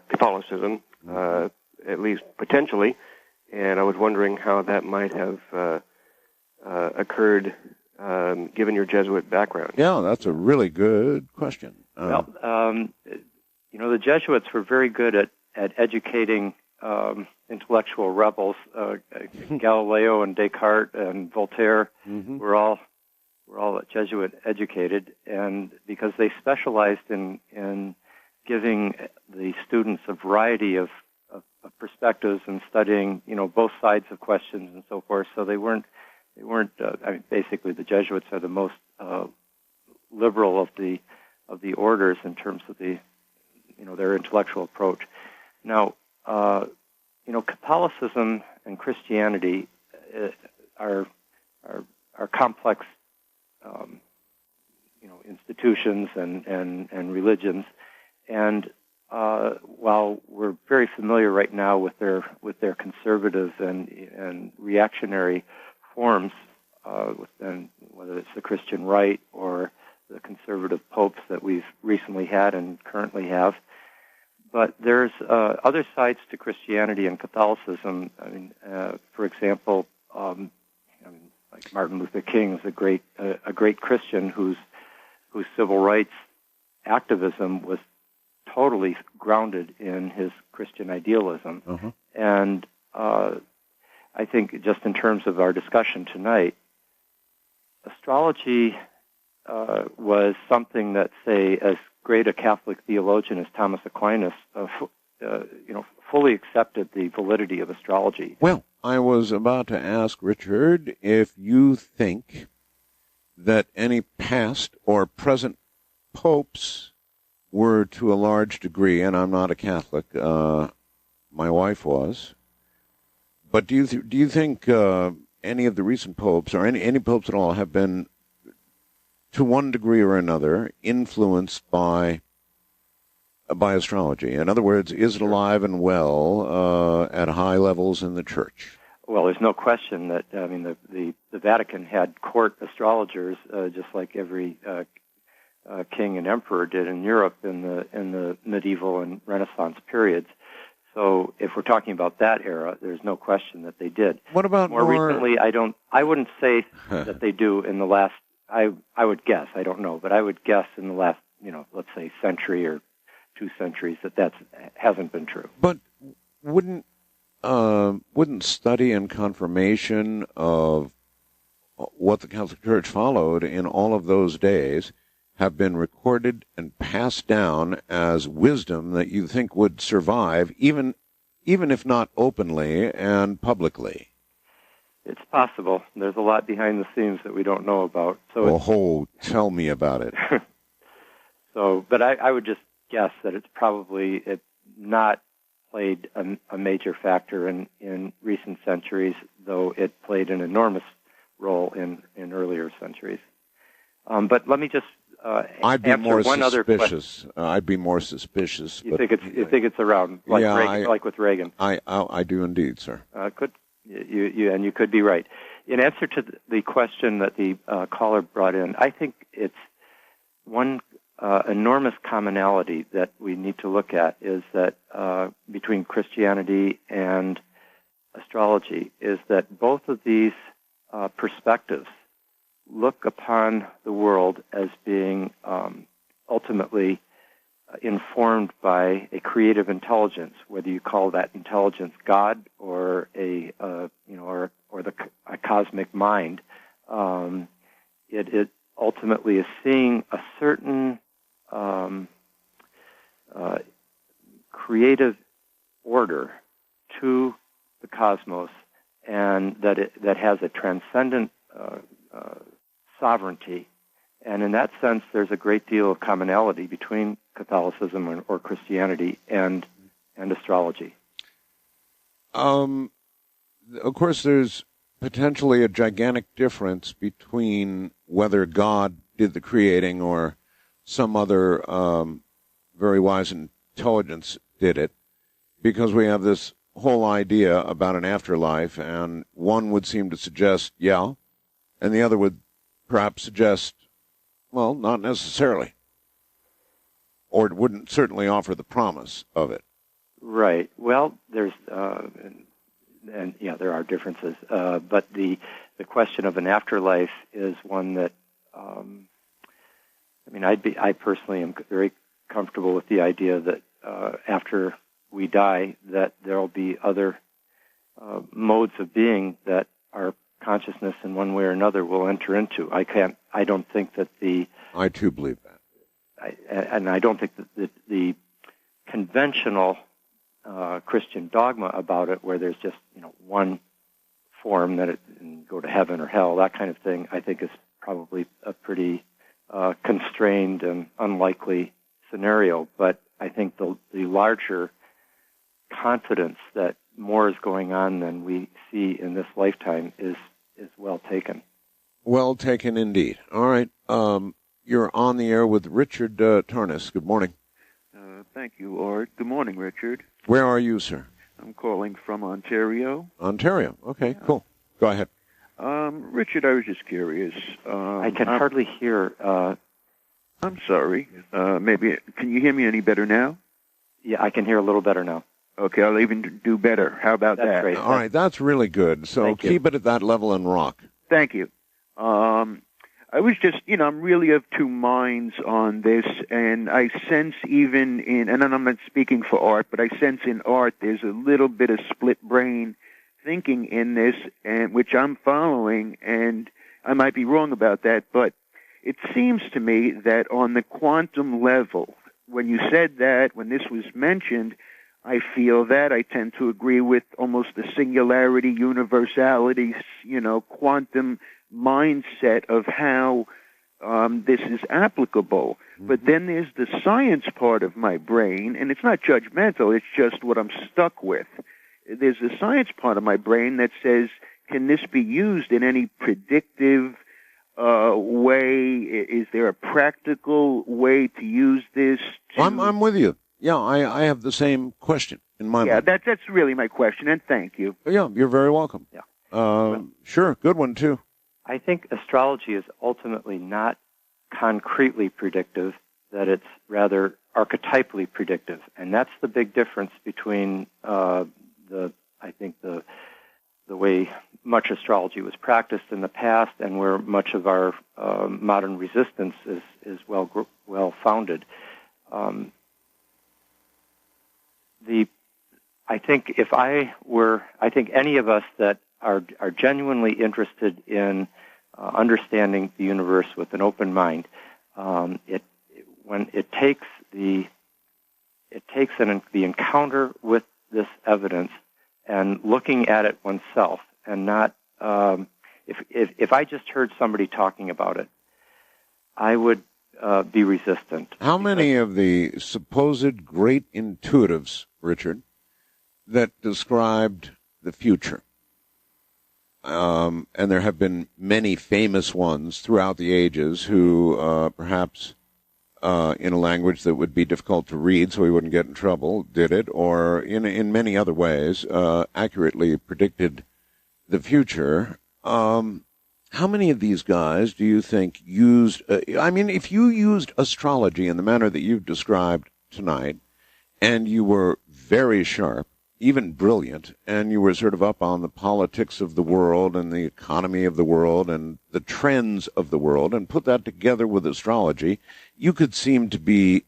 Catholicism, at least potentially, and I was wondering how that might have occurred given your Jesuit background. Yeah, that's a really good question. Well, the Jesuits were very good at educating intellectual rebels. Galileo and Descartes and Voltaire were all Jesuit educated, and because they specialized in giving the students a variety of perspectives and studying, both sides of questions and so forth. So they weren't. Basically, the Jesuits are the most liberal of the orders in terms of their intellectual approach. Now, Catholicism and Christianity are complex, institutions and religions, and while we're very familiar right now with their conservative and reactionary forms, and whether it's the Christian right or the conservative popes that we've recently had and currently have. But there's other sides to Christianity and Catholicism. I mean, for example, like Martin Luther King is a great Christian whose civil rights activism was totally grounded in his Christian idealism. Uh-huh. And I think just in terms of our discussion tonight, astrology was something that, say, as great a Catholic theologian as Thomas Aquinas, fully accepted the validity of astrology. Well, I was about to ask Richard if you think that any past or present popes were to a large degree, and I'm not a Catholic, my wife was, But do you think any of the recent popes, or any popes at all, have been, to one degree or another, influenced by astrology? In other words, is it alive and well at high levels in the church? Well, there's no question that, I mean, the Vatican had court astrologers, just like every king and emperor did in Europe in the medieval and Renaissance periods. So if we're talking about that era, there's no question that they did. What about more recently? I wouldn't say that they do in the last. I would guess. I don't know, but I would guess in the last, let's say century or 2 centuries that hasn't been true. But wouldn't study and confirmation of what the Catholic Church followed in all of those days have been recorded and passed down as wisdom that you think would survive, even if not openly and publicly? It's possible. There's a lot behind the scenes that we don't know about. So tell me about it. But I would just guess that it's probably not played a major factor in recent centuries, though it played an enormous role in earlier centuries. But let me just I'd be more one suspicious. I'd be more suspicious. You think it's around, like Reagan, like with Reagan? I do indeed, sir. You could be right. In answer to the question that the caller brought in, I think it's one enormous commonality that we need to look at is that between Christianity and astrology is that both of these perspectives look upon the world as being ultimately informed by a creative intelligence, whether you call that intelligence God or a cosmic mind. It ultimately is seeing a certain creative order to the cosmos, and that has a transcendent sovereignty. And in that sense, there's a great deal of commonality between Catholicism or Christianity and astrology. Of course, there's potentially a gigantic difference between whether God did the creating or some other very wise intelligence did it, because we have this whole idea about an afterlife, and one would seem to suggest, yeah, and the other would perhaps suggest, well, not necessarily, or it wouldn't certainly offer the promise of it. Right. Well, there's there are differences, but the question of an afterlife is one that I personally am very comfortable with the idea that after we die, that there will be other modes of being that our consciousness in one way or another will enter into. I don't think that I too believe that. I don't think that the conventional Christian dogma about it, where there's just one form that it can go to heaven or hell, that kind of thing, I think is probably a pretty constrained and unlikely scenario. But I think the larger confidence that more is going on than we see in this lifetime is well taken. Well taken indeed. All right. You're on the air with Richard Tarnas. Good morning. Thank you, Art. Good morning, Richard. Where are you, sir? I'm calling from Ontario. Ontario. Okay, cool. Go ahead. Richard, I was just curious. I can hardly hear. I'm sorry. Maybe, can you hear me any better now? Yeah, I can hear a little better now. Okay, I'll even do better. How about that? That's great. All right, that's really good. So keep it at that level and rock. Thank you. I was just, I'm really of two minds on this, and I sense even and I'm not speaking for Art, but I sense in Art there's a little bit of split brain thinking in this, and which I'm following, and I might be wrong about that, but it seems to me that on the quantum level, when you said that, when this was mentioned, I feel that I tend to agree with almost the singularity, universality, quantum mindset of how this is applicable. Mm-hmm. But then there's the science part of my brain, and it's not judgmental, it's just what I'm stuck with. there's a science part of my brain that says, can this be used in any predictive way? Is there a practical way to use this? I'm with you. Yeah, I have the same question in my mind. Yeah, that's really my question, and thank you. Yeah, you're very welcome. Yeah. Sure, good one, too. I think astrology is ultimately not concretely predictive, that it's rather archetypally predictive. And that's the big difference between the way much astrology was practiced in the past and where much of our modern resistance is well founded. I think any of us that are genuinely interested in understanding the universe with an open mind, when it takes the encounter with this evidence and looking at it oneself, and not if I just heard somebody talking about it, I would be resistant. How many of the supposed great intuitives, Richard, that described the future, and there have been many famous ones throughout the ages who perhaps in a language that would be difficult to read so we wouldn't get in trouble, did it, or in many other ways accurately predicted the future. How many of these guys do you think used, if you used astrology in the manner that you've described tonight, and you were very sharp, even brilliant, and you were sort of up on the politics of the world and the economy of the world and the trends of the world, and put that together with astrology, you could seem to be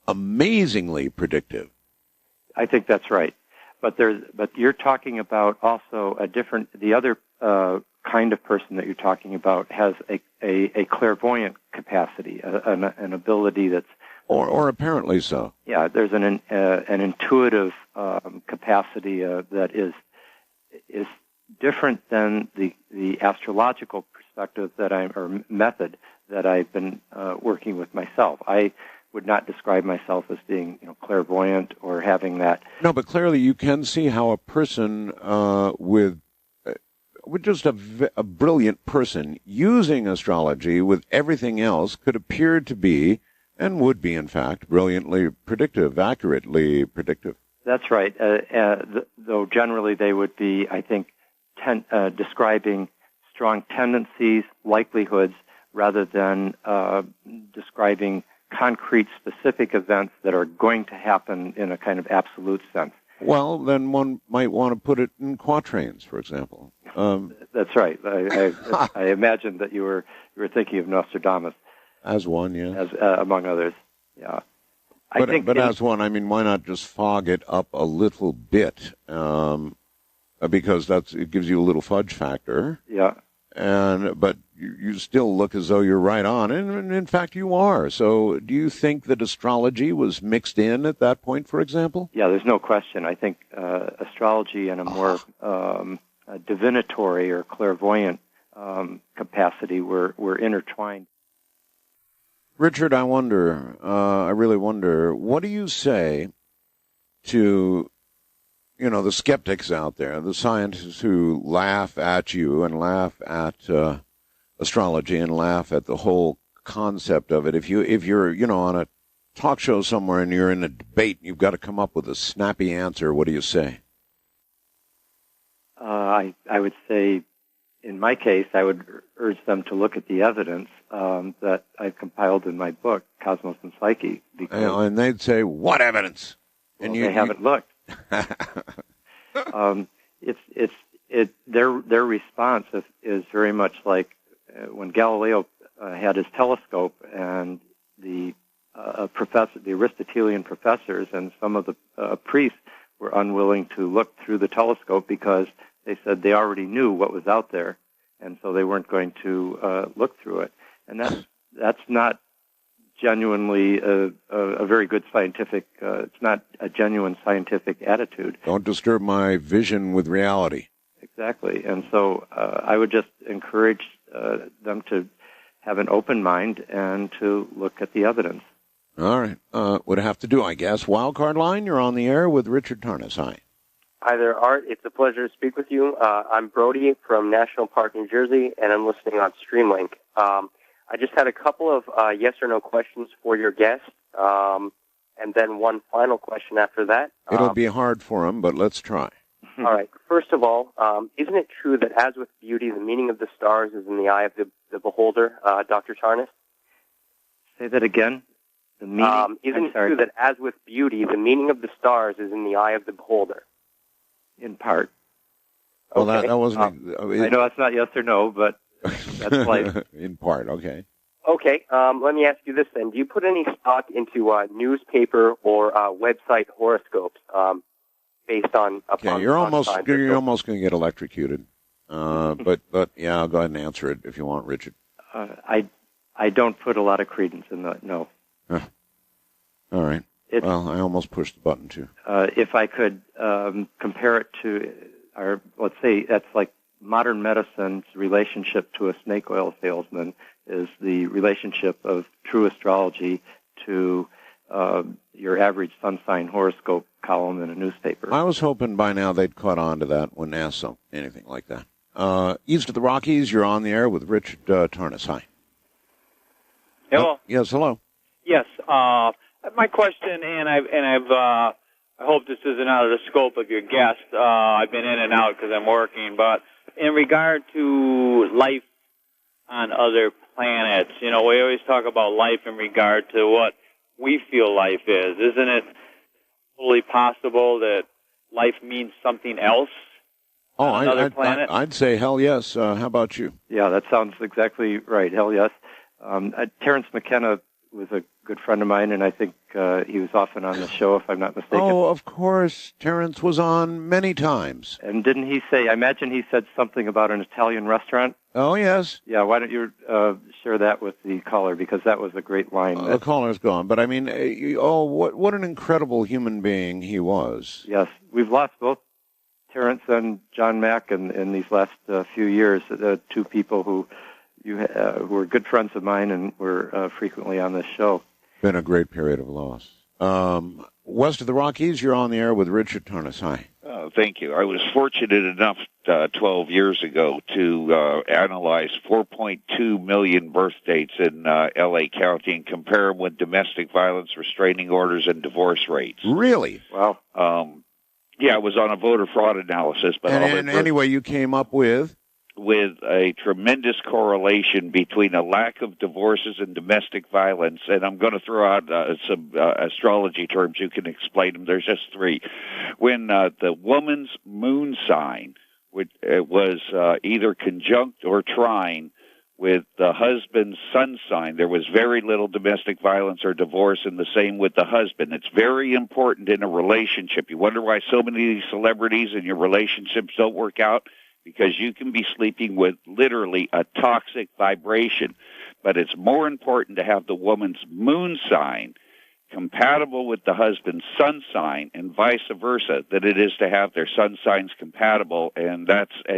amazingly predictive. I think that's right. But you're talking about also the other kind of person that you're talking about has a clairvoyant capacity, an ability that's or apparently so. Yeah, there's an intuitive capacity that is different than the astrological perspective or method that I've been working with myself. I would not describe myself as being clairvoyant or having that. No, but clearly you can see how a person with just a brilliant person using astrology with everything else could appear to be, and would be in fact, brilliantly predictive, accurately predictive. That's right. Though generally they would be, I think, describing strong tendencies, likelihoods, rather than describing concrete, specific events that are going to happen in a kind of absolute sense. Well, then one might want to put it in quatrains, for example. That's right. I imagined that you were thinking of Nostradamus as one, yeah, as among others. Yeah, but as one, why not just fog it up a little bit? Because it gives you a little fudge factor. Yeah. But you still look as though you're right on, and in fact you are. So do you think that astrology was mixed in at that point, for example? Yeah, there's no question. I think astrology and a more divinatory or clairvoyant capacity were intertwined. Richard, I really wonder, what do you say to the skeptics out there, the scientists who laugh at you and laugh at astrology and laugh at the whole concept of it? If you're on a talk show somewhere and you're in a debate and you've got to come up with a snappy answer, what do you say? I would say, in my case, I would urge them to look at the evidence that I've compiled in my book, Cosmos and Psyche. And they'd say, what evidence? Well, they haven't looked. Their response is very much like when Galileo had his telescope, and the Aristotelian professors and some of the priests were unwilling to look through the telescope because they said they already knew what was out there, and so they weren't going to look through it. And that's not genuinely a very good scientific, it's not a genuine scientific attitude. Don't disturb my vision with reality. Exactly. And so I would just encourage them to have an open mind and to look at the evidence. All right. Would have to do, I guess. Wildcard line, you're on the air with Richard Tarnas. Hi. Hi there, Art. It's a pleasure to speak with you. I'm Brody from National Park, New Jersey, and I'm listening on Streamlink. I just had a couple of yes or no questions for your guest, and then one final question after that. It'll be hard for him, but let's try. All right. First of all, isn't it true that as with beauty, the meaning of the stars is in the eye of the beholder, Dr. Tarnas? Say that again. The meaning. Isn't it true that as with beauty, the meaning of the stars is in the eye of the beholder? In part. Well, Okay. that wasn't... I know that's not yes or no, but that's life. In part, okay. Okay. Let me ask you this then. Do you put any stock into newspaper or website horoscopes based on... Yeah, you're almost going to get electrocuted. But yeah, I'll go ahead and answer it if you want, Richard. I don't put a lot of credence in that, no. All right. Well, I almost pushed the button, too. If I could compare it to let's say that's like modern medicine's relationship to a snake oil salesman is the relationship of true astrology to your average sun sign horoscope column in a newspaper. I was hoping by now they'd caught on to that when asked anything like that. East of the Rockies, you're on the air with Richard Tarnas. Hi. Hello. Yes, hello. Yes. My question, and I hope this isn't out of the scope of your guest. I've been in and out because I'm working, but in regard to life on other planets, we always talk about life in regard to what we feel life is. Isn't it fully possible that life means something else on another planet? I'd say hell yes. How about you? Yeah, that sounds exactly right. Hell yes. Terrence McKenna was a good friend of mine, and I think he was often on the show, if I'm not mistaken. Oh, of course. Terrence was on many times. And didn't he say, I imagine he said something about an Italian restaurant? Oh, yes. Yeah, why don't you share that with the caller, because that was a great line. The caller's gone, but I mean, what an incredible human being he was. Yes, we've lost both Terrence and John Mack in these last few years, two people who were good friends of mine and were frequently on this show. Been a great period of loss. West of the Rockies, you're on the air with Richard Tarnas. Hi. Thank you. I was fortunate enough 12 years ago to analyze 4.2 million birth dates in L.A. County and compare them with domestic violence, restraining orders, and divorce rates. Really? Wow. Yeah, I was on a voter fraud analysis. But anyway, you came up with a tremendous correlation between a lack of divorces and domestic violence. And I'm going to throw out some astrology terms. You can explain them. There's just three. When the woman's moon sign was either conjunct or trine with the husband's sun sign, there was very little domestic violence or divorce, and the same with the husband. It's very important in a relationship. You wonder why so many of these celebrities in your relationships don't work out? Because you can be sleeping with literally a toxic vibration. But it's more important to have the woman's moon sign compatible with the husband's sun sign and vice versa than it is to have their sun signs compatible. And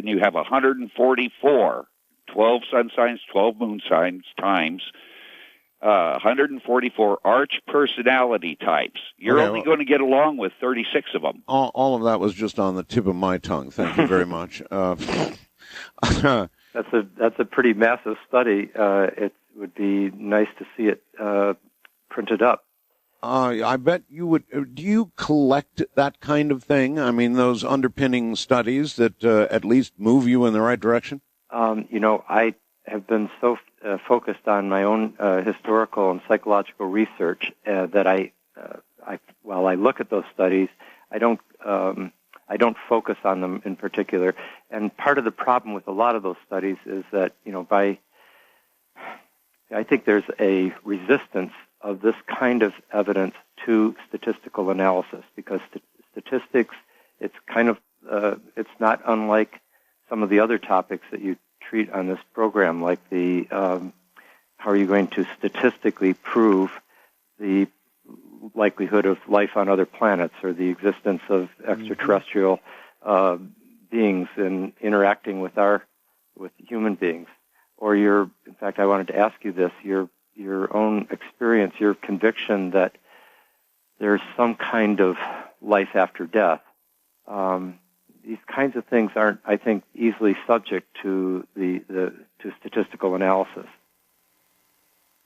you have 144, 12 sun signs, 12 moon signs times 144 arch personality types. You're only going to get along with 36 of them. All of that was just on the tip of my tongue. Thank you very much. That's a pretty massive study. It would be nice to see it printed up. I bet you would. Do you collect that kind of thing? I mean, those underpinning studies that at least move you in the right direction? I have been so focused on my own historical and psychological research that while I look at those studies, I don't focus on them in particular. And part of the problem with a lot of those studies is that I think there's a resistance of this kind of evidence to statistical analysis, because statistics, it's kind of it's not unlike some of the other topics that you treat on this program, like the how are you going to statistically prove the likelihood of life on other planets or the existence of extraterrestrial beings in interacting with human beings, or in fact, I wanted to ask you this: your own experience, your conviction that there's some kind of life after death. these kinds of things aren't, I think, easily subject to to statistical analysis.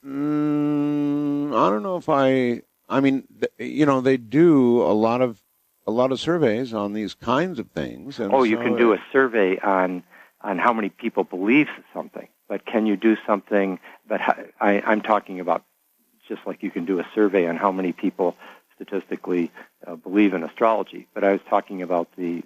I don't know if I mean, they do a lot of surveys on these kinds of things. And you can do a survey on how many people believe something, but can you do something? But I'm talking about just like you can do a survey on how many people statistically believe in astrology. But I was talking about the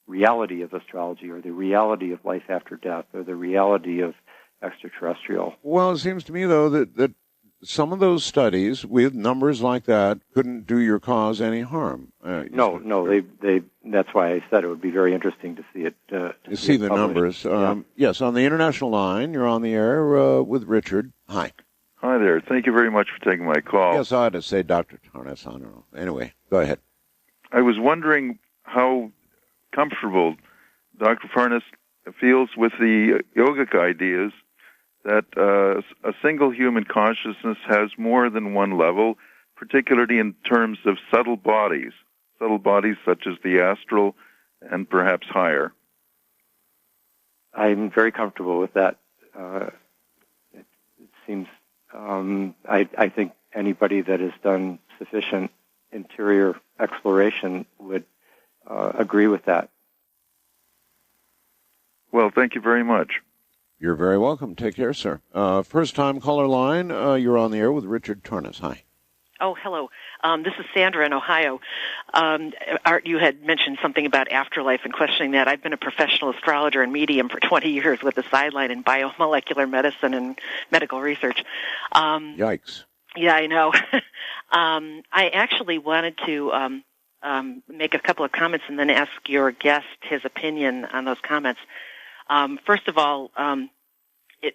reality of astrology, or the reality of life after death, or the reality of extraterrestrial. Well, it seems to me, though, that some of those studies with numbers like that couldn't do your cause any harm. No, they. That's why I said it would be very interesting to see it. To see the numbers. Yes, on the international line, you're on the air with Richard. Hi. Hi there. Thank you very much for taking my call. Yes, I had to say Dr. Tarnas. I don't know. Anyway, go ahead. I was wondering how comfortable Dr. Tarnas feels with the yogic ideas that a single human consciousness has more than one level, particularly in terms of subtle bodies such as the astral and perhaps higher. I'm very comfortable with that. It seems, I think anybody that has done sufficient interior exploration would agree with that. Well, thank you very much. You're very welcome. Take care, sir. First-time caller line, you're on the air with Richard Tarnas. Hi. Oh, hello. This is Sandra in Ohio. Art, you had mentioned something about afterlife and questioning that. I've been a professional astrologer and medium for 20 years with a sideline in biomolecular medicine and medical research. Yikes. Yeah, I know. I actually wanted to make a couple of comments and then ask your guest his opinion on those comments. First of all,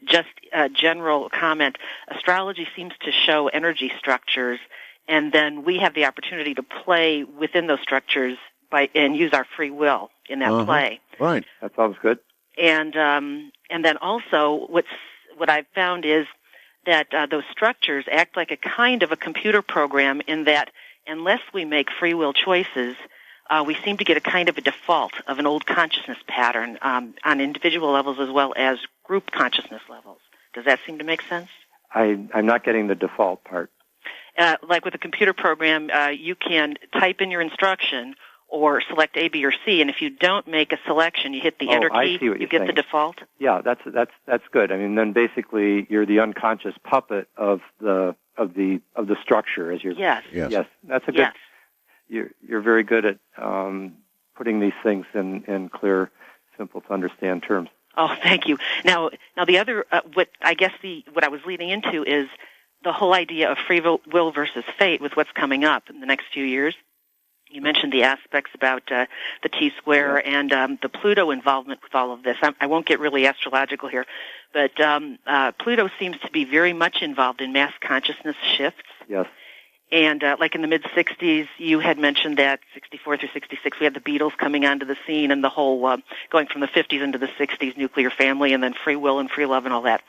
just a general comment, astrology seems to show energy structures, and then we have the opportunity to play within those structures and use our free will in that play. Right. That sounds good. And then also what I've found is that those structures act like a kind of a computer program in that unless we make free will choices, we seem to get a kind of a default of an old consciousness pattern on individual levels as well as group consciousness levels. Does that seem to make sense? I'm not getting the default part. Like with a computer program, you can type in your instruction or select A, B, or C, and if you don't make a selection, you hit the enter key, you get the default. Yeah, that's good. I mean, then basically you're the unconscious puppet of the structure as you're. Yes. That's a good. Yes. You're very good at putting these things in clear, simple to understand terms. Oh, thank you. Now the other what I was leading into is the whole idea of free will versus fate with what's coming up in the next few years. You mentioned the aspects about the T-square and the Pluto involvement with all of this. I won't get really astrological here, but Pluto seems to be very much involved in mass consciousness shifts. Yes. And like in the mid-'60s, you had mentioned that 64 through 66, we had the Beatles coming onto the scene and the whole going from the 50s into the 60s, nuclear family, and then free will and free love and all that.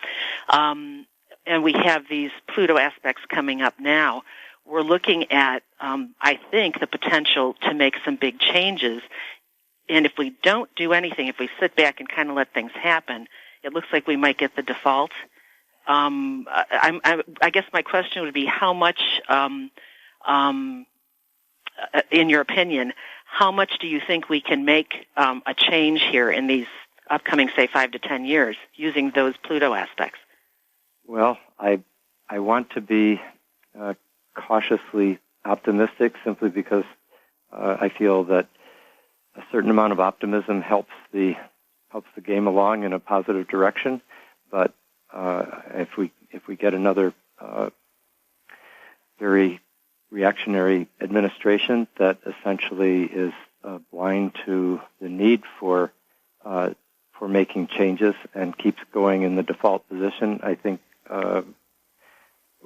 And we have these Pluto aspects coming up now. We're looking at, I think, the potential to make some big changes. And if we don't do anything, if we sit back and kind of let things happen, it looks like we might get the default. I guess my question would be how much, in your opinion, how much do you think we can make a change here in these upcoming, say, 5 to 10 years using those Pluto aspects? Well, I want to be cautiously optimistic simply because I feel that a certain amount of optimism helps the game along in a positive direction. But if we get another very reactionary administration that essentially is blind to the need for making changes and keeps going in the default position, I think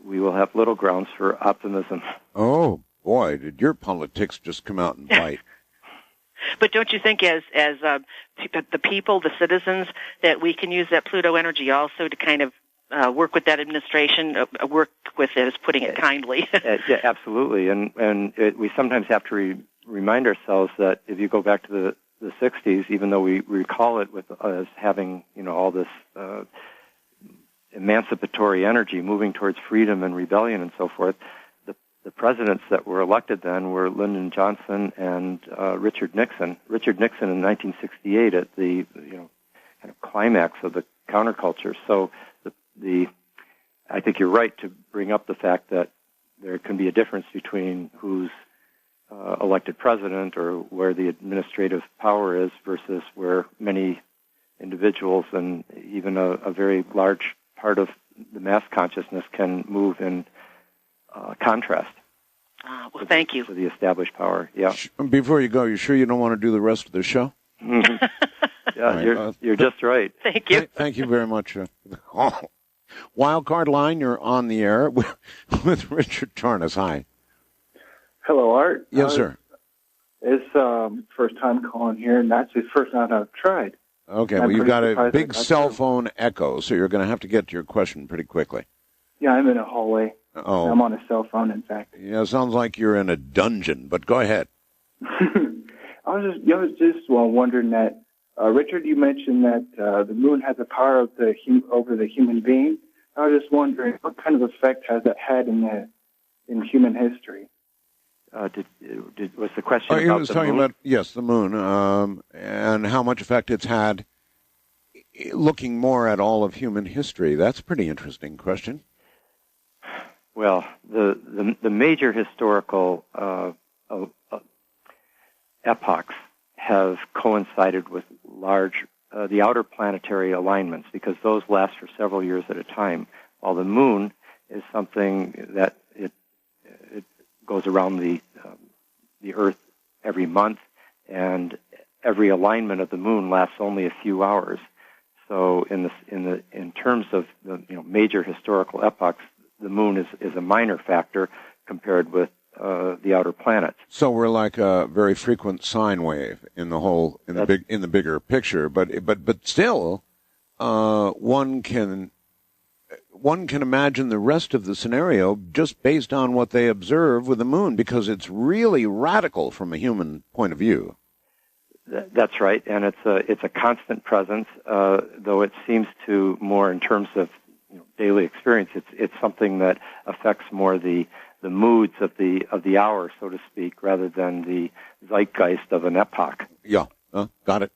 we will have little grounds for optimism. Oh boy, did your politics just come out and bite? But don't you think as the people, the citizens, that we can use that Pluto energy also to kind of work with that administration, work with it, as putting it kindly? Yeah, absolutely. And we sometimes have to remind ourselves that if you go back to the 60s, even though we recall it as having, all this emancipatory energy moving towards freedom and rebellion and so forth, the presidents that were elected then were Lyndon Johnson and Richard Nixon. Richard Nixon in 1968 at the kind of climax of the counterculture. So I think you're right to bring up the fact that there can be a difference between who's elected president or where the administrative power is versus where many individuals and even a very large part of the mass consciousness can move in contrast. Well, thank you. To the established power, yeah. Before you go, you sure you don't want to do the rest of the show? Mm-hmm. Yeah, right. You're just right. Thank you. Thank you very much. Wildcard line, you're on the air with Richard Tarnas. Hi. Hello, Art. Yes, sir. It's first time calling here, and that's the first night I've tried. Okay, well, you've got a big cell phone echo, so you're going to have to get to your question pretty quickly. Yeah, I'm in a hallway. Oh. I'm on a cell phone, in fact. Yeah, it sounds like you're in a dungeon, but go ahead. I was just wondering that, Richard, you mentioned that the moon has the power of over the human being. I was just wondering what kind of effect has that had in human history? Was the question about the moon? He was talking about, yes, the moon, and how much effect it's had looking more at all of human history. That's a pretty interesting question. Well, the major historical epochs have coincided with the outer planetary alignments because those last for several years at a time, while the moon is something that it goes around the Earth every month, and every alignment of the moon lasts only a few hours. So, in terms of the major historical epochs, the moon is a minor factor compared with the outer planets. So we're like a very frequent sine wave in the bigger picture, but still, one can imagine the rest of the scenario just based on what they observe with the moon, because it's really radical from a human point of view. That's right, and it's a constant presence, though it seems to more in terms of daily experience. It's something that affects more the moods of the hour, so to speak, rather than the zeitgeist of an epoch. Yeah, got it.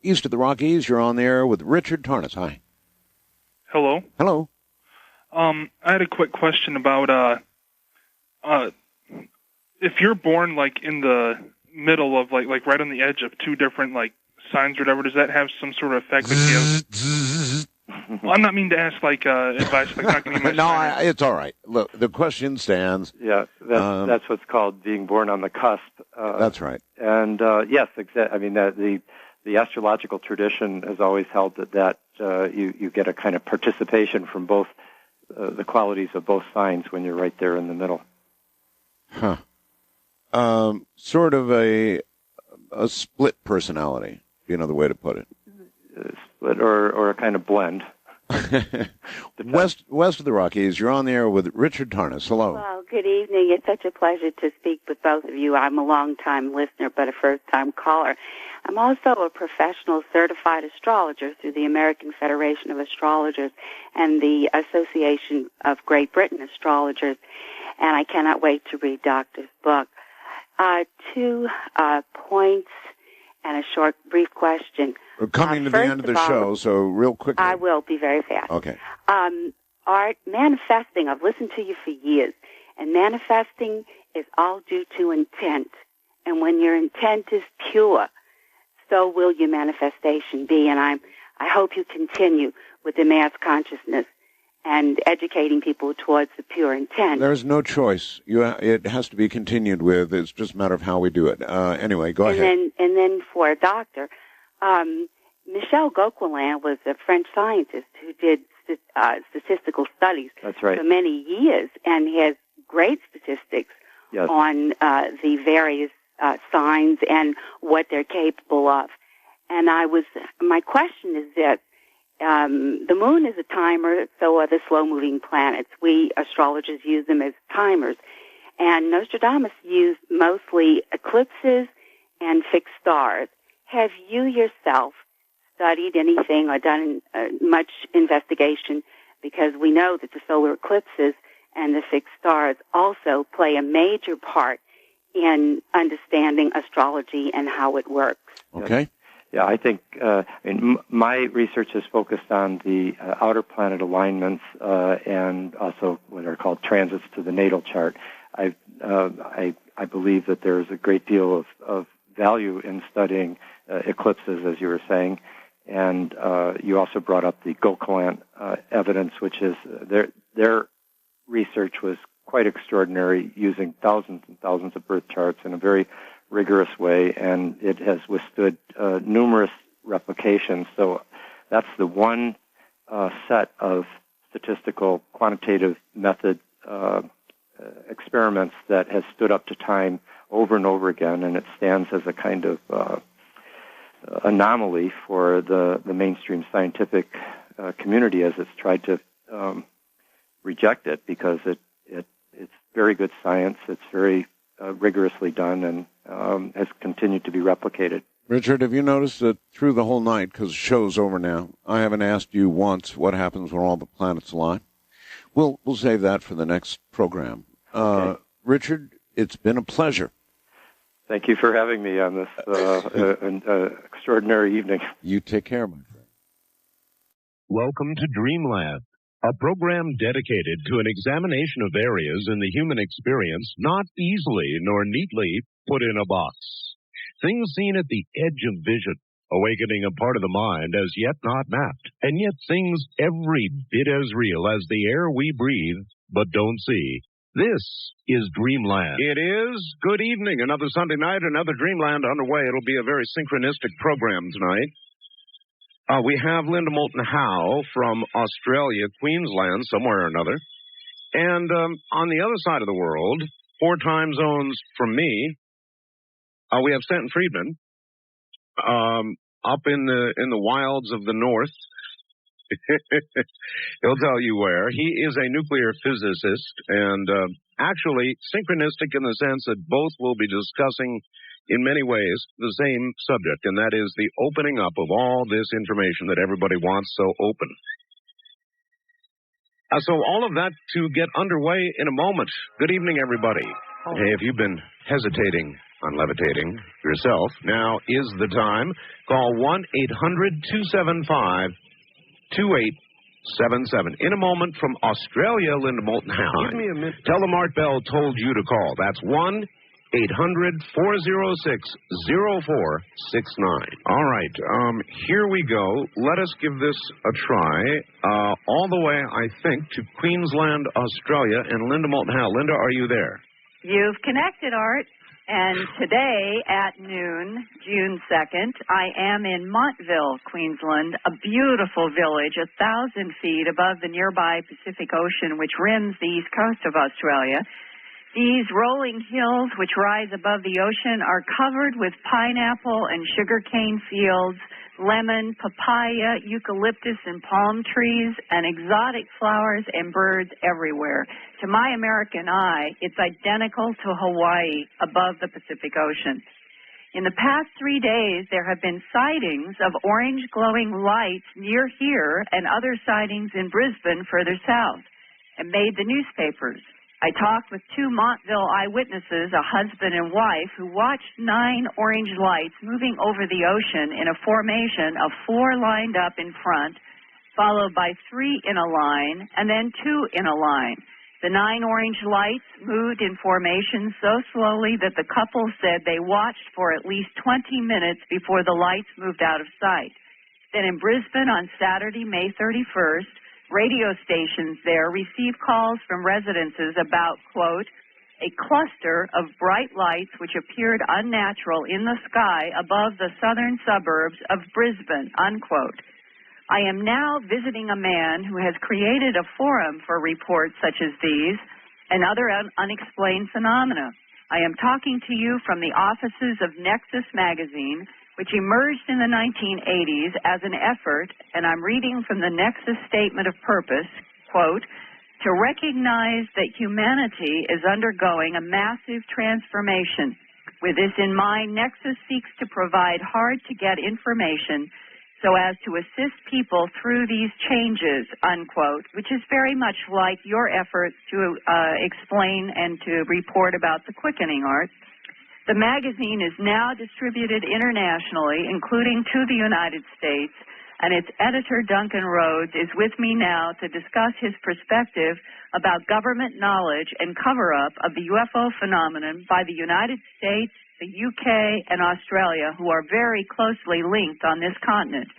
East of the Rockies, you're on the air with Richard Tarnas. Hi. Hello. Hello. I had a quick question about if you're born like in the middle of like right on the edge of two different like signs or whatever, does that have some sort of effect? Well, I'm not meaning to ask like advice. Like not getting my no, it's all right. Look, the question stands. Yeah, that's what's called being born on the cusp. That's right. And yes, I mean the astrological tradition has always held that you get a kind of participation from both the qualities of both signs when you're right there in the middle. Huh. Sort of a split personality, be another way to put it. Split or a kind of blend. West of the Rockies, you're on the air with Richard Tarnas. Hello. Well, good evening. It's such a pleasure to speak with both of you. I'm a long-time listener, but a first-time caller. I'm also a professional certified astrologer through the American Federation of Astrologers and the Association of Great Britain Astrologers, and I cannot wait to read Doctor's book. 2 points and a short, brief question. We're coming to the end of the show, so real quickly. I will be very fast. Okay. Art, manifesting, I've listened to you for years, and manifesting is all due to intent. And when your intent is pure, so will your manifestation be. And I hope you continue with the mass consciousness and educating people towards the pure intent. There's no choice. It has to be continued with. It's just a matter of how we do it. Anyway, go ahead. And then for a doctor, Michel Gauquelin was a French scientist who did statistical studies for many years and has great statistics on the various signs and what they're capable of. And my question is this. The moon is a timer, so are the slow-moving planets. We astrologers use them as timers. And Nostradamus used mostly eclipses and fixed stars. Have you yourself studied anything or done much investigation? Because we know that the solar eclipses and the fixed stars also play a major part in understanding astrology and how it works. Okay. Yeah, I think my research is focused on the outer planet alignments and also what are called transits to the natal chart. I believe that there is a great deal of value in studying eclipses, as you were saying, and you also brought up the Gokland evidence, which is their research was quite extraordinary, using thousands and thousands of birth charts in a very rigorous way, and it has withstood numerous replications. So that's the one set of statistical quantitative method experiments that has stood up to time over and over again, and it stands as a kind of anomaly for the mainstream scientific community as it's tried to reject it, because it's very good science, it's very rigorously done, and has continued to be replicated. Richard, have you noticed that through the whole night, because the show's over now, I haven't asked you once what happens when all the planets align? We'll save that for the next program. Okay. Richard, it's been a pleasure. Thank you for having me on this extraordinary evening. You take care, my friend. Welcome to Dreamland, a program dedicated to an examination of areas in the human experience not easily nor neatly put in a box. Things seen at the edge of vision, awakening a part of the mind as yet not mapped, and yet things every bit as real as the air we breathe but don't see. This is Dreamland. It is. Good evening. Another Sunday night, another Dreamland underway. It'll be a very synchronistic program tonight. We have Linda Moulton Howe from Australia, Queensland, somewhere or another. And on the other side of the world, 4 time zones from me, we have Stanton Friedman up in the wilds of the north. He'll tell you where. He is a nuclear physicist and actually synchronistic in the sense that both will be discussing in many ways the same subject, and that is the opening up of all this information that everybody wants so open. So all of that to get underway in a moment. Good evening, everybody. Hey, if you've been hesitating on levitating yourself, now is the time. Call 1-800-275-2877. In a moment from Australia, Linda Moulton Howe. Give me a minute. Tell them Art Bell told you to call. That's 1-800-406-0469. All right, here we go. Let us give this a try. All the way, I think, to Queensland, Australia, and Linda Moulton Howe. Linda, are you there? You've connected, Art. And today at noon, June 2nd, I am in Montville, Queensland, a beautiful village 1,000 feet above the nearby Pacific Ocean, which rims the east coast of Australia. These rolling hills, which rise above the ocean, are covered with pineapple and sugarcane fields, lemon, papaya, eucalyptus, and palm trees, and exotic flowers and birds everywhere. To my American eye, it's identical to Hawaii above the Pacific Ocean. In the past 3 days, there have been sightings of orange glowing lights near here and other sightings in Brisbane further south, and made the newspapers. I talked with 2 Montville eyewitnesses, a husband and wife, who watched 9 orange lights moving over the ocean in a formation of 4 lined up in front, followed by 3 in a line, and then 2 in a line. The 9 orange lights moved in formation so slowly that the couple said they watched for at least 20 minutes before the lights moved out of sight. Then in Brisbane on Saturday, May 31st, radio stations there received calls from residences about, quote, a cluster of bright lights which appeared unnatural in the sky above the southern suburbs of Brisbane, unquote. I am now visiting a man who has created a forum for reports such as these and other unexplained phenomena. I am talking to you from the offices of Nexus magazine, which emerged in the 1980s as an effort, and I'm reading from the Nexus Statement of Purpose, quote, to recognize that humanity is undergoing a massive transformation. With this in mind, Nexus seeks to provide hard-to-get information so as to assist people through these changes, unquote, which is very much like your efforts to explain and to report about the quickening, Art. The magazine is now distributed internationally, including to the United States, and its editor, Duncan Rhodes, is with me now to discuss his perspective about government knowledge and cover-up of the UFO phenomenon by the United States, the UK, and Australia, who are very closely linked on this continent.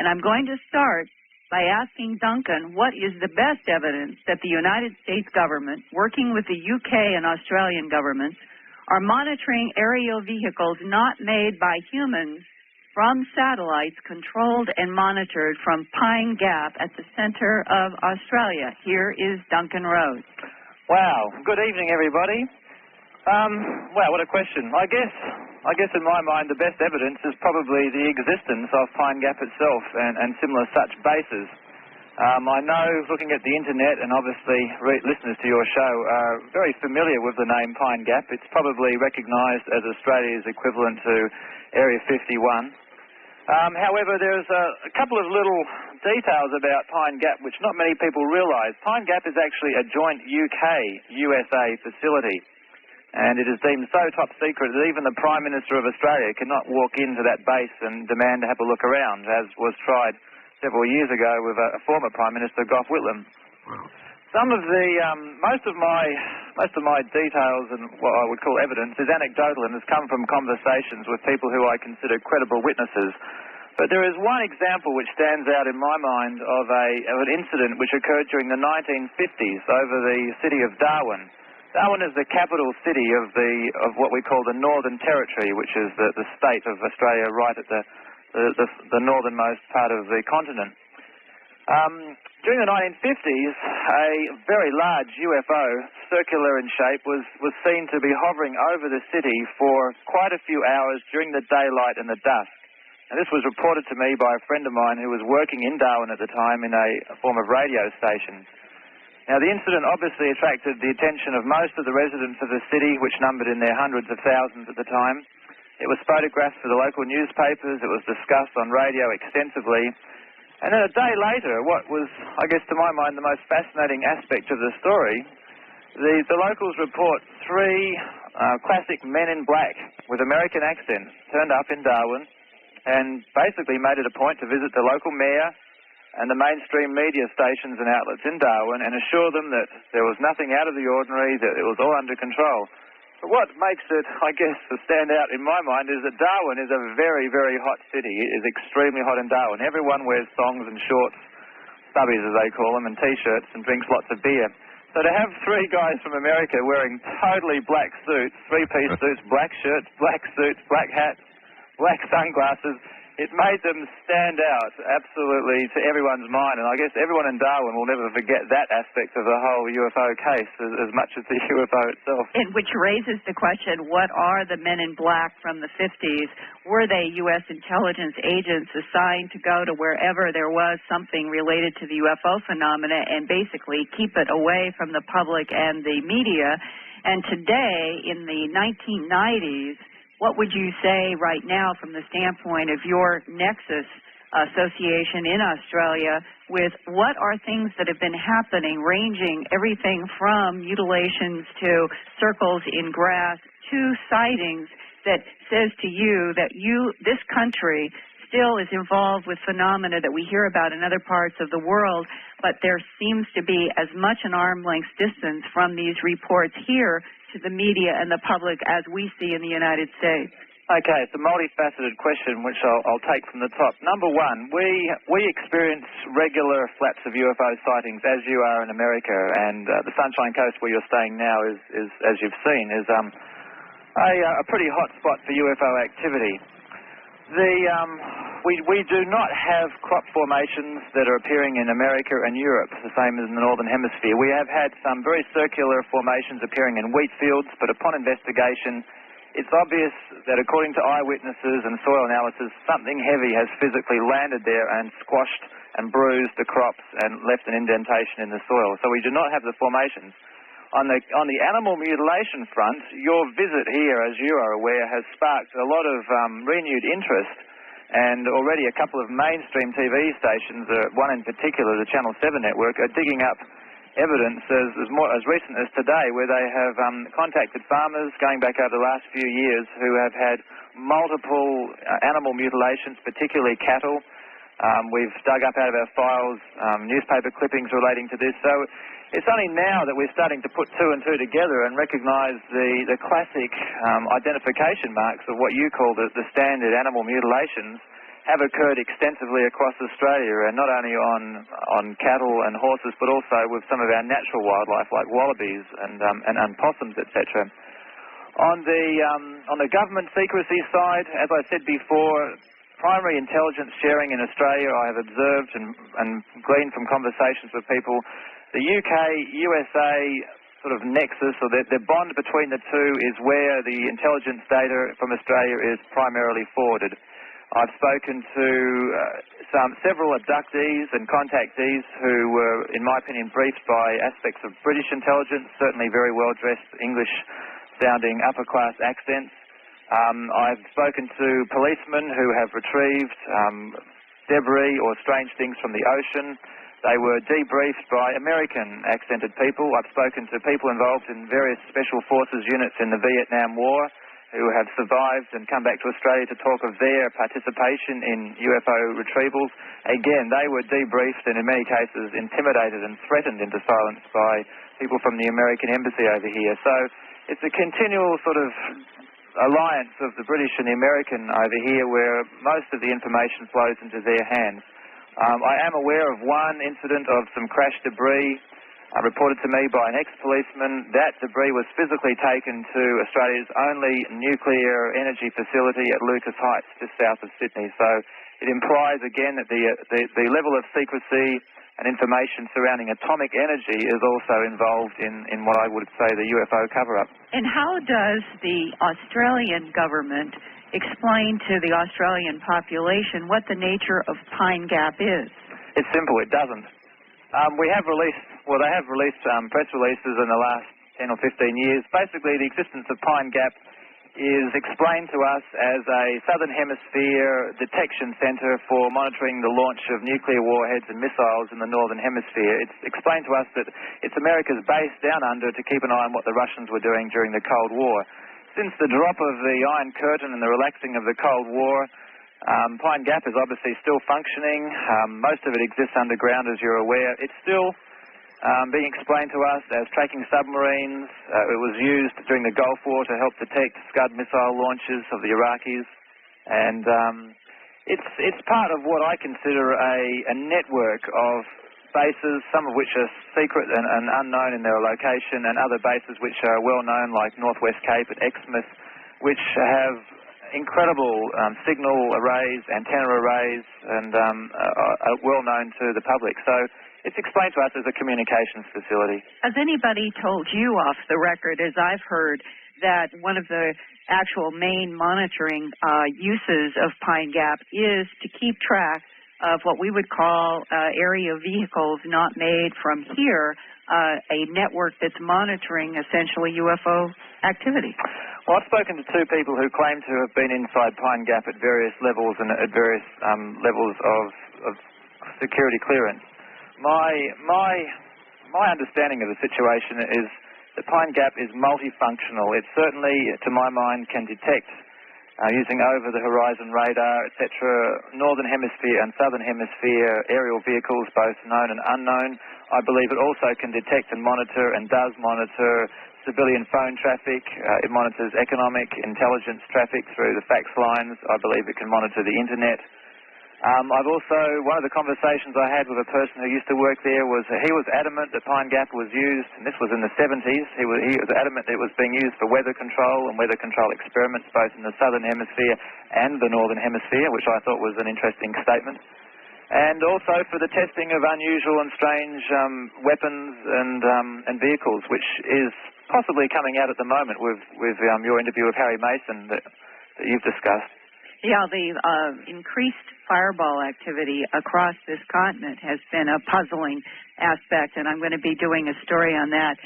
And I'm going to start by asking Duncan what is the best evidence that the United States government, working with the UK and Australian governments, are monitoring aerial vehicles not made by humans from satellites controlled and monitored from Pine Gap at the center of Australia. Here is Duncan Rhodes. Wow. Good evening, everybody. Wow, what a question. I guess in my mind the best evidence is probably the existence of Pine Gap itself and similar such bases. I know, looking at the internet, and obviously listeners to your show are very familiar with the name Pine Gap. It's probably recognised as Australia's equivalent to Area 51. However, there's a couple of little details about Pine Gap which not many people realise. Pine Gap is actually a joint UK-USA facility, and it is deemed so top secret that even the Prime Minister of Australia cannot walk into that base and demand to have a look around, as was tried several years ago with a former Prime Minister, Gough Whitlam. Some of the most of my details and what I would call evidence is anecdotal and has come from conversations with people who I consider credible witnesses. But there is one example which stands out in my mind of an incident which occurred during the 1950s over the city of Darwin. Darwin is the capital city of what we call the Northern Territory, which is the state of Australia right at the northernmost part of the continent. During the 1950s, a very large UFO, circular in shape, was seen to be hovering over the city for quite a few hours during the daylight and the dusk. And this was reported to me by a friend of mine who was working in Darwin at the time in a form of radio station. Now, the incident obviously attracted the attention of most of the residents of the city, which numbered in their hundreds of thousands at the time. It was photographed for the local newspapers. It was discussed on radio extensively. And then a day later, what was, I guess, to my mind, the most fascinating aspect of the story, the locals report three classic men in black with American accents turned up in Darwin and basically made it a point to visit the local mayor and the mainstream media stations and outlets in Darwin and assure them that there was nothing out of the ordinary, that it was all under control. But what makes it, I guess, stand out in my mind is that Darwin is a very, very hot city. It is extremely hot in Darwin. Everyone wears thongs and shorts, stubbies as they call them, and T-shirts and drinks lots of beer. So to have three guys from America wearing totally black suits, three-piece suits, black shirts, black suits, black hats, black sunglasses, it made them stand out absolutely to everyone's mind. And I guess everyone in Darwin will never forget that aspect of the whole UFO case as much as the UFO itself. And which raises the question, what are the men in black from the 50s? Were they U.S. intelligence agents assigned to go to wherever there was something related to the UFO phenomena and basically keep it away from the public and the media? And today, in the 1990s, what would you say right now from the standpoint of your Nexus association in Australia with what are things that have been happening, ranging everything from mutilations to circles in grass to sightings that says to you that this country still is involved with phenomena that we hear about in other parts of the world, but there seems to be as much an arm's length distance from these reports here to the media and the public as we see in the United States? Okay, it's a multifaceted question which I'll take from the top. Number one, we experience regular flaps of UFO sightings as you are in America, and the Sunshine Coast where you're staying now is as you've seen, is a pretty hot spot for UFO activity. We do not have crop formations that are appearing in America and Europe, the same as in the Northern Hemisphere. We have had some very circular formations appearing in wheat fields, but upon investigation, it's obvious that according to eyewitnesses and soil analysis, something heavy has physically landed there and squashed and bruised the crops and left an indentation in the soil. So we do not have the formations. On the animal mutilation front, your visit here, as you are aware, has sparked a lot of renewed interest, and already a couple of mainstream TV stations, one in particular, the Channel 7 network, are digging up evidence as recent as today, where they have contacted farmers going back over the last few years who have had multiple animal mutilations, particularly cattle. We've dug up out of our files newspaper clippings relating to this. So it's only now that we're starting to put two and two together and recognise the classic identification marks of what you call the standard animal mutilations have occurred extensively across Australia, and not only on cattle and horses, but also with some of our natural wildlife like wallabies and opossums, etc. On the government secrecy side, as I said before, primary intelligence sharing in Australia, I have observed and gleaned from conversations with people, the UK-USA sort of nexus, or the bond between the two, is where the intelligence data from Australia is primarily forwarded. I've spoken to several abductees and contactees who were, in my opinion, briefed by aspects of British intelligence, certainly very well-dressed, English-sounding upper-class accents. I've spoken to policemen who have retrieved debris or strange things from the ocean. They were debriefed by American-accented people. I've spoken to people involved in various special forces units in the Vietnam War who have survived and come back to Australia to talk of their participation in UFO retrievals. Again, they were debriefed and in many cases intimidated and threatened into silence by people from the American embassy over here. So it's a continual sort of alliance of the British and the American over here where most of the information flows into their hands. I am aware of one incident of some crashed debris reported to me by an ex-policeman. That debris was physically taken to Australia's only nuclear energy facility at Lucas Heights, just south of Sydney. So it implies, again, that the level of secrecy and information surrounding atomic energy is also involved in what I would say the UFO cover-up. And how does the Australian government explain to the Australian population what the nature of Pine Gap is? It's simple, it doesn't. They have released press releases in the last 10 or 15 years. Basically, the existence of Pine Gap is explained to us as a Southern Hemisphere detection centre for monitoring the launch of nuclear warheads and missiles in the Northern Hemisphere. It's explained to us that it's America's base down under to keep an eye on what the Russians were doing during the Cold War. Since the drop of the Iron Curtain and the relaxing of the Cold War, Pine Gap is obviously still functioning. Most of it exists underground, as you're aware. It's still being explained to us as tracking submarines. It was used during the Gulf War to help detect Scud missile launches of the Iraqis. And it's part of what I consider a network of bases, some of which are secret and unknown in their location, and other bases which are well known, like Northwest Cape and Exmouth, which have incredible signal arrays, antenna arrays, and are well known to the public. So it's explained to us as a communications facility. Has anybody told you off the record, as I've heard, that one of the actual main monitoring uses of Pine Gap is to keep track of what we would call area vehicles not made from here, a network that's monitoring essentially UFO activity? Well, I've spoken to two people who claim to have been inside Pine Gap at various levels and at various levels of security clearance. My understanding of the situation is that Pine Gap is multifunctional. It certainly, to my mind, can detect using over-the-horizon radar, etc., Northern Hemisphere and Southern Hemisphere aerial vehicles, both known and unknown. I believe it also can detect and monitor, and does monitor, civilian phone traffic. It monitors economic intelligence traffic through the fax lines. I believe it can monitor the internet. I've also, one of the conversations I had with a person who used to work there was he was adamant that Pine Gap was used, and this was in the 70s, he was adamant that it was being used for weather control and weather control experiments both in the Southern Hemisphere and the Northern Hemisphere, which I thought was an interesting statement. And also for the testing of unusual and strange weapons and vehicles, which is possibly coming out at the moment with your interview with Harry Mason that you've discussed. Yeah, the increased fireball activity across this continent has been a puzzling aspect, and I'm going to be doing a story on that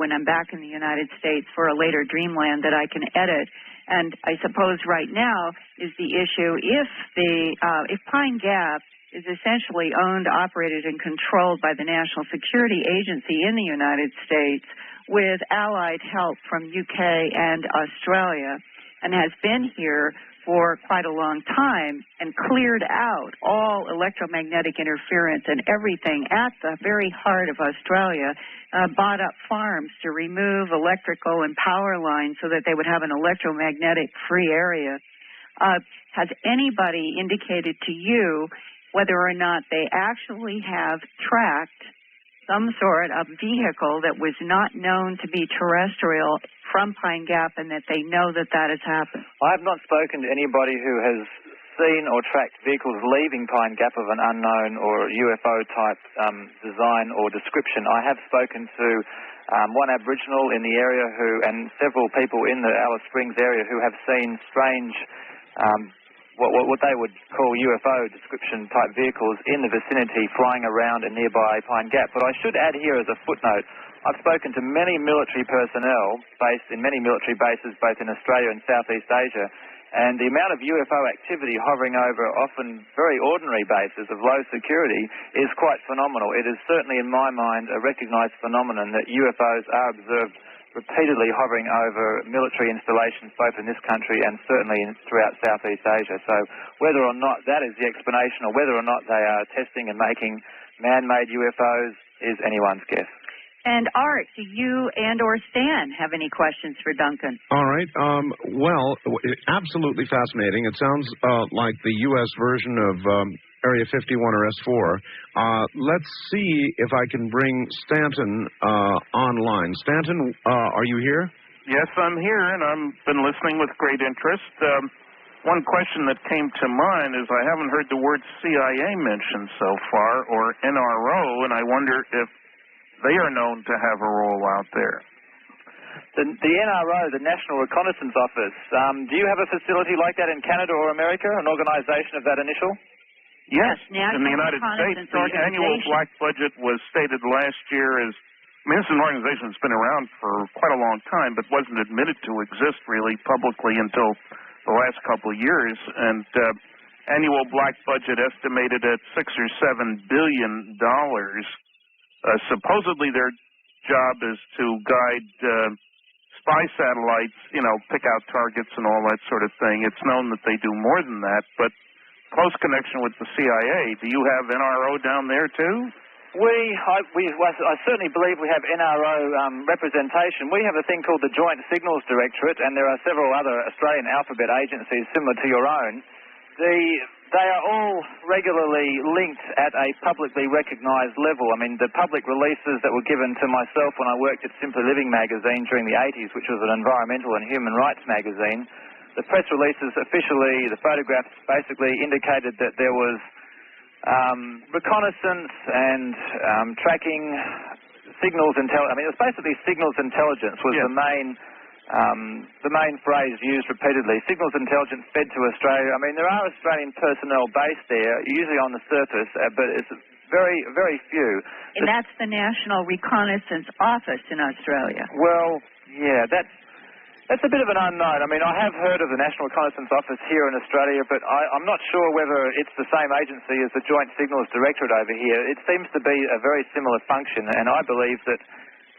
when I'm back in the United States for a later Dreamland that I can edit. And I suppose right now is the issue if Pine Gap is essentially owned, operated, and controlled by the National Security Agency in the United States with allied help from UK and Australia, and has been here for quite a long time and cleared out all electromagnetic interference and everything at the very heart of Australia, bought up farms to remove electrical and power lines so that they would have an electromagnetic-free area. Has anybody indicated to you whether or not they actually have tracked some sort of vehicle that was not known to be terrestrial from Pine Gap and that they know that that has happened? I have not spoken to anybody who has seen or tracked vehicles leaving Pine Gap of an unknown or UFO-type design or description. I have spoken to one Aboriginal in the area and several people in the Alice Springs area who have seen strange what they would call UFO description type vehicles in the vicinity flying around in nearby Pine Gap. But I should add here as a footnote, I've spoken to many military personnel based in many military bases both in Australia and Southeast Asia, and the amount of UFO activity hovering over often very ordinary bases of low security is quite phenomenal. It is certainly in my mind a recognised phenomenon that UFOs are observed repeatedly hovering over military installations both in this country and certainly throughout Southeast Asia. So whether or not that is the explanation or whether or not they are testing and making man-made UFOs is anyone's guess. And Art, do you and or Stan have any questions for Duncan? All right. Well, absolutely fascinating. It sounds like the U.S. version of Area 51 or S4. Let's see if I can bring Stanton online. Stanton, are you here? Yes, I'm here, and I've been listening with great interest. One question that came to mind is I haven't heard the word CIA mentioned so far, or NRO, and I wonder if they are known to have a role out there. The NRO, the National Reconnaissance Office, do you have a facility like that in Canada or America, an organization of that initial? Yes, in the United States, the annual black budget was stated last year as, this is an organization that's been around for quite a long time, but wasn't admitted to exist really publicly until the last couple of years, and annual black budget estimated at $6 or $7 billion. Supposedly their job is to guide spy satellites, pick out targets and all that sort of thing. It's known that they do more than that, but close connection with the CIA. Do you have NRO down there too? I certainly believe we have NRO representation. We have a thing called the Joint Signals Directorate, and there are several other Australian alphabet agencies similar to your own. They are all regularly linked at a publicly recognised level. I mean, the public releases that were given to myself when I worked at Simply Living magazine during the 80s, which was an environmental and human rights magazine, the press releases officially, the photographs basically indicated that there was reconnaissance and tracking signals intelligence. I mean, it was basically signals intelligence was the main phrase used repeatedly. Signals intelligence fed to Australia. I mean, there are Australian personnel based there, usually on the surface, but it's very, very few. And that's the National Reconnaissance Office in Australia. Well, yeah, that's a bit of an unknown. I mean, I have heard of the National Reconnaissance Office here in Australia, but I'm not sure whether it's the same agency as the Joint Signals Directorate over here. It seems to be a very similar function, and I believe that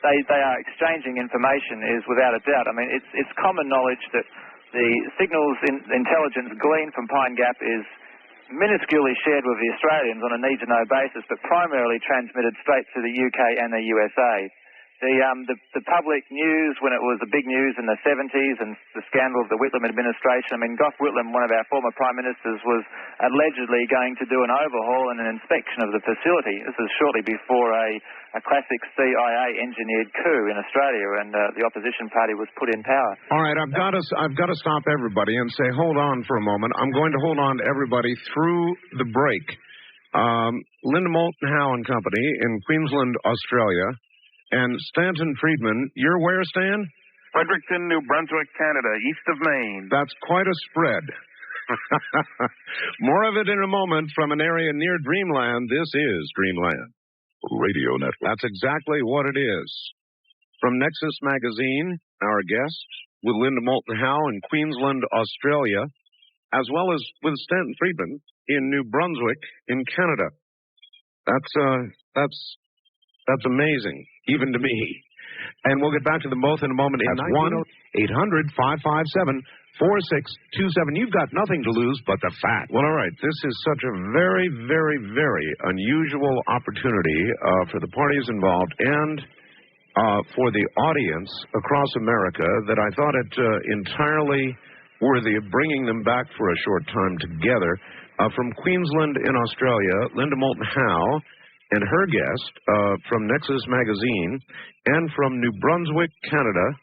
they are exchanging information is without a doubt. I mean, it's common knowledge that the signals intelligence gleaned from Pine Gap is minusculely shared with the Australians on a need-to-know basis, but primarily transmitted straight to the UK and the USA. The public news, when it was the big news in the 70s and the scandal of the Whitlam administration, I mean, Gough Whitlam, one of our former prime ministers, was allegedly going to do an overhaul and an inspection of the facility. This is shortly before a classic CIA-engineered coup in Australia, and the opposition party was put in power. All right, I've got to stop everybody and say, hold on for a moment. I'm going to hold on to everybody through the break. Linda Moulton, Howe and Company in Queensland, Australia, And Stanton Friedman, you're where, Stan? Fredericton, New Brunswick, Canada, east of Maine. That's quite a spread. More of it in a moment from an area near Dreamland. This is Dreamland Radio Network. That's exactly what it is. From Nexus Magazine, our guest with Linda Moulton Howe in Queensland, Australia, as well as with Stanton Friedman in New Brunswick in Canada. That's amazing, even to me. And we'll get back to them both in a moment. That's 1-800-557-4627. You've got nothing to lose but the fact. Well, all right. This is such a very, very, very unusual opportunity for the parties involved and for the audience across America that I thought it entirely worthy of bringing them back for a short time together. From Queensland in Australia, Linda Moulton Howe and her guest from Nexus Magazine, and from New Brunswick, Canada.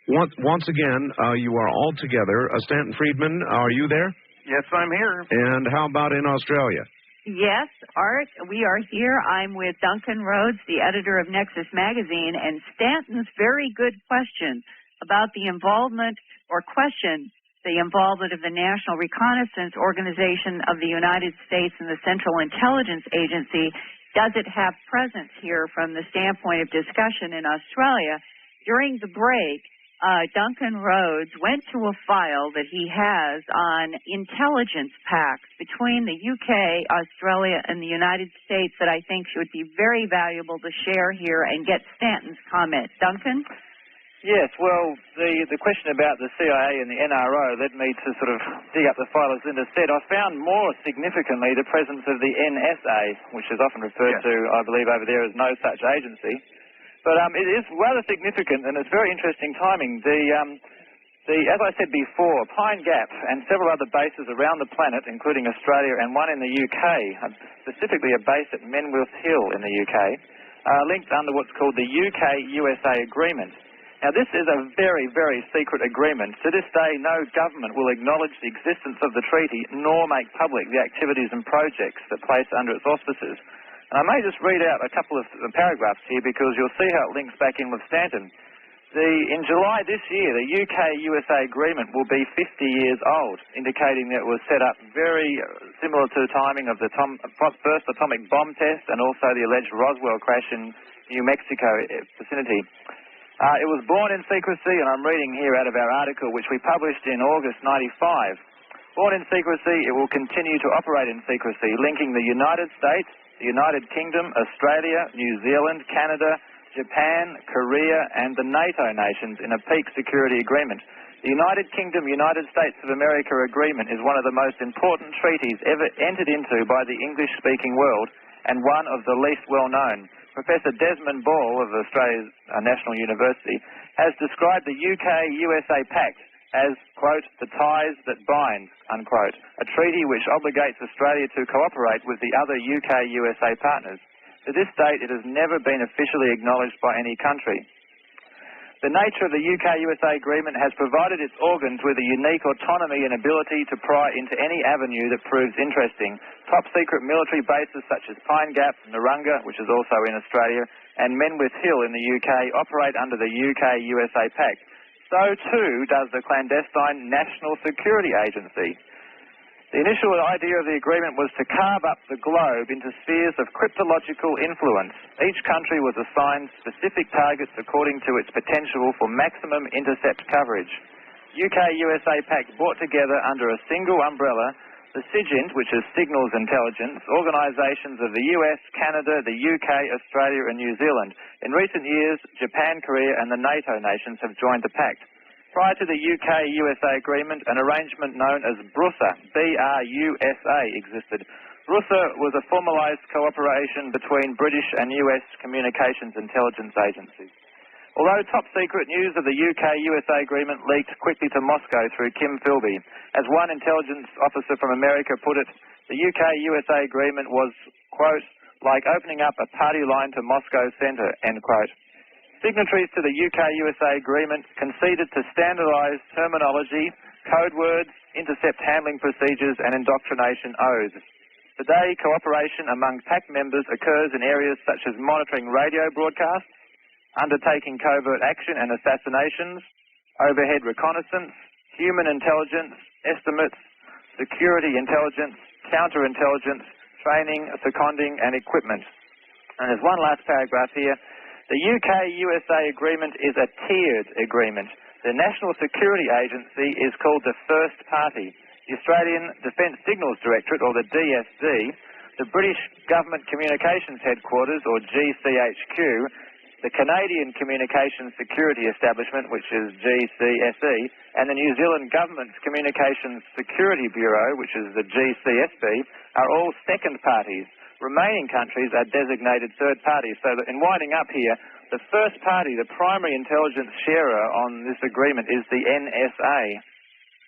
Once again, you are all together. Stanton Friedman, are you there? Yes, I'm here. And how about in Australia? Yes, Art, we are here. I'm with Duncan Rhodes, the editor of Nexus Magazine, and Stanton's very good question about the involvement of the National Reconnaissance Organization of the United States and the Central Intelligence Agency. Does it have presence here from the standpoint of discussion in Australia? During the break, Duncan Rhodes went to a file that he has on intelligence pacts between the UK, Australia, and the United States that I think would be very valuable to share here and get Stanton's comment. Duncan? Yes, well, the question about the CIA and the NRO led me to sort of dig up the file, as Linda said. I found more significantly the presence of the NSA, which is often referred to, I believe, over there as no such agency. But it is rather significant, and it's very interesting timing. As I said before, Pine Gap and several other bases around the planet, including Australia and one in the UK, specifically a base at Menwith Hill in the UK, are linked under what's called the UK-USA Agreement. Now, this is a very, very secret agreement. To this day, no government will acknowledge the existence of the treaty nor make public the activities and projects that place under its auspices. And I may just read out a couple of paragraphs here because you'll see how it links back in with Stanton. In July this year, the UK-USA agreement will be 50 years old, indicating that it was set up very similar to the timing of the first atomic bomb test and also the alleged Roswell crash in New Mexico vicinity. It was born in secrecy, and I'm reading here out of our article, which we published in August '95. Born in secrecy, it will continue to operate in secrecy, linking the United States, the United Kingdom, Australia, New Zealand, Canada, Japan, Korea, and the NATO nations in a peak security agreement. The United Kingdom, United States of America agreement is one of the most important treaties ever entered into by the English-speaking world, and one of the least well-known. Professor Desmond Ball of Australia's National University has described the UK-USA Pact as, quote, the ties that bind, unquote, a treaty which obligates Australia to cooperate with the other UK-USA partners. To this date, it has never been officially acknowledged by any country. The nature of the UK-USA agreement has provided its organs with a unique autonomy and ability to pry into any avenue that proves interesting. Top-secret military bases such as Pine Gap, Narunga, which is also in Australia, and Menwith Hill in the UK operate under the UK-USA Pact. So too does the clandestine National Security Agency. The initial idea of the agreement was to carve up the globe into spheres of cryptological influence. Each country was assigned specific targets according to its potential for maximum intercept coverage. UK-USA Pact brought together under a single umbrella the SIGINT, which is Signals Intelligence, organisations of the US, Canada, the UK, Australia and New Zealand. In recent years, Japan, Korea and the NATO nations have joined the pact. Prior to the UK-USA agreement, an arrangement known as BRUSA, B-R-U-S-A, existed. BRUSA was a formalised cooperation between British and US communications intelligence agencies. Although top-secret news of the UK-USA agreement leaked quickly to Moscow through Kim Philby, as one intelligence officer from America put it, the UK-USA agreement was, quote, like opening up a party line to Moscow Centre, end quote. Signatories to the UK-USA agreement conceded to standardised terminology, code words, intercept handling procedures and indoctrination oaths. Today, cooperation among PAC members occurs in areas such as monitoring radio broadcasts, undertaking covert action and assassinations, overhead reconnaissance, human intelligence, estimates, security intelligence, counterintelligence, training, seconding, and equipment. And there's one last paragraph here. The UK-USA agreement is a tiered agreement. The National Security Agency is called the First Party. The Australian Defence Signals Directorate, or the DSD, the British Government Communications Headquarters, or GCHQ, the Canadian Communications Security Establishment, which is GCSE, and the New Zealand Government's Communications Security Bureau, which is the GCSB, are all second parties. Remaining countries are designated third parties. So that in winding up here, the first party, the primary intelligence sharer on this agreement, is the NSA.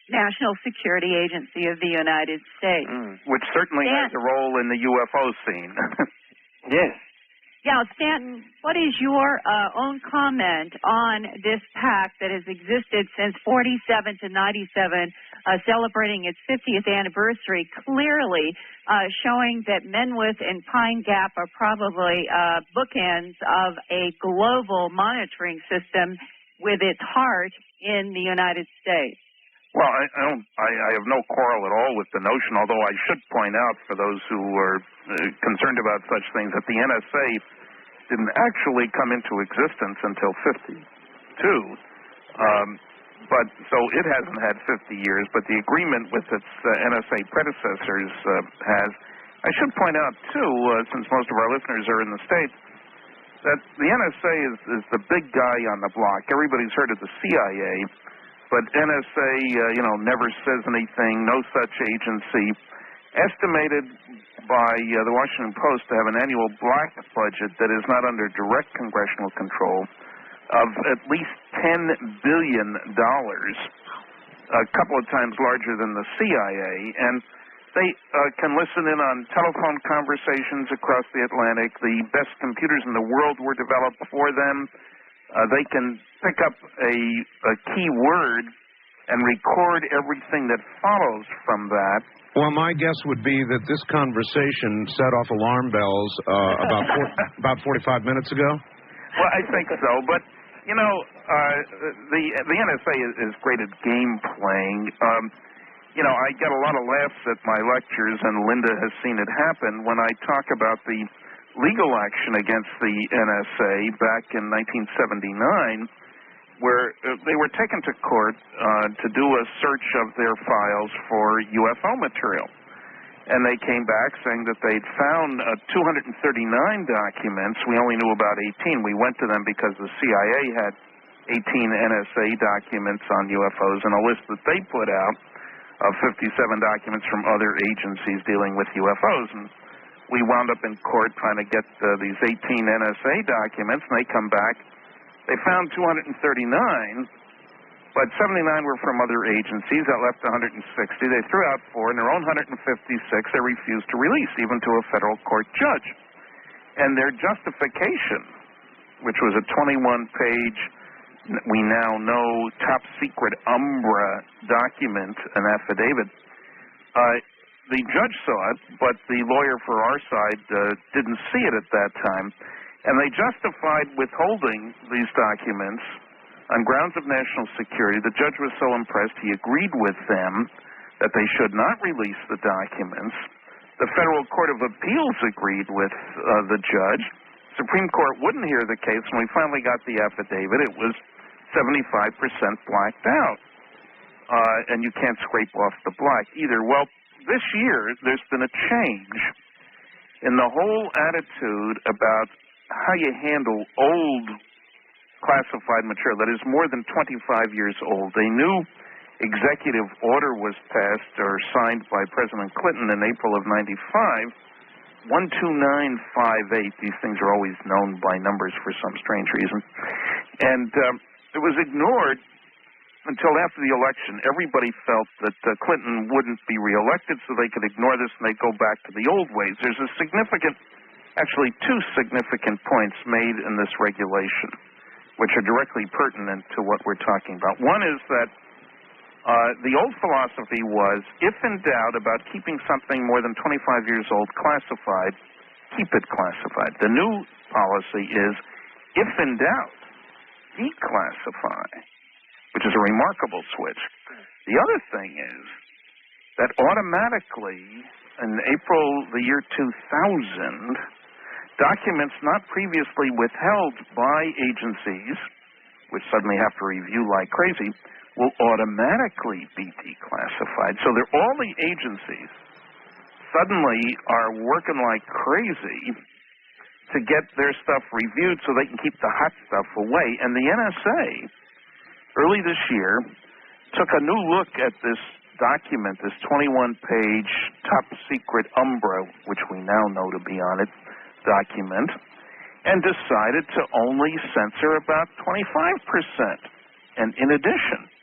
National Security Agency of the United States. Which certainly has a role in the UFO scene. Yes. Yeah, Stanton, what is your own comment on this pact that has existed since 47 to 97, celebrating its 50th anniversary, clearly showing that Menwith and Pine Gap are probably bookends of a global monitoring system with its heart in the United States? Well, I have no quarrel at all with the notion, although I should point out for those who are concerned about such things that the NSA didn't actually come into existence until 52. But so it hasn't had 50 years, but the agreement with its NSA predecessors has. I should point out, too, since most of our listeners are in the States, that the NSA is the big guy on the block. Everybody's heard of the CIA, but NSA, never says anything, no such agency. Estimated by the Washington Post to have an annual black budget that is not under direct congressional control of at least $10 billion, a couple of times larger than the CIA, and they can listen in on telephone conversations across the Atlantic. The best computers in the world were developed for them. They can pick up a key word and record everything that follows from that. Well, my guess would be that this conversation set off alarm bells about 45 minutes ago. Well, I think so, but the NSA is great at game playing. I get a lot of laughs at my lectures, and Linda has seen it happen when I talk about the legal action against the NSA back in 1979, where they were taken to court to do a search of their files for UFO material. And they came back saying that they'd found 239 documents. We only knew about 18. We went to them because the CIA had 18 NSA documents on UFOs and a list that they put out of 57 documents from other agencies dealing with UFOs. And we wound up in court trying to get these 18 NSA documents, and they come back. They found 239, but 79 were from other agencies. That left 160. They threw out 4, and their own 156 they refused to release, even to a federal court judge. And their justification, which was a 21-page, we now know, top-secret Umbra document, an affidavit, the judge saw it, but the lawyer for our side didn't see it at that time. And they justified withholding these documents on grounds of national security. The judge was so impressed, he agreed with them that they should not release the documents. The Federal Court of Appeals agreed with the judge. Supreme Court wouldn't hear the case. When we finally got the affidavit, it was 75% blacked out. And you can't scrape off the black either. Well, this year, there's been a change in the whole attitude about how you handle old classified material that is more than 25 years old. A new executive order was passed or signed by President Clinton in April of 95, 12958. These things are always known by numbers for some strange reason. And it was ignored until after the election. Everybody felt that Clinton wouldn't be reelected, so they could ignore this and they'd go back to the old ways. There's a actually two significant points made in this regulation, which are directly pertinent to what we're talking about. One is that The old philosophy was, if in doubt about keeping something more than 25 years old classified, keep it classified. The new policy is, if in doubt, declassify, which is a remarkable switch. The other thing is that automatically, in April the year 2000, documents not previously withheld by agencies, which suddenly have to review like crazy, will automatically be declassified. So all the agencies suddenly are working like crazy to get their stuff reviewed so they can keep the hot stuff away. And the NSA, early this year, took a new look at this document, this 21-page top-secret Umbra, which we now know to be on it, document, and decided to only censor about 25%. And in addition,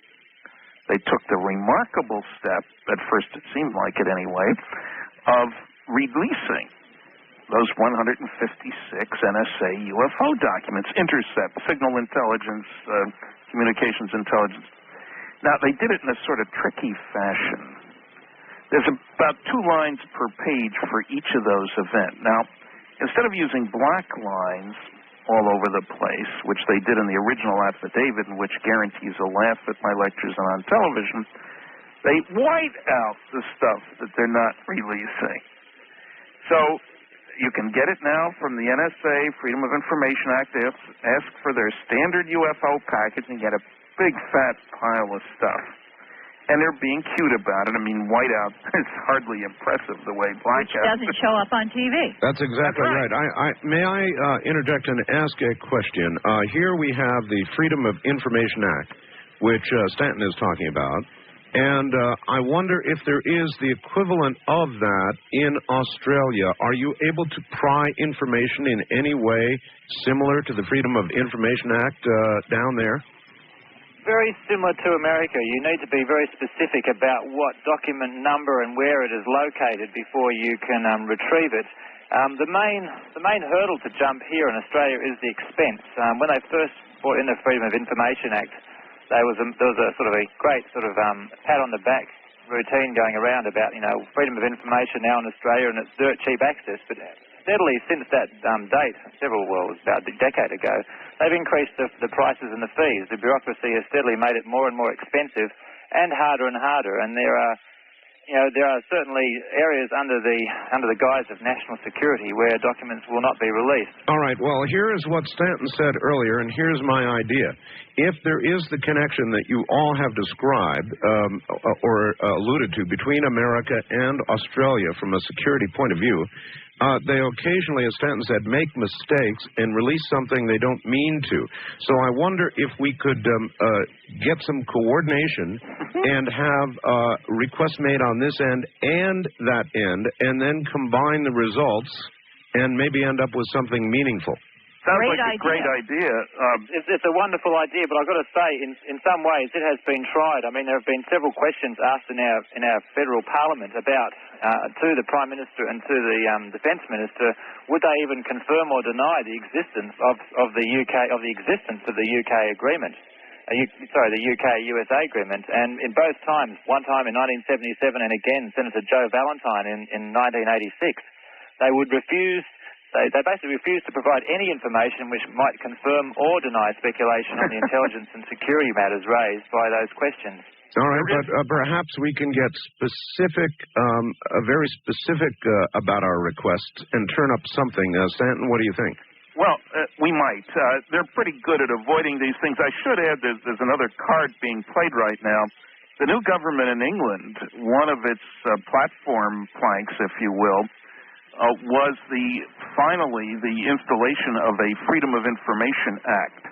they took the remarkable step, at first it seemed like it anyway, of releasing those 156 NSA UFO documents, intercept, signal intelligence, communications intelligence. Now, they did it in a sort of tricky fashion. There's about 2 lines per page for each of those events. Now, instead of using black lines all over the place, which they did in the original affidavit, in which guarantees a laugh at my lectures and on television, they white out the stuff that they're not releasing. So you can get it now from the NSA, Freedom of Information Act. They ask for their standard UFO package and get a big fat pile of stuff. And they're being cute about it. I mean, whiteout is hardly impressive the way blackout. Which doesn't show up on TV. That's exactly right. May I interject and ask a question? Here we have the Freedom of Information Act, which Stanton is talking about. And I wonder if there is the equivalent of that in Australia. Are you able to pry information in any way similar to the Freedom of Information Act down there? Very similar to America. You need to be very specific about what document number and where it is located before you can retrieve it. The main hurdle to jump here in Australia is the expense. When they first brought in the Freedom of Information Act, there was a sort of a great sort of pat on the back routine going around about, freedom of information now in Australia and it's dirt cheap access. But steadily since that date, about a decade ago, they've increased the prices and the fees. The bureaucracy has steadily made it more and more expensive and harder, and there are certainly areas under the guise of national security where documents will not be released. All right, well, here is what Stanton said earlier, and here's my idea. If there is the connection that you all have described or alluded to between America and Australia from a security point of view, they occasionally, as Stanton said, make mistakes and release something they don't mean to. So I wonder if we could get some coordination and have requests made on this end and that end, and then combine the results and maybe end up with something meaningful. Sounds like a great idea. It's a wonderful idea, but I've got to say, in some ways, it has been tried. I mean, there have been several questions asked in our federal parliament about to the Prime Minister and to the Defence Minister, would they even confirm or deny the existence of the UK agreement? The UK-USA agreement. And in both times, one time in 1977 and again Senator Joe Valentine in 1986, they would refuse. They basically refused to provide any information which might confirm or deny speculation on the intelligence and security matters raised by those questions. All right, but perhaps we can get very specific about our requests and turn up something. Stanton, what do you think? Well, we might. They're pretty good at avoiding these things. I should add there's another card being played right now. The new government in England, one of its platform planks, if you will, was finally the installation of a Freedom of Information Act.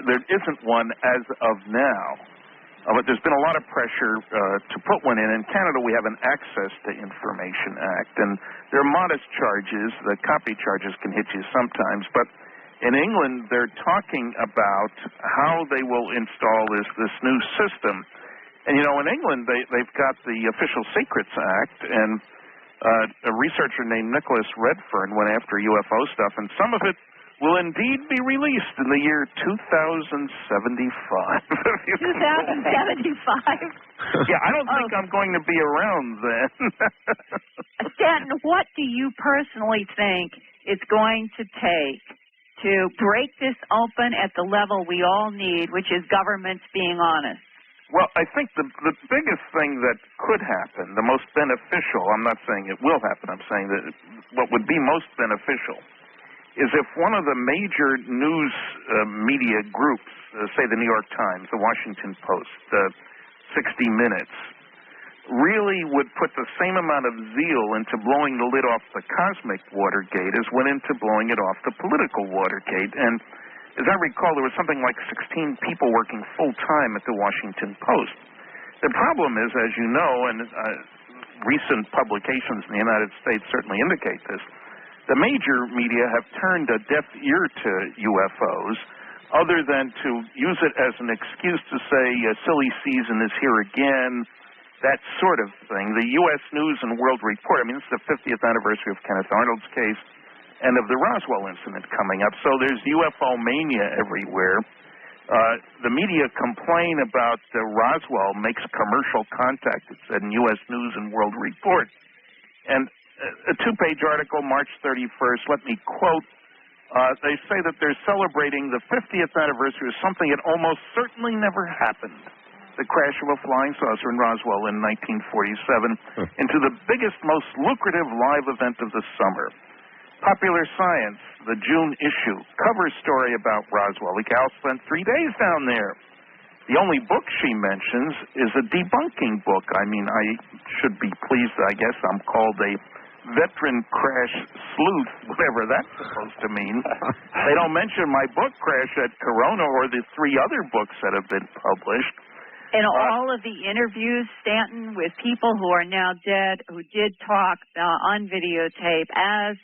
There isn't one as of now, but there's been a lot of pressure to put one in. In Canada, we have an Access to Information Act, and there are modest charges. The copy charges can hit you sometimes, but in England, they're talking about how they will install this new system. And, in England, they've got the Official Secrets Act, and a researcher named Nicholas Redfern went after UFO stuff, and some of it will indeed be released in the year 2075. 2075? Yeah, I don't think I'm going to be around then. Stanton, what do you personally think it's going to take to break this open at the level we all need, which is governments being honest? Well, I think the biggest thing that could happen, the most beneficial, I'm not saying it will happen, I'm saying that what would be most beneficial is if one of the major news media groups, say the New York Times, the Washington Post, 60 Minutes, really would put the same amount of zeal into blowing the lid off the cosmic Watergate as went into blowing it off the political Watergate. And as I recall, there was something like 16 people working full-time at the Washington Post. The problem is, as you know, and recent publications in the United States certainly indicate this, the major media have turned a deaf ear to UFOs, other than to use it as an excuse to say silly season is here again, that sort of thing. The U.S. News and World Report, I mean, this is the 50th anniversary of Kenneth Arnold's case and of the Roswell incident coming up, so there's UFO mania everywhere. The media complain about Roswell makes commercial contact, it said in U.S. News and World Report. And a two-page article, March 31st, let me quote, they say that they're celebrating the 50th anniversary of something that almost certainly never happened, the crash of a flying saucer in Roswell in 1947, into the biggest, most lucrative live event of the summer. Popular Science, the June issue, cover story about Roswell. The gal spent 3 days down there. The only book she mentions is a debunking book. I mean, I should be pleased, I guess I'm called a veteran crash sleuth, whatever that's supposed to mean. They don't mention my book, Crash at Corona, or the 3 other books that have been published. And all of the interviews, Stanton, with people who are now dead, who did talk on videotape as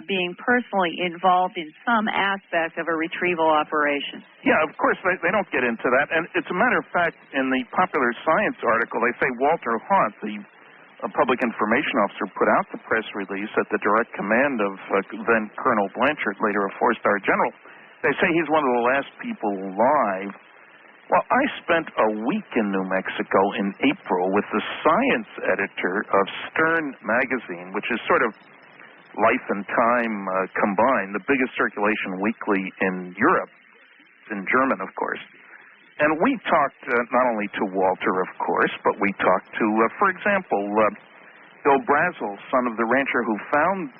being personally involved in some aspect of a retrieval operation. Yeah, of course, they don't get into that. And it's a matter of fact, in the Popular Science article, they say Walter Haunt, the public information officer, put out the press release at the direct command of then Colonel Blanchard, later a 4-star general. They say he's one of the last people alive. Well, I spent a week in New Mexico in April with the science editor of Stern magazine, which is sort of Life and Time combined, the biggest circulation weekly in Europe. It's in German, of course. And we talked not only to Walter, of course, but we talked to, for example, Bill Brazel, son of the rancher who found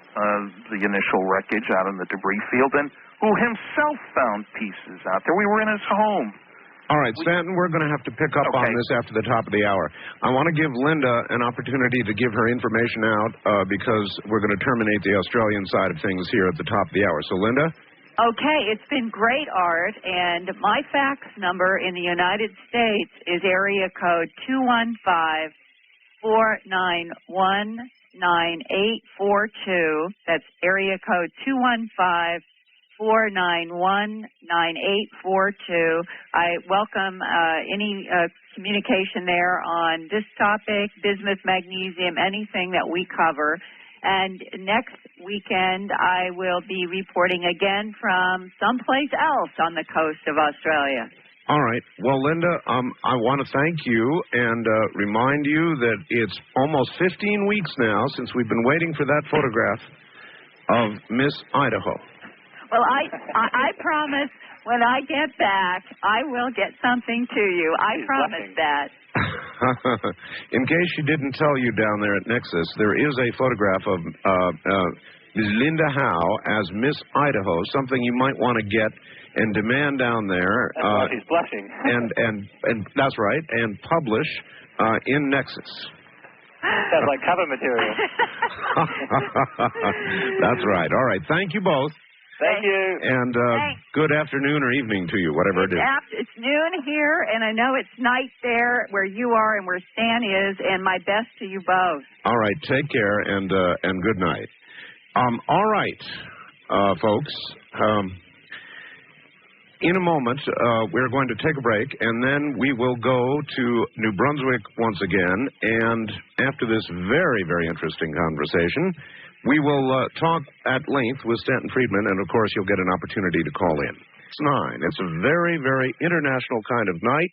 the initial wreckage out in the debris field and who himself found pieces out there. We were in his home. All right, Stanton, we're going to have to pick up on this after the top of the hour. I want to give Linda an opportunity to give her information out because we're going to terminate the Australian side of things here at the top of the hour. So, Linda? Okay, it's been great, Art, and my fax number in the United States is area code 215-491-9842. That's area code 215-491-9842. I welcome any communication there on this topic, bismuth, magnesium, anything that we cover. And next weekend, I will be reporting again from someplace else on the coast of Australia. All right. Well, Linda, I want to thank you and remind you that it's almost 15 weeks now since we've been waiting for that photograph of Miss Idaho. Well, I promise when I get back, I will get something to you. I promise that. In case she didn't tell you down there at Nexus, there is a photograph of Ms. Linda Howe as Miss Idaho, something you might want to get and demand down there. That's why she's blushing. and that's right, and publish in Nexus. Sounds like cover material. That's right. All right. Thank you both. Thank you. And good afternoon or evening to you, whatever it is. It's noon here, and I know it's night there where you are and where Stan is, and my best to you both. All right. Take care and good night. All right, folks. In a moment, we're going to take a break, and then we will go to New Brunswick once again. And after this very, very interesting conversation, We will talk at length with Stanton Friedman, and, of course, you'll get an opportunity to call in. It's 9. It's a very, very international kind of night.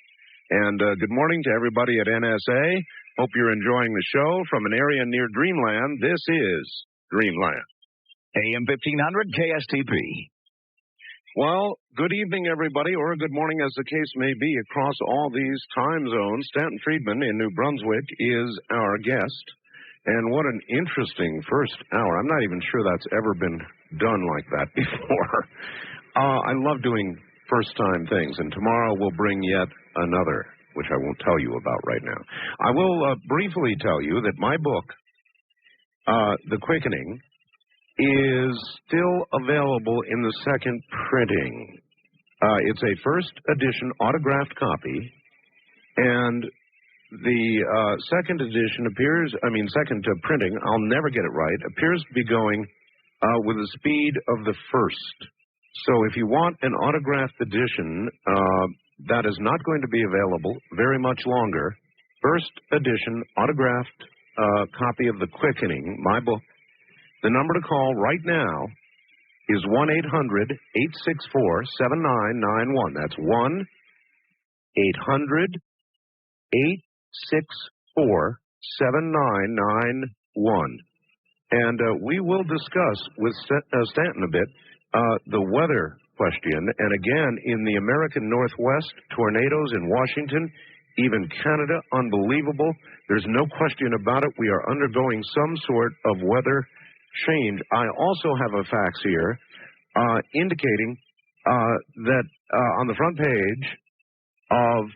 And good morning to everybody at NSA. Hope you're enjoying the show from an area near Dreamland. This is Dreamland. AM 1500 KSTP. Well, good evening, everybody, or good morning, as the case may be, across all these time zones. Stanton Friedman in New Brunswick is our guest. And what an interesting first hour. I'm not even sure that's ever been done like that before. I love doing first-time things, and tomorrow we'll bring yet another, which I won't tell you about right now. I will briefly tell you that my book, The Quickening, is still available in the second printing. It's a first edition autographed copy, and the second edition second to printing, I'll never get it right, appears to be going with the speed of the first. So if you want an autographed edition, that is not going to be available very much longer. First edition autographed copy of The Quickening, my book. The number to call right now is 1-800-864-7991. That's 1-800-864-7991. And we will discuss with Stanton a bit the weather question. And again, in the American Northwest, tornadoes in Washington, even Canada, unbelievable. There's no question about it. We are undergoing some sort of weather change. I also have a fax here indicating that on the front page of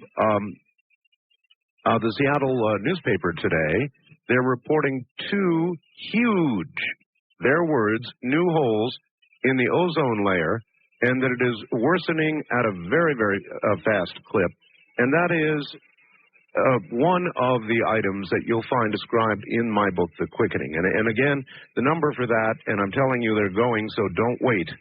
the Seattle newspaper today, they're reporting 2 huge, their words, new holes in the ozone layer, and that it is worsening at a very, very fast clip. And that is one of the items that you'll find described in my book, The Quickening. And again, the number for that, and I'm telling you they're going, so don't wait,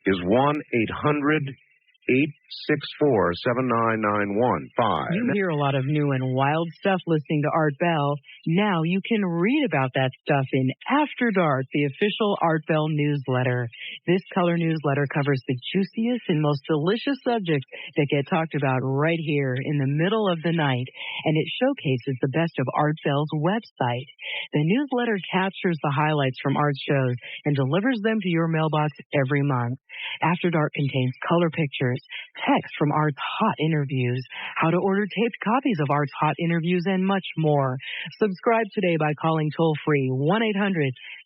is 1-800-864-7991. You hear a lot of new and wild stuff listening to Art Bell. Now you can read about that stuff in After Dark, the official Art Bell newsletter. This color newsletter covers the juiciest and most delicious subjects that get talked about right here in the middle of the night, and it showcases the best of Art Bell's website. The newsletter captures the highlights from Art shows and delivers them to your mailbox every month. After Dark contains color pictures, text from Art's hot interviews, how to order taped copies of Art's hot interviews, and much more. Subscribe today by calling toll-free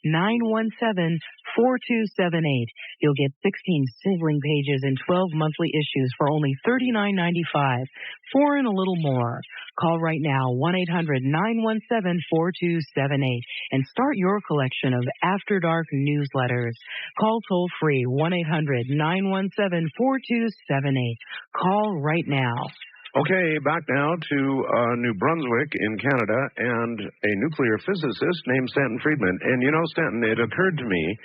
1-800-917-4278. You'll get 16 sizzling pages and 12 monthly issues for only $39.95. 4 and a little more. Call right now, 1-800-917-4278, and start your collection of After Dark newsletters. Call toll-free 1-800-917-4278. Call right now. Okay, back now to New Brunswick in Canada and a nuclear physicist named Stanton Friedman. And you know, Stanton, it occurred to me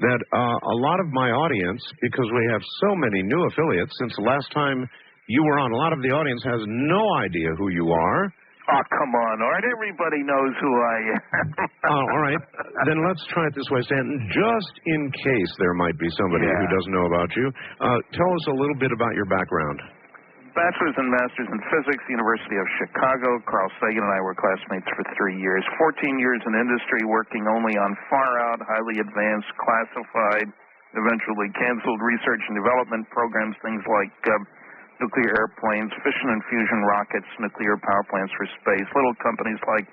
that a lot of my audience, because we have so many new affiliates since the last time you were on, a lot of the audience has no idea who you are. Oh, come on, Art. Everybody knows who I am. All right. Then let's try it this way, Stanton. Just in case there might be somebody who doesn't know about you, tell us a little bit about your background. Bachelor's and Master's in Physics, University of Chicago. Carl Sagan and I were classmates for 3 years. 14 years in industry, working only on far-out, highly advanced, classified, eventually canceled research and development programs, things like nuclear airplanes, fission and fusion rockets, nuclear power plants for space, little companies like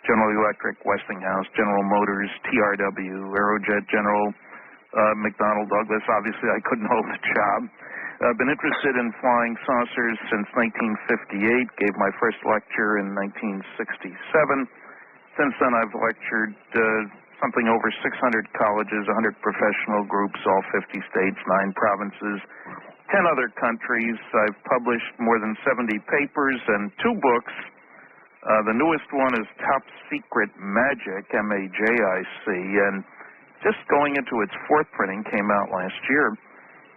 General Electric, Westinghouse, General Motors, TRW, Aerojet, General McDonnell Douglas. Obviously, I couldn't hold the job. I've been interested in flying saucers since 1958, gave my first lecture in 1967. Since then, I've lectured something over 600 colleges, 100 professional groups, all 50 states, 9 provinces, 10 other countries. I've published more than 70 papers and 2 books. The newest one is Top Secret Magic, M-A-J-I-C, and just going into its 4th printing, came out last year.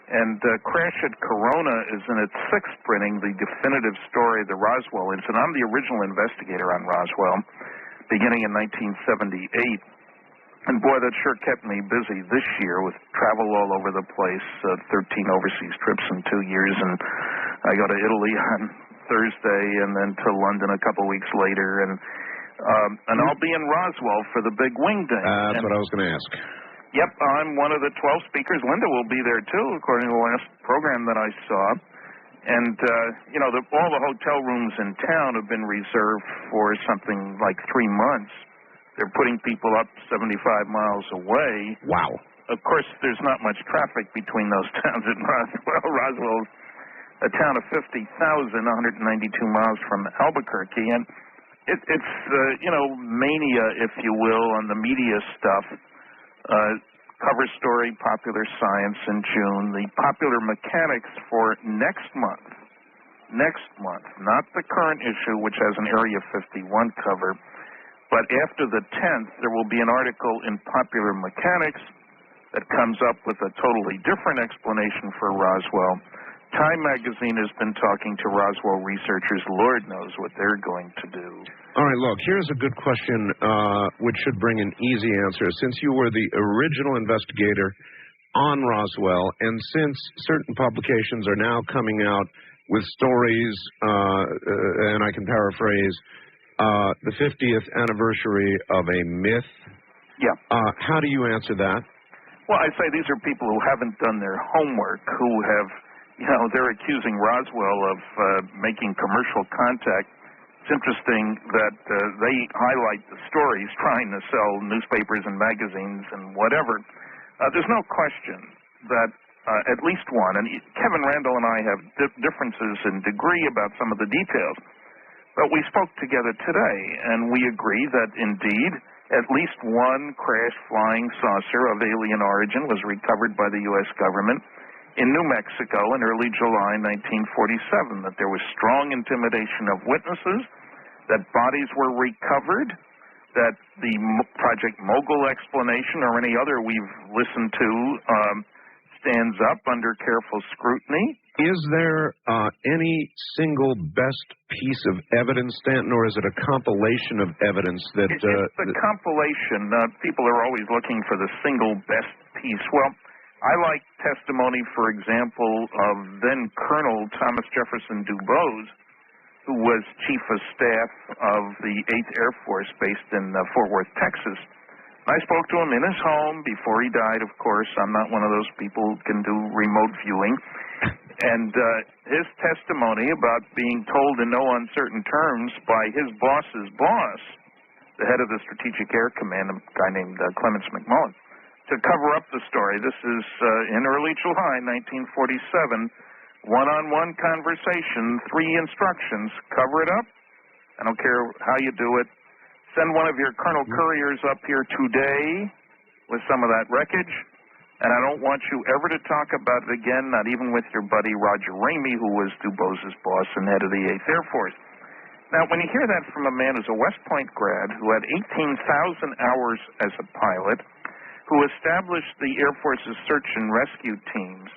And Crash at Corona is in its 6th printing, the definitive story of the Roswell incident. I'm the original investigator on Roswell, beginning in 1978. And boy, that sure kept me busy this year with travel all over the place, 13 overseas trips in 2 years. And I go to Italy on Thursday and then to London a couple weeks later. And I'll be in Roswell for the big wing day. That's what I was going to ask. Yep, I'm one of the 12 speakers. Linda will be there, too, according to the last program that I saw. And, all the hotel rooms in town have been reserved for something like 3 months. They're putting people up 75 miles away. Wow. Of course, there's not much traffic between those towns in Roswell. Roswell's a town of 50,000, 192 miles from Albuquerque. And it's mania, if you will, on the media stuff. Cover story, Popular Science in June. The Popular Mechanics for next month, not the current issue, which has an Area 51 cover, but after the 10th, there will be an article in Popular Mechanics that comes up with a totally different explanation for Roswell. Time magazine has been talking to Roswell researchers. Lord knows what they're going to do. All right, look, here's a good question which should bring an easy answer. Since you were the original investigator on Roswell, and since certain publications are now coming out with stories, and I can paraphrase, the 50th anniversary of a myth. Yeah. How do you answer that? Well, I say these are people who haven't done their homework, who have, they're accusing Roswell of making commercial contact. It's interesting that they highlight the stories trying to sell newspapers and magazines and whatever. There's no question that at least one, and Kevin Randall and I have differences in degree about some of the details, but we spoke together today, and we agree that indeed at least one crashed flying saucer of alien origin was recovered by the U.S. government in New Mexico in early July 1947, that there was strong intimidation of witnesses, that bodies were recovered, that the Project Mogul explanation or any other we've listened to stands up under careful scrutiny. Is there any single best piece of evidence, Stanton, or is it a compilation of evidence that... It's the compilation. People are always looking for the single best piece. Well, I like testimony, for example, of then Colonel Thomas Jefferson Dubose, who was Chief of Staff of the 8th Air Force based in Fort Worth, Texas. I spoke to him in his home before he died, of course. I'm not one of those people who can do remote viewing. And his testimony about being told in no uncertain terms by his boss's boss, the head of the Strategic Air Command, a guy named Clements McMullen, to cover up the story. This is in early July 1947, one-on-one conversation, 3 instructions. Cover it up. I don't care how you do it. Send one of your Colonel Couriers up here today with some of that wreckage, and I don't want you ever to talk about it again, not even with your buddy Roger Ramey, who was Dubose's boss and head of the 8th Air Force. Now, when you hear that from a man who's a West Point grad, who had 18,000 hours as a pilot, who established the Air Force's search and rescue teams,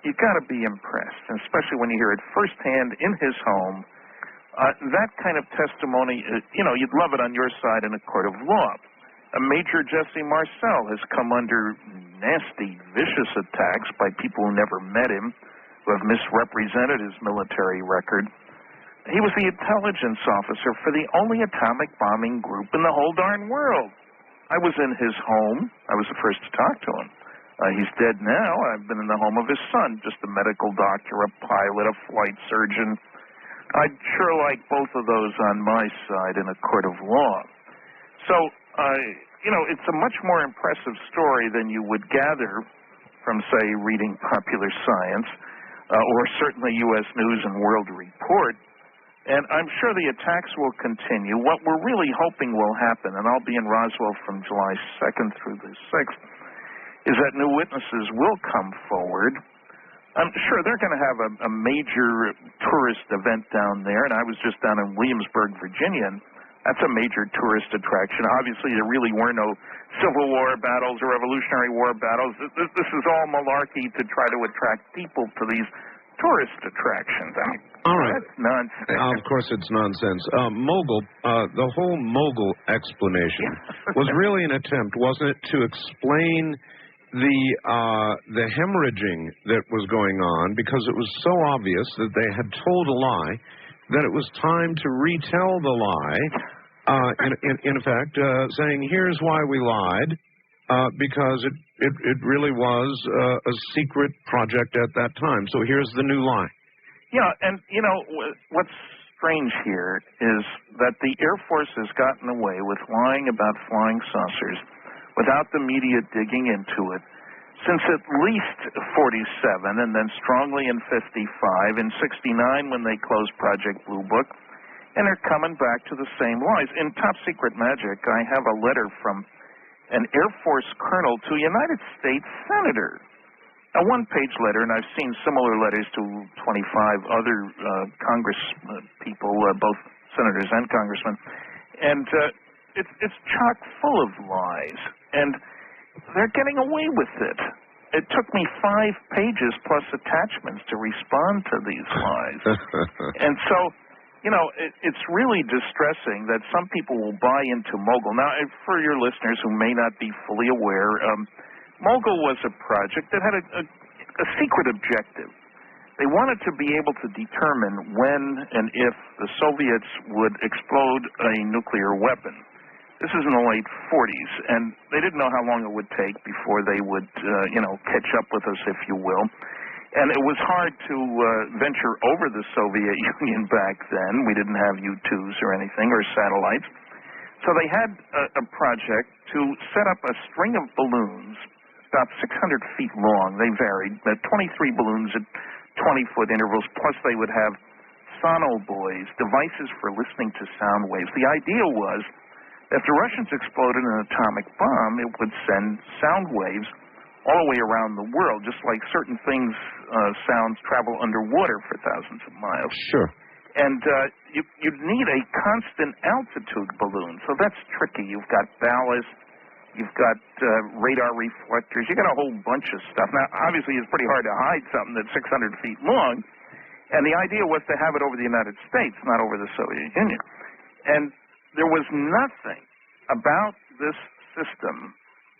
you've got to be impressed, and especially when you hear it firsthand in his home. That kind of testimony, you'd love it on your side in a court of law. Major Jesse Marcel has come under nasty, vicious attacks by people who never met him, who have misrepresented his military record. He was the intelligence officer for the only atomic bombing group in the whole darn world. I was in his home. I was the first to talk to him. He's dead now. I've been in the home of his son, just a medical doctor, a pilot, a flight surgeon. I'd sure like both of those on my side in a court of law. So, it's a much more impressive story than you would gather from, say, reading Popular Science or certainly U.S. News and World Report. And I'm sure the attacks will continue. What we're really hoping will happen, and I'll be in Roswell from July 2nd through the 6th, is that new witnesses will come forward. I'm sure they're going to have a major tourist event down there, and I was just down in Williamsburg, Virginia, and that's a major tourist attraction. Obviously, there really were no Civil War battles or Revolutionary War battles. This is all malarkey to try to attract people to these tourist attractions. I mean, all right. That's nonsense. Of course it's nonsense. Mogul, the whole Mogul explanation was really an attempt, wasn't it, to explain the hemorrhaging that was going on, because it was so obvious that they had told a lie that it was time to retell the lie, in effect, saying, here's why we lied, because it really was a secret project at that time. So here's the new lie. Yeah, and, you know, what's strange here is that the Air Force has gotten away with lying about flying saucers without the media digging into it since at least 47, and then strongly in 55, in 69 when they closed Project Blue Book, and they're coming back to the same lies. In Top Secret Magic, I have a letter from an Air Force colonel to a United States senator. A one-page letter, and I've seen similar letters to 25 other Congress people, both senators and congressmen, and it's chock full of lies, and they're getting away with it. It took me 5 pages plus attachments to respond to these lies. And so, you know, it's really distressing that some people will buy into Mogul. Now, for your listeners who may not be fully aware, Mogul was a project that had a secret objective. They wanted to be able to determine when and if the Soviets would explode a nuclear weapon. This is in the late 40s, and they didn't know how long it would take before they would, catch up with us, if you will. And it was hard to venture over the Soviet Union back then. We didn't have U-2s or anything, or satellites. So they had a project to set up a string of balloons about 600 feet long. They varied, 23 balloons at 20-foot intervals, plus they would have sonobuoys, devices for listening to sound waves. The idea was, if the Russians exploded an atomic bomb, it would send sound waves all the way around the world, just like certain things, sounds travel underwater for thousands of miles. Sure. And you'd need a constant altitude balloon, so that's tricky. You've got ballast, you've got radar reflectors, you got a whole bunch of stuff. Now, obviously, it's pretty hard to hide something that's 600 feet long, and the idea was to have it over the United States, not over the Soviet Union. And there was nothing about this system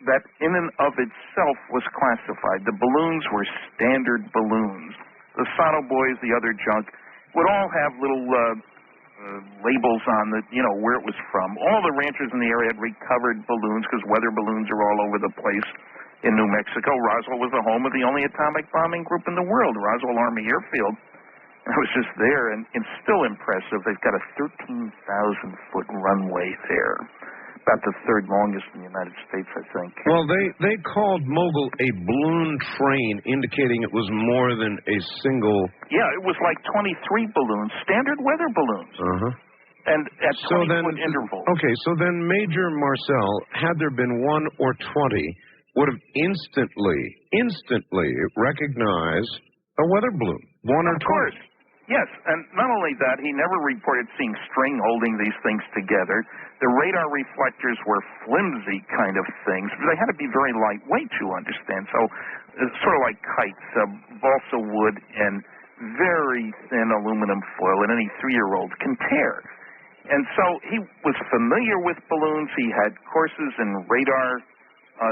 that in and of itself was classified. The balloons were standard balloons. The sonobuoys, the other junk, would all have little labels on the, where it was from. All the ranchers in the area had recovered balloons because weather balloons are all over the place in New Mexico. Roswell was the home of the only atomic bombing group in the world, Roswell Army Airfield. I was just there, and it's still impressive. They've got a 13,000-foot runway there, about the third longest in the United States, I think. Well, they called Mogul a balloon train, indicating it was more than a single... Yeah, it was like 23 balloons, standard weather balloons. Uh-huh. And at 20-foot intervals. Okay, so then Major Marcel, had there been 1 or 20, would have instantly recognized a weather balloon, 1 or 20. Of course. Yes, and not only that, he never reported seeing string holding these things together. The radar reflectors were flimsy kind of things. They had to be very lightweight, you understand. So it's sort of like kites, balsa wood and very thin aluminum foil that any 3-year-old can tear. And so he was familiar with balloons. He had courses in radar,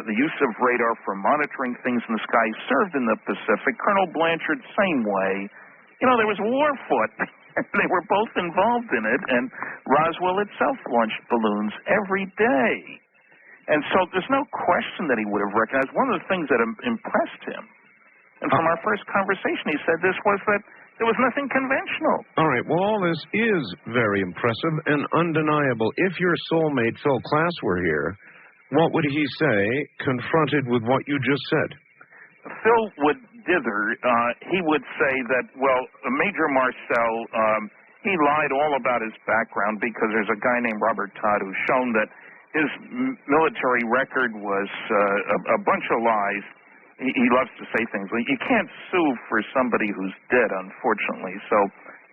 the use of radar for monitoring things in the sky. He served in the Pacific. Colonel Blanchard, same way. There was war fought. They were both involved in it, and Roswell itself launched balloons every day. And so there's no question that he would have recognized. One of the things that impressed him, and from our first conversation he said this, was that there was nothing conventional. All right, well, all this is very impressive and undeniable. If your soulmate, Phil Klass, were here, what would he say, confronted with what you just said? Phil would dither. He would say that, well, Major Marcel, he lied all about his background because there's a guy named Robert Todd who's shown that his military record was a bunch of lies. He loves to say things like, you can't sue for somebody who's dead, unfortunately. So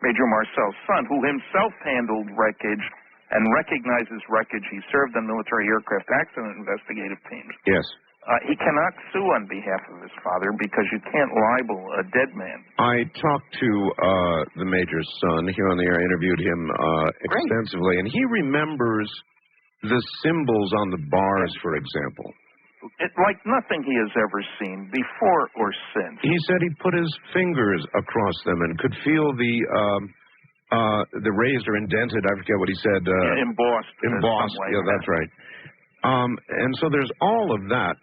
Major Marcel's son, who himself handled wreckage and recognizes wreckage, he served on military aircraft accident investigative teams. Yes. He cannot sue on behalf of his father because you can't libel a dead man. I talked to the Major's son here on the air. I interviewed him extensively, and he remembers the symbols on the bars, for example. Like nothing he has ever seen before or since. He said he put his fingers across them and could feel the raised or indented, I forget what he said. Embossed. Embossed, yeah, that's right. And so there's all of that,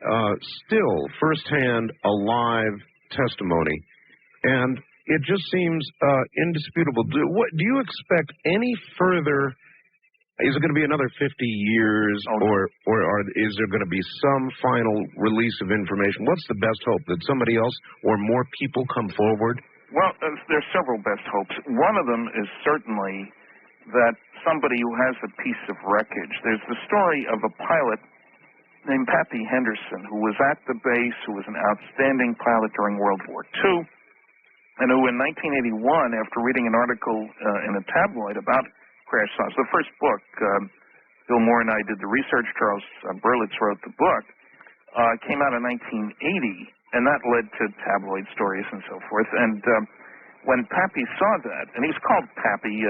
still firsthand, alive testimony. And it just seems indisputable. Do you expect any further? Is it going to be another 50 years, or is there going to be some final release of information? What's the best hope? That somebody else or more people come forward? Well, there's several best hopes. One of them is certainly that somebody who has a piece of wreckage. There's the story of a pilot named Pappy Henderson, who was at the base, who was an outstanding pilot during World War II, and who in 1981, after reading an article in a tabloid about crash sites, the first book, Bill Moore and I did the research, Charles Berlitz wrote the book, came out in 1980, and that led to tabloid stories and so forth. And when Pappy saw that, and he's called Pappy,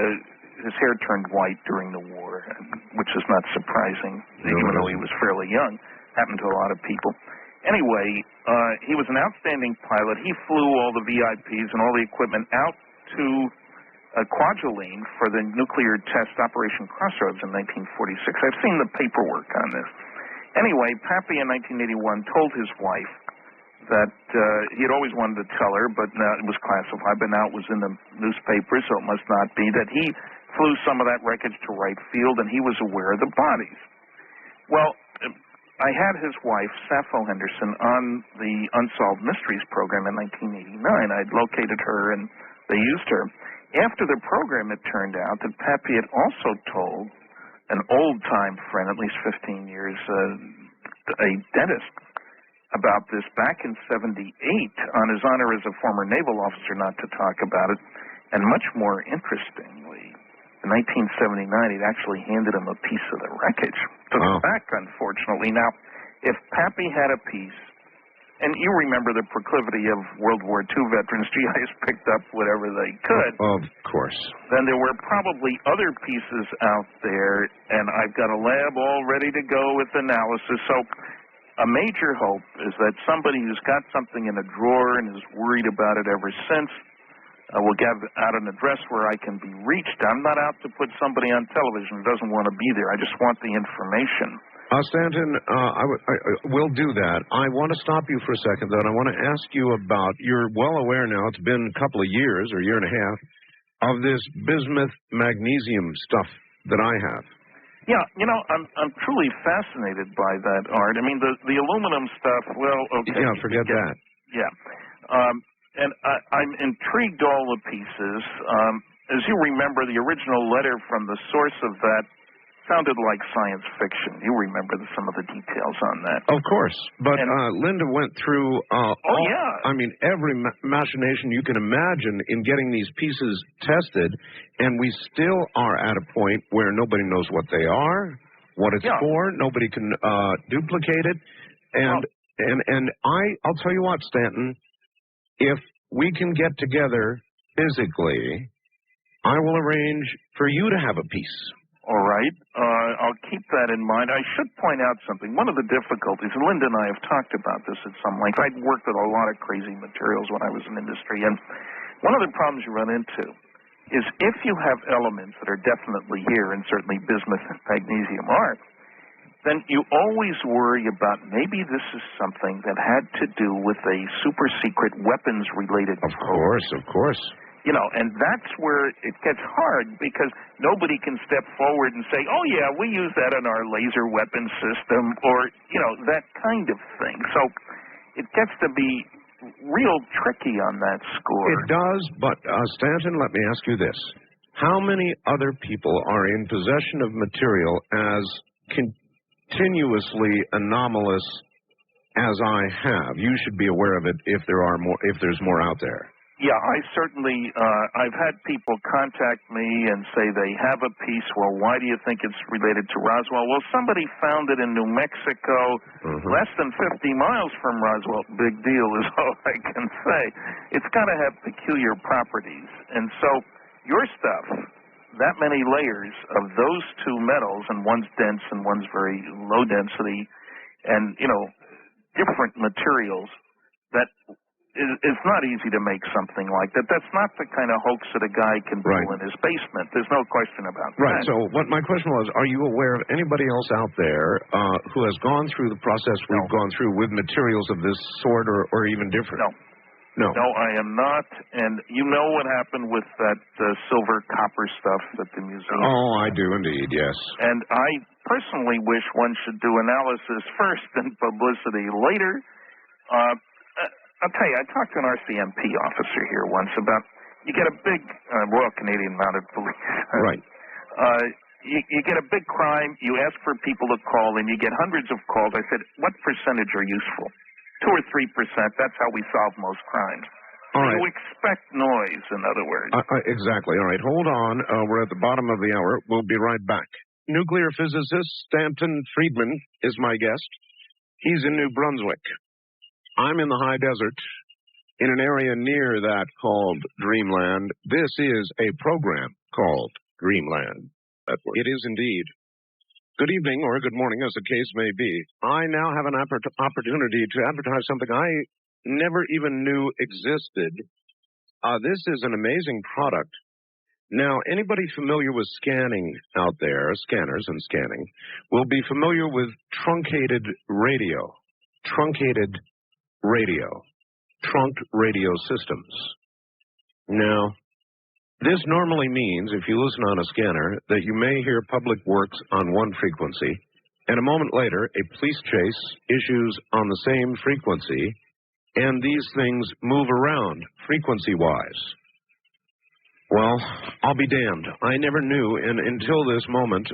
his hair turned white during the war, which is not surprising, even though he was fairly young. Happened to a lot of people. Anyway, he was an outstanding pilot. He flew all the VIPs and all the equipment out to Kwajalein for the nuclear test Operation Crossroads in 1946. I've seen the paperwork on this. Anyway, Pappy in 1981 told his wife that he had always wanted to tell her, but it was classified, but now it was in the newspaper, so it must not be, that he flew some of that wreckage to right field, and he was aware of the bodies. Well, I had his wife, Sappho Henderson, on the Unsolved Mysteries program in 1989. I'd located her, and they used her. After the program, it turned out that Pappy had also told an old-time friend, at least 15 years, a dentist, about this back in 78 on his honor as a former naval officer, not to talk about it. And much more interestingly, in 1979, he'd actually handed him a piece of the wreckage. Took it back, unfortunately. Now, if Pappy had a piece, and you remember the proclivity of World War II veterans, GIs picked up whatever they could. Of course. Then there were probably other pieces out there, and I've got a lab all ready to go with analysis. So a major hope is that somebody who's got something in a drawer and is worried about it ever since will get out an address where I can be reached. I'm not out to put somebody on television who doesn't want to be there. I just want the information. Stanton, I will do that. I want to stop you for a second, though, and I want to ask you about, you're well aware now, it's been a couple of years, or a year and a half, of this bismuth magnesium stuff that I have. Yeah, you know, I'm truly fascinated by that, Art. I mean, the aluminum stuff, well, okay. Yeah, forget that. Yeah. And I'm intrigued all the pieces. As you remember, the original letter from the source of that sounded like science fiction. You remember some of the details on that. Of course. But Linda went through I mean, every machination you can imagine in getting these pieces tested, and we still are at a point where nobody knows what they are, what it's for, nobody can duplicate it. And I'll tell you what, Stanton, if we can get together physically, I will arrange for you to have a piece. All right. I'll keep that in mind. I should point out something. One of the difficulties, and Linda and I have talked about this at some length, I'd worked with a lot of crazy materials when I was in industry, and one of the problems you run into is if you have elements that are definitely here, and certainly bismuth and magnesium are, then you always worry about maybe this is something that had to do with a super-secret weapons-related program. Of course. You know, and that's where it gets hard because nobody can step forward and say, oh, yeah, we use that in our laser weapon system or, you know, that kind of thing. So it gets to be real tricky on that score. It does, but Stanton, let me ask you this. How many other people are in possession of material as continuously anomalous as I have? You should be aware of it if there's more out there. Yeah, I certainly, I've had people contact me and say they have a piece. Well, why do you think it's related to Roswell? Well, somebody found it in New Mexico, less than 50 miles from Roswell. Big deal is all I can say. It's got to have peculiar properties. And so your stuff, that many layers of those two metals, and one's dense and one's very low density, and, you know, different materials, that it's not easy to make something like that. That's not the kind of hoax that a guy can pull in his basement. There's no question about that. Right. So what my question was, are you aware of anybody else out there who has gone through the process we've gone through with materials of this sort or even different? No, I am not. And you know what happened with that silver copper stuff at the museum? Oh, I do indeed, yes. And I personally wish one should do analysis first and publicity later. I'll tell you, I talked to an RCMP officer here once about, you get a big Royal Canadian Mounted Police. Right. You get a big crime, you ask for people to call, and you get hundreds of calls. I said, what percentage are useful? 2 or 3%. That's how we solve most crimes. All right. You expect noise, in other words. Exactly. All right, hold on. We're at the bottom of the hour. We'll be right back. Nuclear physicist Stanton Friedman is my guest. He's in New Brunswick. I'm in the high desert, in an area near that called Dreamland. This is a program called Dreamland. It is indeed. Good evening or good morning, as the case may be. I now have an opportunity to advertise something I never even knew existed. This is an amazing product. Now, anybody familiar with scanning out there, scanners and scanning, will be familiar with truncated radio. Trunked radio systems. Now, this normally means, if you listen on a scanner, that you may hear public works on one frequency, and a moment later, a police chase issues on the same frequency, and these things move around frequency-wise. Well, I'll be damned. I never knew, and until this moment,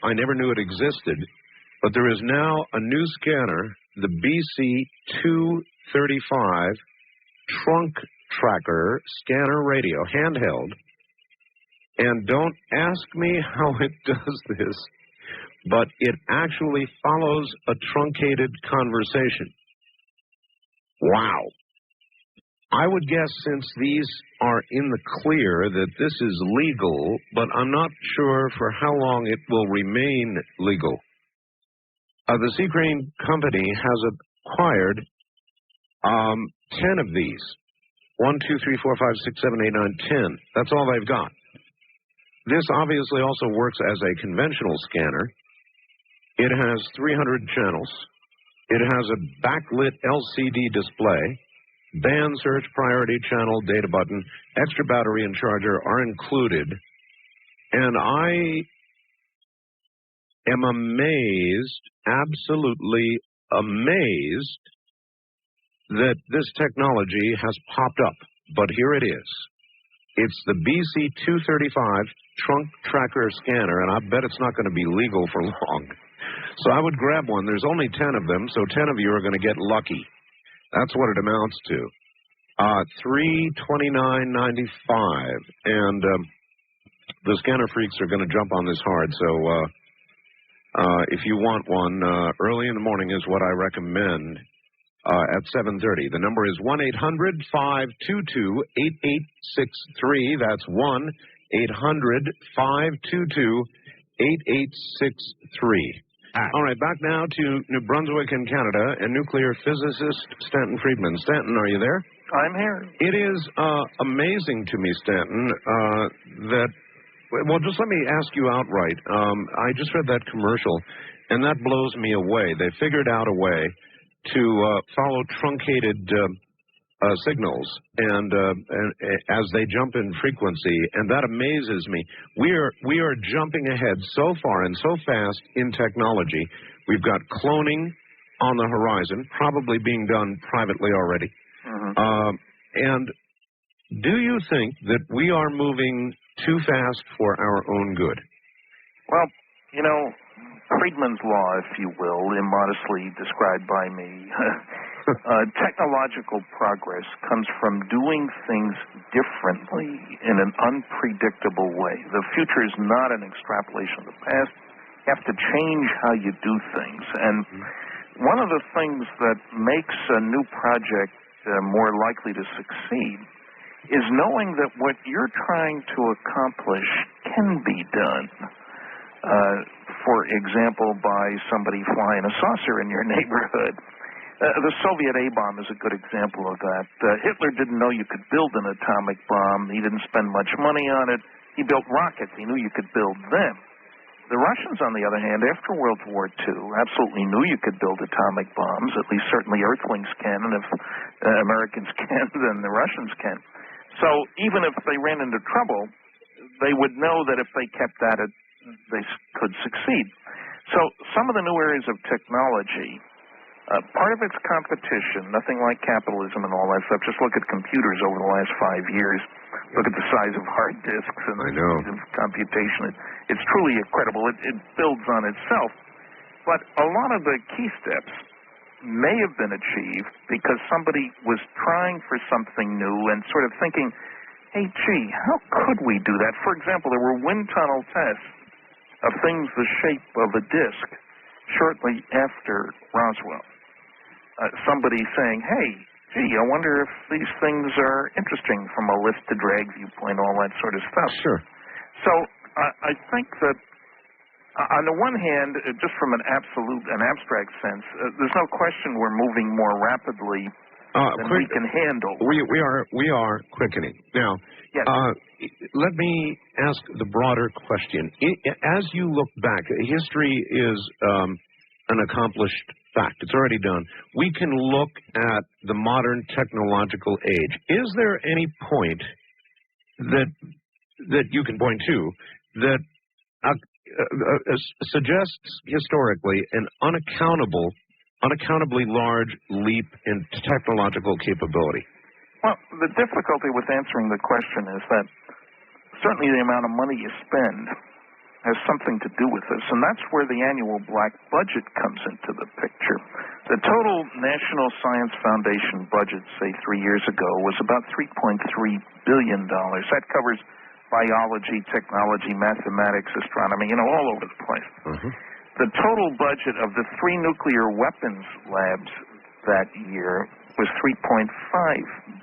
I never knew it existed, but there is now a new scanner, the BC-235 Trunk Tracker Scanner Radio, handheld. And don't ask me how it does this, but it actually follows a truncated conversation. Wow. I would guess, since these are in the clear, that this is legal, but I'm not sure for how long it will remain legal. The Seacrane Company has acquired 10 of these. 1, 2, 3, 4, 5, 6, 7, 8, 9, 10. That's all they've got. This obviously also works as a conventional scanner. It has 300 channels. It has a backlit LCD display. Band search, priority channel, data button, extra battery and charger are included. And I am amazed, absolutely amazed, that this technology has popped up. But here it is. It's the BC-235 Trunk Tracker Scanner, and I bet it's not going to be legal for long. So I would grab one. There's only 10 of them, so 10 of you are going to get lucky. That's what it amounts to. $329.95, and the scanner freaks are going to jump on this hard. So if you want one, early in the morning is what I recommend. At 7:30. The number is 1-800-522-8863. That's 1-800-522-8863. All right, back now to New Brunswick in Canada and nuclear physicist Stanton Friedman. Stanton, are you there? I'm here. It is amazing to me, Stanton, that, well, just let me ask you outright. I just read that commercial, and that blows me away. They figured out a way to follow truncated signals and as they jump in frequency, and that amazes me. We are jumping ahead so far and so fast in technology. We've got cloning on the horizon, probably being done privately already. And do you think that we are moving too fast for our own good? Well, you know, Friedman's law, if you will, immodestly described by me, Technological progress comes from doing things differently in an unpredictable way. The future is not an extrapolation of the past. You have to change how you do things. And one of the things that makes a new project more likely to succeed is knowing that what you're trying to accomplish can be done. For example, by somebody flying a saucer in your neighborhood. The Soviet A-bomb is a good example of that. Hitler didn't know you could build an atomic bomb. He didn't spend much money on it. He built rockets. He knew you could build them. The Russians, on the other hand, after World War II, absolutely knew you could build atomic bombs. At least certainly Earthlings can, and if Americans can, then the Russians can. So even if they ran into trouble, they would know that if they kept at it, they could succeed. So some of the new areas of technology, part of it's competition, nothing like capitalism and all that stuff. Just look at computers over the last 5 years. Look at the size of hard disks and the speed of computation. It's truly incredible. It builds on itself. But a lot of the key steps may have been achieved because somebody was trying for something new and sort of thinking, hey, gee, how could we do that? For example, there were wind tunnel tests of things the shape of a disk shortly after Roswell. Somebody saying, hey, gee, I wonder if these things are interesting from a lift-to-drag viewpoint, all that sort of stuff. Sure. So I think that, on the one hand, just from an abstract sense, there's no question we're moving more rapidly than we can handle. We are quickening. Now, yes. Let me ask the broader question. As you look back, history is an accomplished fact. It's already done. We can look at the modern technological age. Is there any point that you can point to that suggests historically an unaccountably large leap in technological capability? Well, the difficulty with answering the question is that certainly the amount of money you spend has something to do with this, and that's where the annual black budget comes into the picture. The total National Science Foundation budget, say 3 years ago, was about $3.3 billion. That covers biology, technology, mathematics, astronomy, all over the place. The total budget of the 3 nuclear weapons labs that year was $3.5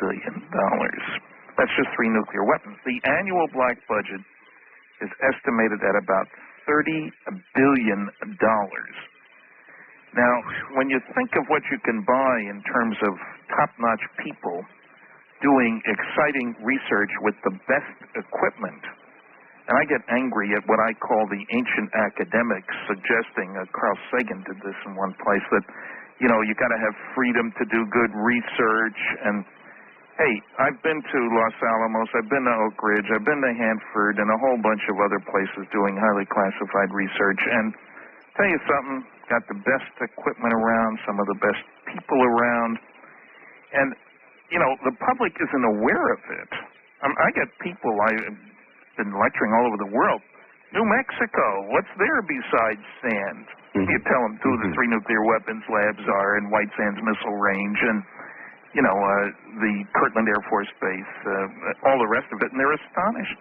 billion. That's just 3 nuclear weapons. The annual black budget is estimated at about $30 billion. Now, when you think of what you can buy in terms of top-notch people doing exciting research with the best equipment, and I get angry at what I call the ancient academics suggesting, Carl Sagan did this in one place, that, you got to have freedom to do good research. And, hey, I've been to Los Alamos, I've been to Oak Ridge, I've been to Hanford, and a whole bunch of other places doing highly classified research. And tell you something, got the best equipment around, some of the best people around. And, the public isn't aware of it. I get people, I've been lecturing all over the world. New Mexico, what's there besides sand? You tell them 2 of the 3 nuclear weapons labs are in White Sands Missile Range and, the Kirtland Air Force Base, all the rest of it, and they're astonished.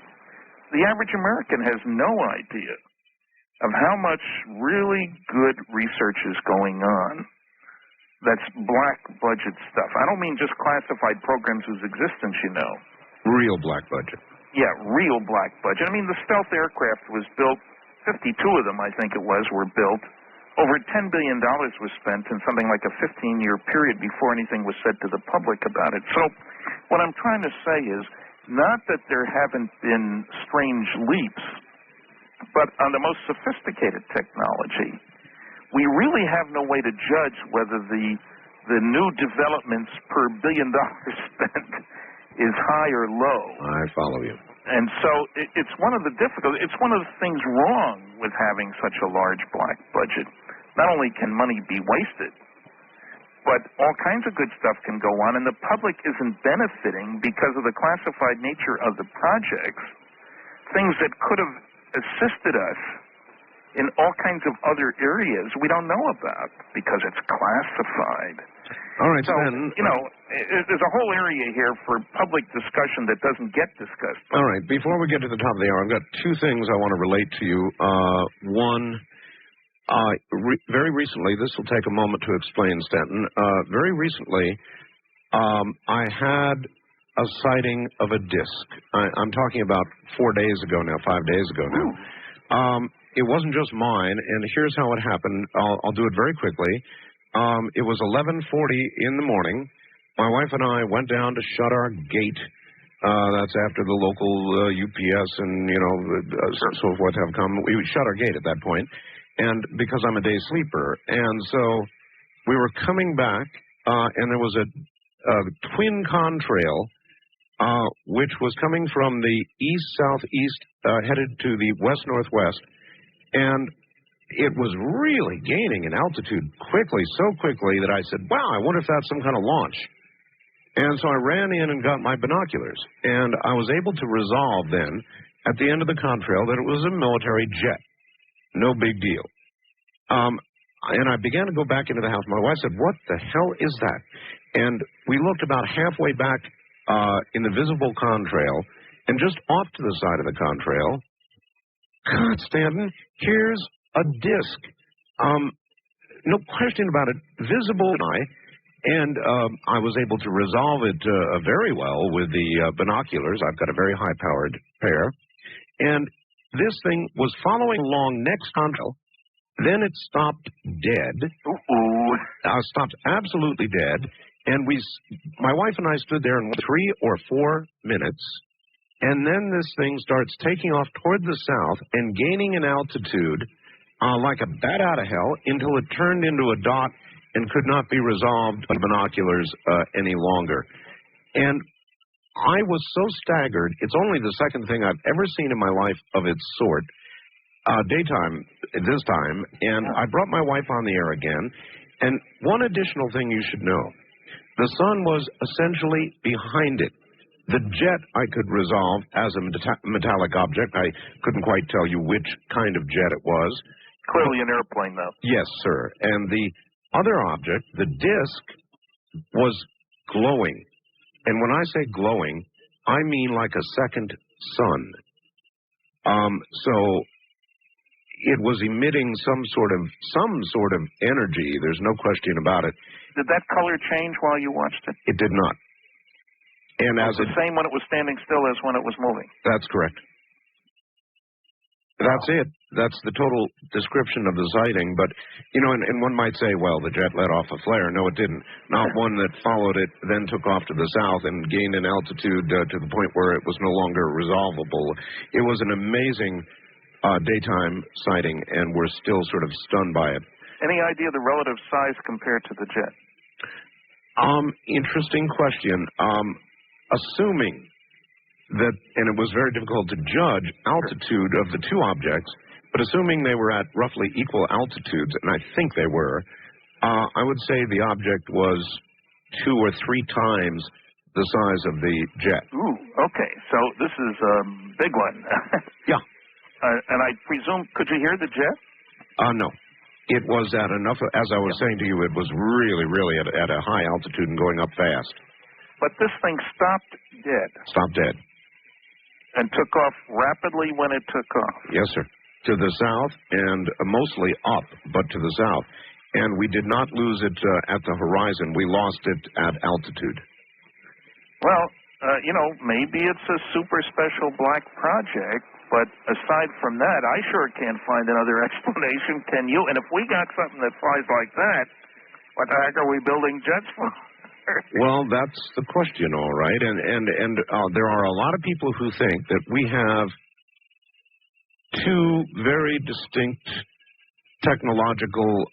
The average American has no idea of how much really good research is going on. That's black budget stuff. I don't mean just classified programs whose existence Real black budget. Yeah, real black budget. I mean, the stealth aircraft was built, 52 of them, I think it was, were built. Over $10 billion was spent in something like a 15-year period before anything was said to the public about it. So what I'm trying to say is not that there haven't been strange leaps, but on the most sophisticated technology, we really have no way to judge whether the new developments per $1 billion spent is high or low. I follow you. And so it's one of the difficulties. It's one of the things wrong with having such a large black budget. Not only can money be wasted, but all kinds of good stuff can go on, and the public isn't benefiting because of the classified nature of the projects, things that could have assisted us in all kinds of other areas we don't know about because it's classified. All right, so, then, there's a whole area here for public discussion that doesn't get discussed. All right, before we get to the top of the hour, I've got two things I want to relate to you. One, very recently, this will take a moment to explain, Stanton. Very recently, I had a sighting of a disc. I'm talking about 4 days ago now, 5 days ago now. It wasn't just mine, and here's how it happened. I'll do it very quickly. It was 11:40 in the morning. My wife and I went down to shut our gate. That's after the local UPS and, so forth have come. We shut our gate at that point, and because I'm a day sleeper. And so we were coming back, and there was a twin contrail, which was coming from the east-southeast, headed to the west-northwest. And it was really gaining in altitude quickly, so quickly that I said, wow, I wonder if that's some kind of launch. And so I ran in and got my binoculars. And I was able to resolve then, at the end of the contrail, that it was a military jet. No big deal. And I began to go back into the house. My wife said, what the hell is that? And we looked about halfway back in the visible contrail, and just off to the side of the contrail, God, Stanton, here's a disc. No question about it, visible and I was able to resolve it very well with the binoculars. I've got a very high-powered pair. And this thing was following along next contrail. Then it stopped dead. Stopped absolutely dead. And my wife and I stood there in 3 or 4 minutes. And then this thing starts taking off toward the south and gaining in altitude like a bat out of hell until it turned into a dot and could not be resolved by binoculars any longer. And I was so staggered. It's only the second thing I've ever seen in my life of its sort, daytime this time, and I brought my wife on the air again. And one additional thing you should know, the sun was essentially behind it. The jet I could resolve as a metallic object. I couldn't quite tell you which kind of jet it was. Clearly an airplane, though. Yes, sir. And the other object, the disc, was glowing. And when I say glowing, I mean like a second sun. So it was emitting some sort of energy. There's no question about it. Did that color change while you watched it? It did not. And it was the same when it was standing still as when it was moving. That's correct. That's it. That's the total description of the sighting. But, and one might say, well, the jet let off a flare. No, it didn't. Not one that followed it, then took off to the south and gained in altitude to the point where it was no longer resolvable. It was an amazing daytime sighting, and we're still sort of stunned by it. Any idea the relative size compared to the jet? Interesting question. Assuming that, and it was very difficult to judge altitude of the two objects, but assuming they were at roughly equal altitudes, and I think they were, I would say the object was 2 or 3 times the size of the jet. Ooh, okay. So this is a big one. Yeah. And I presume, could you hear the jet? No. It was at enough, as I was saying to you, it was really, really at a high altitude and going up fast. But this thing stopped dead. Stopped dead. And took off rapidly when it took off. Yes, sir. To the south and mostly up, but to the south. And we did not lose it at the horizon. We lost it at altitude. Well, maybe it's a super special black project, but aside from that, I sure can't find another explanation. Can you? And if we got something that flies like that, what the heck are we building jets for? Well, that's the question, all right. And there are a lot of people who think that we have 2 very distinct technological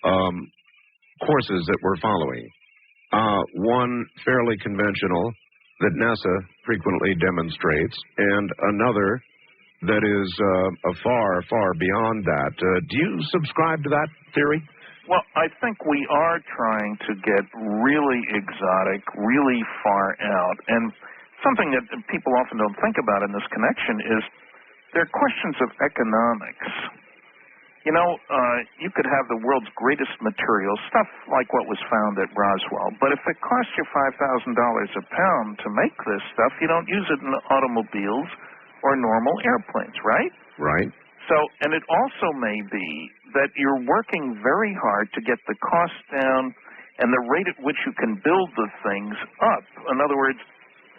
courses that we're following. One fairly conventional that NASA frequently demonstrates, and another that is far, far beyond that. Do you subscribe to that theory? Well, I think we are trying to get really exotic, really far out. And something that people often don't think about in this connection is there are questions of economics. you could have the world's greatest material, stuff like what was found at Roswell, but if it costs you $5,000 a pound to make this stuff, you don't use it in automobiles or normal airplanes, right? Right. So, and it also may be that you're working very hard to get the cost down and the rate at which you can build the things up. In other words,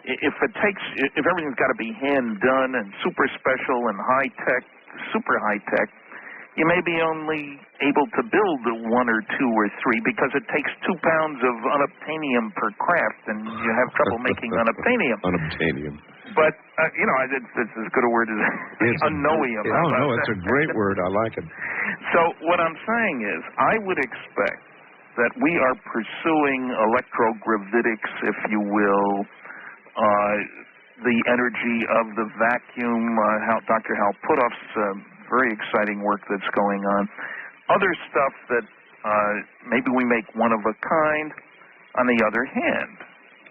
if everything's got to be hand done and super special and high tech, super high tech, you may be only able to build 1 or 2 or 3 because it takes 2 pounds of unobtainium per craft, and you have trouble making unobtainium. Unobtainium. But, it's as good a word as unknowium. Oh, no, it's a great word. I like it. So what I'm saying is, I would expect that we are pursuing electrogravitics, if you will, the energy of the vacuum, Dr. Hal Puthoff's very exciting work that's going on. Other stuff that maybe we make one of a kind. On the other hand,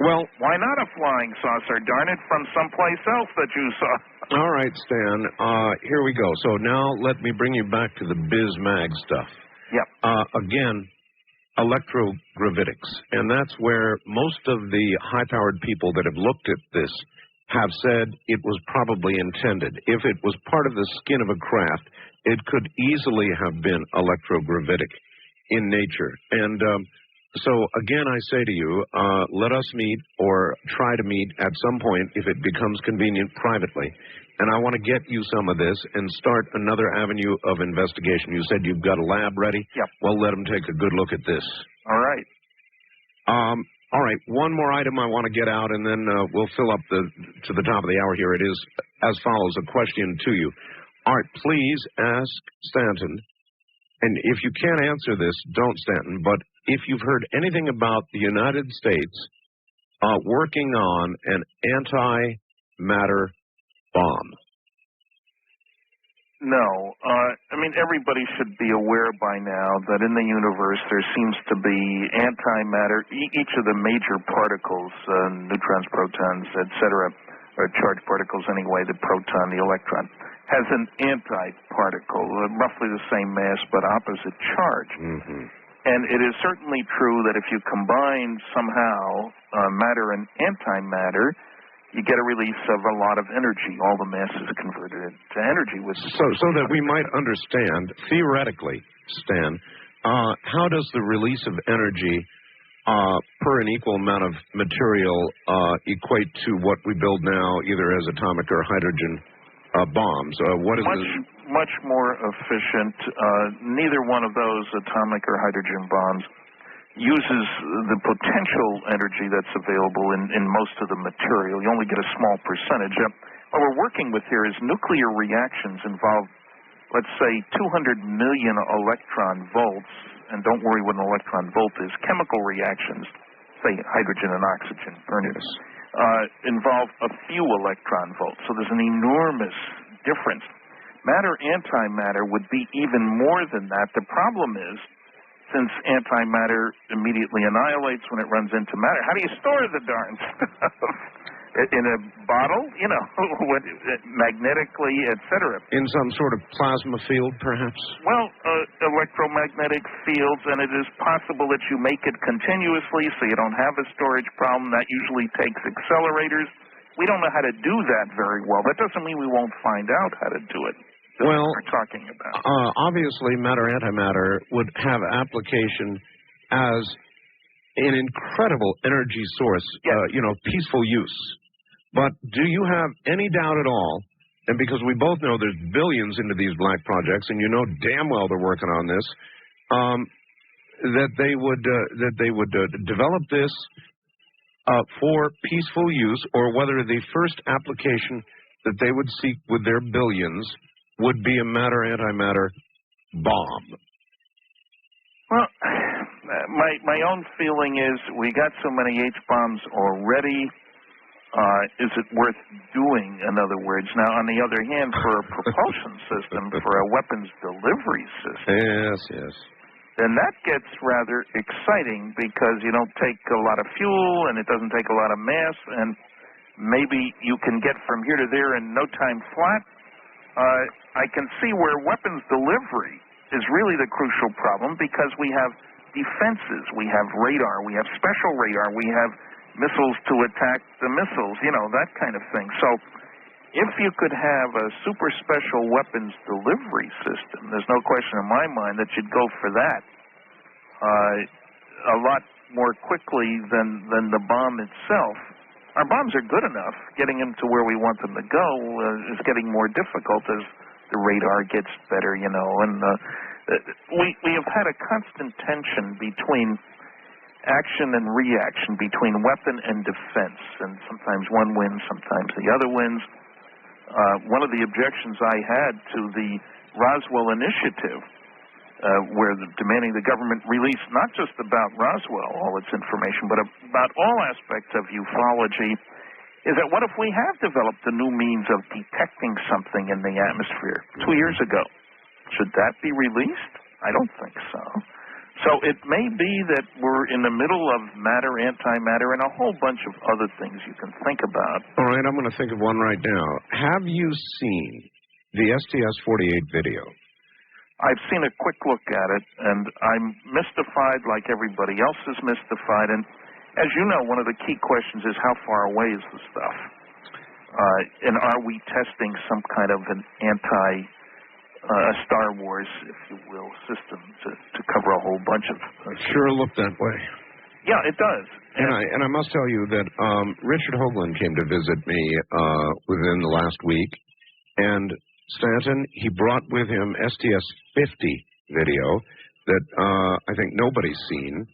well, why not a flying saucer, darn it, from someplace else that you saw? All right, Stan, here we go. So now let me bring you back to the biz-mag stuff. Yep. Again, electrogravitics, and that's where most of the high-powered people that have looked at this have said it was probably intended. If it was part of the skin of a craft, it could easily have been electrogravitic in nature. And so, again, I say to you, let us meet or try to meet at some point, if it becomes convenient, privately. And I want to get you some of this and start another avenue of investigation. You said you've got a lab ready? Yep. Well, let them take a good look at this. All right. All right, one more item I want to get out, and then we'll fill up to the top of the hour here. It is as follows, a question to you. Art, please ask Stanton, and if you can't answer this, don't, Stanton, but if you've heard anything about the United States working on an antimatter bomb. No. Everybody should be aware by now that in the universe there seems to be antimatter. Each of the major particles, neutrons, protons, etc., or charged particles anyway, the proton, the electron, has an antiparticle, roughly the same mass but opposite charge. Mm-hmm. And it is certainly true that if you combine somehow matter and antimatter, you get a release of a lot of energy. All the mass is converted to energy. So that we might understand, theoretically, Stan, how does the release of energy per an equal amount of material equate to what we build now, either as atomic or hydrogen bombs? What is much more efficient. Neither one of those, atomic or hydrogen bombs, uses the potential energy that's available in most of the material. You only get a small percentage. What we're working with here is nuclear reactions involve, let's say, 200 million electron volts, and don't worry what an electron volt is. Chemical reactions, say hydrogen and oxygen, involve a few electron volts. So there's an enormous difference. Matter, antimatter would be even more than that. The problem is, since antimatter immediately annihilates when it runs into matter, how do you store the darn stuff? In a bottle? Magnetically, etc. In some sort of plasma field, perhaps? Well, electromagnetic fields, and it is possible that you make it continuously so you don't have a storage problem. That usually takes accelerators. We don't know how to do that very well. That doesn't mean we won't find out how to do it. Well, we're talking about. Obviously, matter-antimatter would have application as an incredible energy source, peaceful use. But do you have any doubt at all, and because we both know there's billions into these black projects, and you know damn well they're working on this, that they would develop this for peaceful use, or whether the first application that they would seek with their billions would be a matter-antimatter bomb? Well, my own feeling is we got so many H-bombs already. Is it worth doing, in other words? Now, on the other hand, for a propulsion system, for a weapons delivery system, yes, then that gets rather exciting because you don't take a lot of fuel and it doesn't take a lot of mass, and maybe you can get from here to there in no time flat. I can see where weapons delivery is really the crucial problem because we have defenses, we have radar, we have special radar, we have missiles to attack the missiles, that kind of thing. So if you could have a super special weapons delivery system, there's no question in my mind that you'd go for that a lot more quickly than the bomb itself. Our bombs are good enough. Getting them to where we want them to go is getting more difficult as the radar gets better, and we have had a constant tension between action and reaction, between weapon and defense, and sometimes one wins, sometimes the other wins. One of the objections I had to the Roswell initiative, where demanding the government release not just about Roswell, all its information, but about all aspects of ufology, is that what if we have developed a new means of detecting something in the atmosphere 2 years ago? Should that be released? I don't think so. So it may be that we're in the middle of matter, antimatter, and a whole bunch of other things you can think about. All right, I'm going to think of one right now. Have you seen the STS-48 video? I've seen a quick look at it, and I'm mystified like everybody else is mystified. And as you know, one of the key questions is how far away is the stuff? And are we testing some kind of an Star Wars, if you will, system to cover a whole bunch of... Sure looked that way. Yeah, it does. And I must tell you that Richard Hoagland came to visit me within the last week, and Stanton, he brought with him STS-50 video that I think nobody's seen.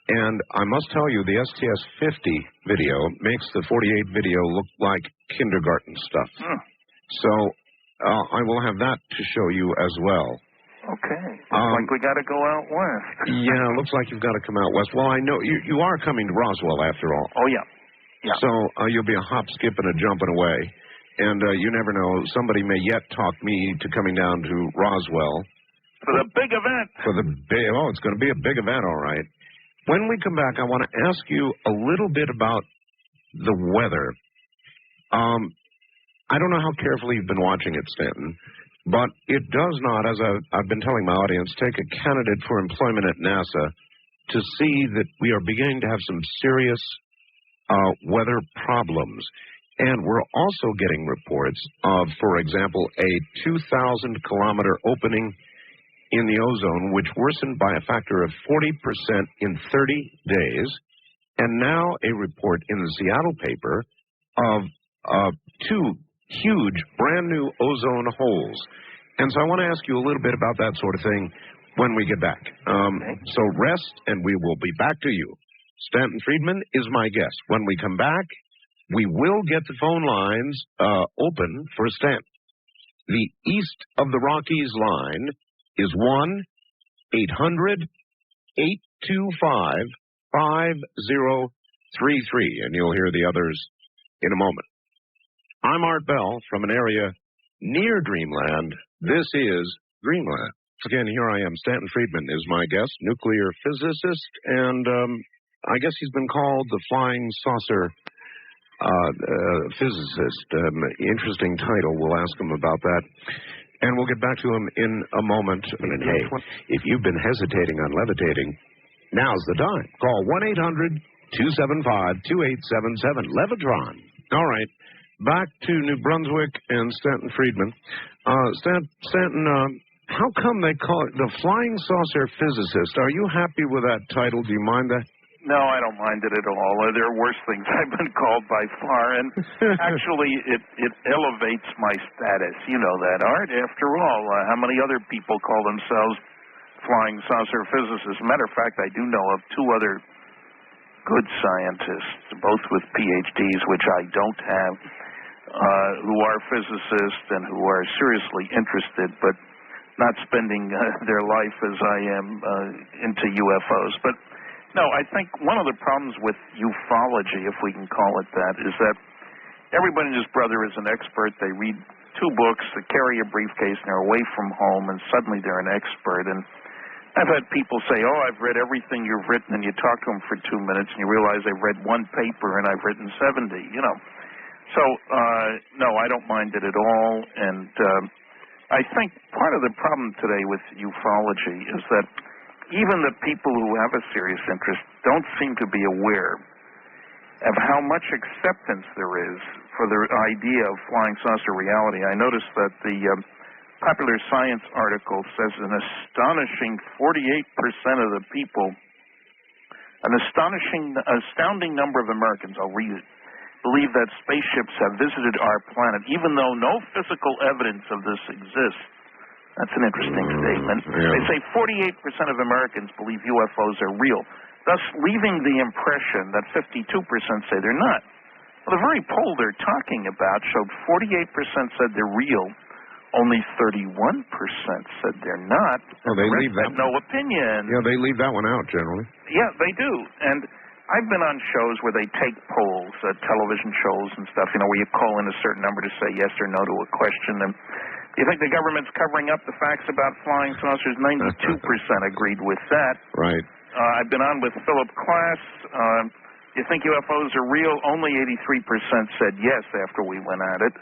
And I must tell you, the STS-50 video makes the 48 video look like kindergarten stuff. So I will have that to show you as well. Okay. Looks like we got to go out west. Yeah, looks like you've got to come out west. Well, I know you are coming to Roswell after all. Oh, yeah. Yeah. So you'll be a hop, skip, and a jumping away. And you never know, somebody may yet talk me to coming down to Roswell. For the big event. It's going to be a big event, all right. When we come back, I want to ask you a little bit about the weather. I don't know how carefully you've been watching it, Stanton, but it does not, as I've been telling my audience, take a candidate for employment at NASA to see that we are beginning to have some serious weather problems. And we're also getting reports of, for example, a 2,000-kilometer opening in the ozone, which worsened by a factor of 40% in 30 days. And now a report in the Seattle paper of two huge, brand-new ozone holes. And so I want to ask you a little bit about that sort of thing when we get back. So rest, and we will be back to you. Stanton Friedman is my guest. When we come back, we will get the phone lines open for Stanton. The East of the Rockies line is 1-800-825-5033, and you'll hear the others in a moment. I'm Art Bell from an area near Dreamland. This is Dreamland. Again, here I am. Stanton Friedman is my guest, nuclear physicist, and I guess he's been called the flying saucer physicist. Interesting title. We'll ask him about that. And we'll get back to him in a moment. And hey, if you've been hesitating on levitating, now's the time. Call 1-800-275-2877. Levitron. All right. Back to New Brunswick and Stanton Friedman. Stanton, how come they call it the flying saucer physicist? Are you happy with that title? Do you mind that? No, I don't mind it at all. There are worse things I've been called by far, and actually it elevates my status. You know that, Art. After all, how many other people call themselves flying saucer physicists? As a matter of fact, I do know of two other good scientists, both with PhDs, which I don't have, who are physicists and who are seriously interested, but not spending their life as I am into UFOs. But no, I think one of the problems with ufology, if we can call it that, is that everybody and his brother is an expert. They read 2 books, they carry a briefcase, and they're away from home, and suddenly they're an expert. And I've had people say, oh, I've read everything you've written, and you talk to them for 2 minutes, and you realize they've read 1 paper, and I've written 70, you know. So, no, I don't mind it at all, and I think part of the problem today with ufology is that even the people who have a serious interest don't seem to be aware of how much acceptance there is for the idea of flying saucer reality. I noticed that the Popular Science article says an astonishing 48% of the people, an astounding number of Americans, I'll read it, believe that spaceships have visited our planet, even though no physical evidence of this exists. That's an interesting statement. Yeah. They say 48% of Americans believe UFOs are real, thus leaving the impression that 52% say they're not. Well, the very poll they're talking about showed 48% said they're real, only 31% said they're not. Well, they leave that no opinion. Yeah, they leave that one out generally. Yeah, they do. And I've been on shows where they take polls, television shows and stuff, where you call in a certain number to say yes or no to a question. And do you think the government's covering up the facts about flying saucers? 92% agreed with that. Right. I've been on with Philip Klass. Do you think UFOs are real? Only 83% said yes after we went at it.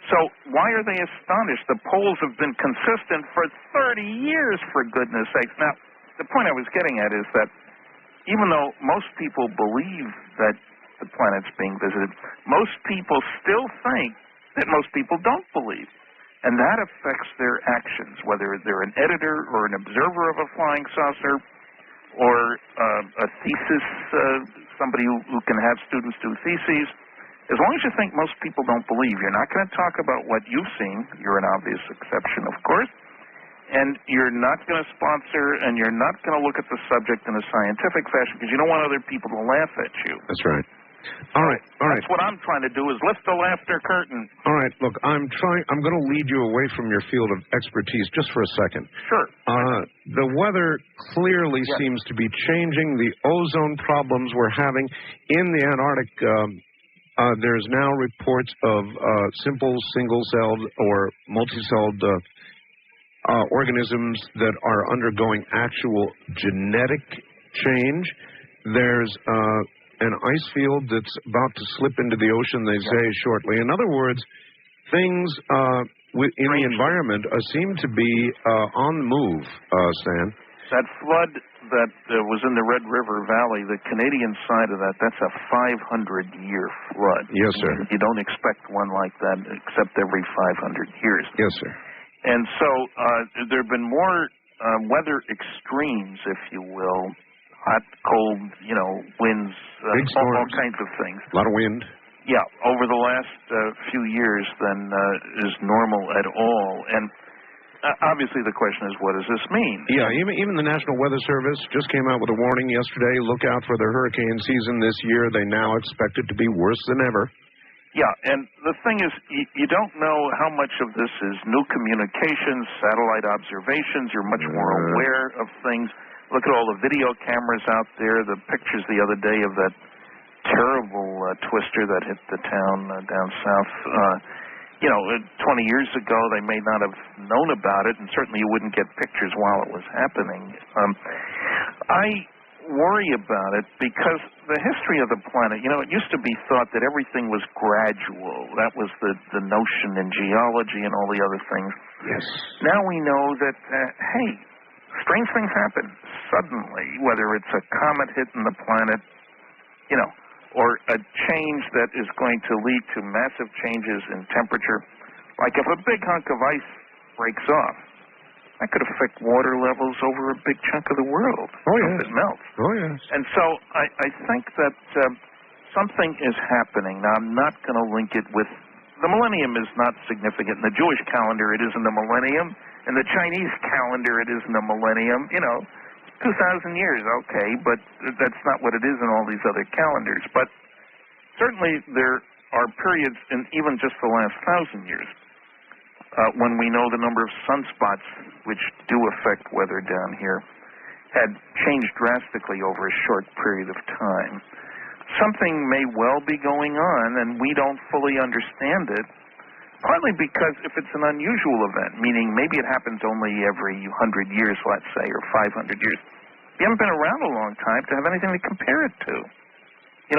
So why are they astonished? The polls have been consistent for 30 years, for goodness sakes. Now, the point I was getting at is that even though most people believe that the planet's being visited, most people still think that most people don't believe. And that affects their actions, whether they're an editor or an observer of a flying saucer or a thesis, somebody who can have students do theses. As long as you think most people don't believe, you're not going to talk about what you've seen. You're an obvious exception, of course. And you're not going to sponsor, and you're not going to look at the subject in a scientific fashion because you don't want other people to laugh at you. That's right. All right. That's what I'm trying to do, is lift the laughter curtain. All right. Look, I'm going to lead you away from your field of expertise just for a second. Sure. The weather clearly seems to be changing. The ozone problems we're having in the Antarctic. There's now reports of simple single-celled or multi-celled organisms that are undergoing actual genetic change. There's an ice field that's about to slip into the ocean, they say, shortly. In other words, things in the environment seem to be on the move, Stan. That flood that was in the Red River Valley, the Canadian side of that's a 500-year flood. Yes, sir. You don't expect one like that except every 500 years. Yes, sir. And so there have been more weather extremes, if you will, hot, cold, winds, all kinds of things. A lot of wind. Yeah, over the last few years than is normal at all. And obviously the question is, what does this mean? Yeah, even the National Weather Service just came out with a warning yesterday. Look out for the hurricane season this year. They now expect it to be worse than ever. Yeah, and the thing is, you don't know how much of this is new communications, satellite observations. You're much more aware of things. Look at all the video cameras out there, the pictures the other day of that terrible twister that hit the town down south. 20 years ago, they may not have known about it, and certainly you wouldn't get pictures while it was happening. I worry about it because the history of the planet, it used to be thought that everything was gradual. That was the notion in geology and all the other things. Yes. Now we know that, hey, strange things happen suddenly, whether it's a comet hitting the planet, or a change that is going to lead to massive changes in temperature. Like if a big hunk of ice breaks off, that could affect water levels over a big chunk of the world. Oh, yes. If it melts. Oh, yes. And so I think that something is happening. Now, I'm not going to link it with... The millennium is not significant. In the Jewish calendar, it isn't a millennium. In the Chinese calendar, it isn't a millennium. 2,000 years, okay, but that's not what it is in all these other calendars. But certainly there are periods in even just the last 1,000 years when we know the number of sunspots, which do affect weather down here, had changed drastically over a short period of time. Something may well be going on, and we don't fully understand it, partly because if it's an unusual event, meaning maybe it happens only every 100 years, let's say, or 500 years, you haven't been around a long time to have anything to compare it to.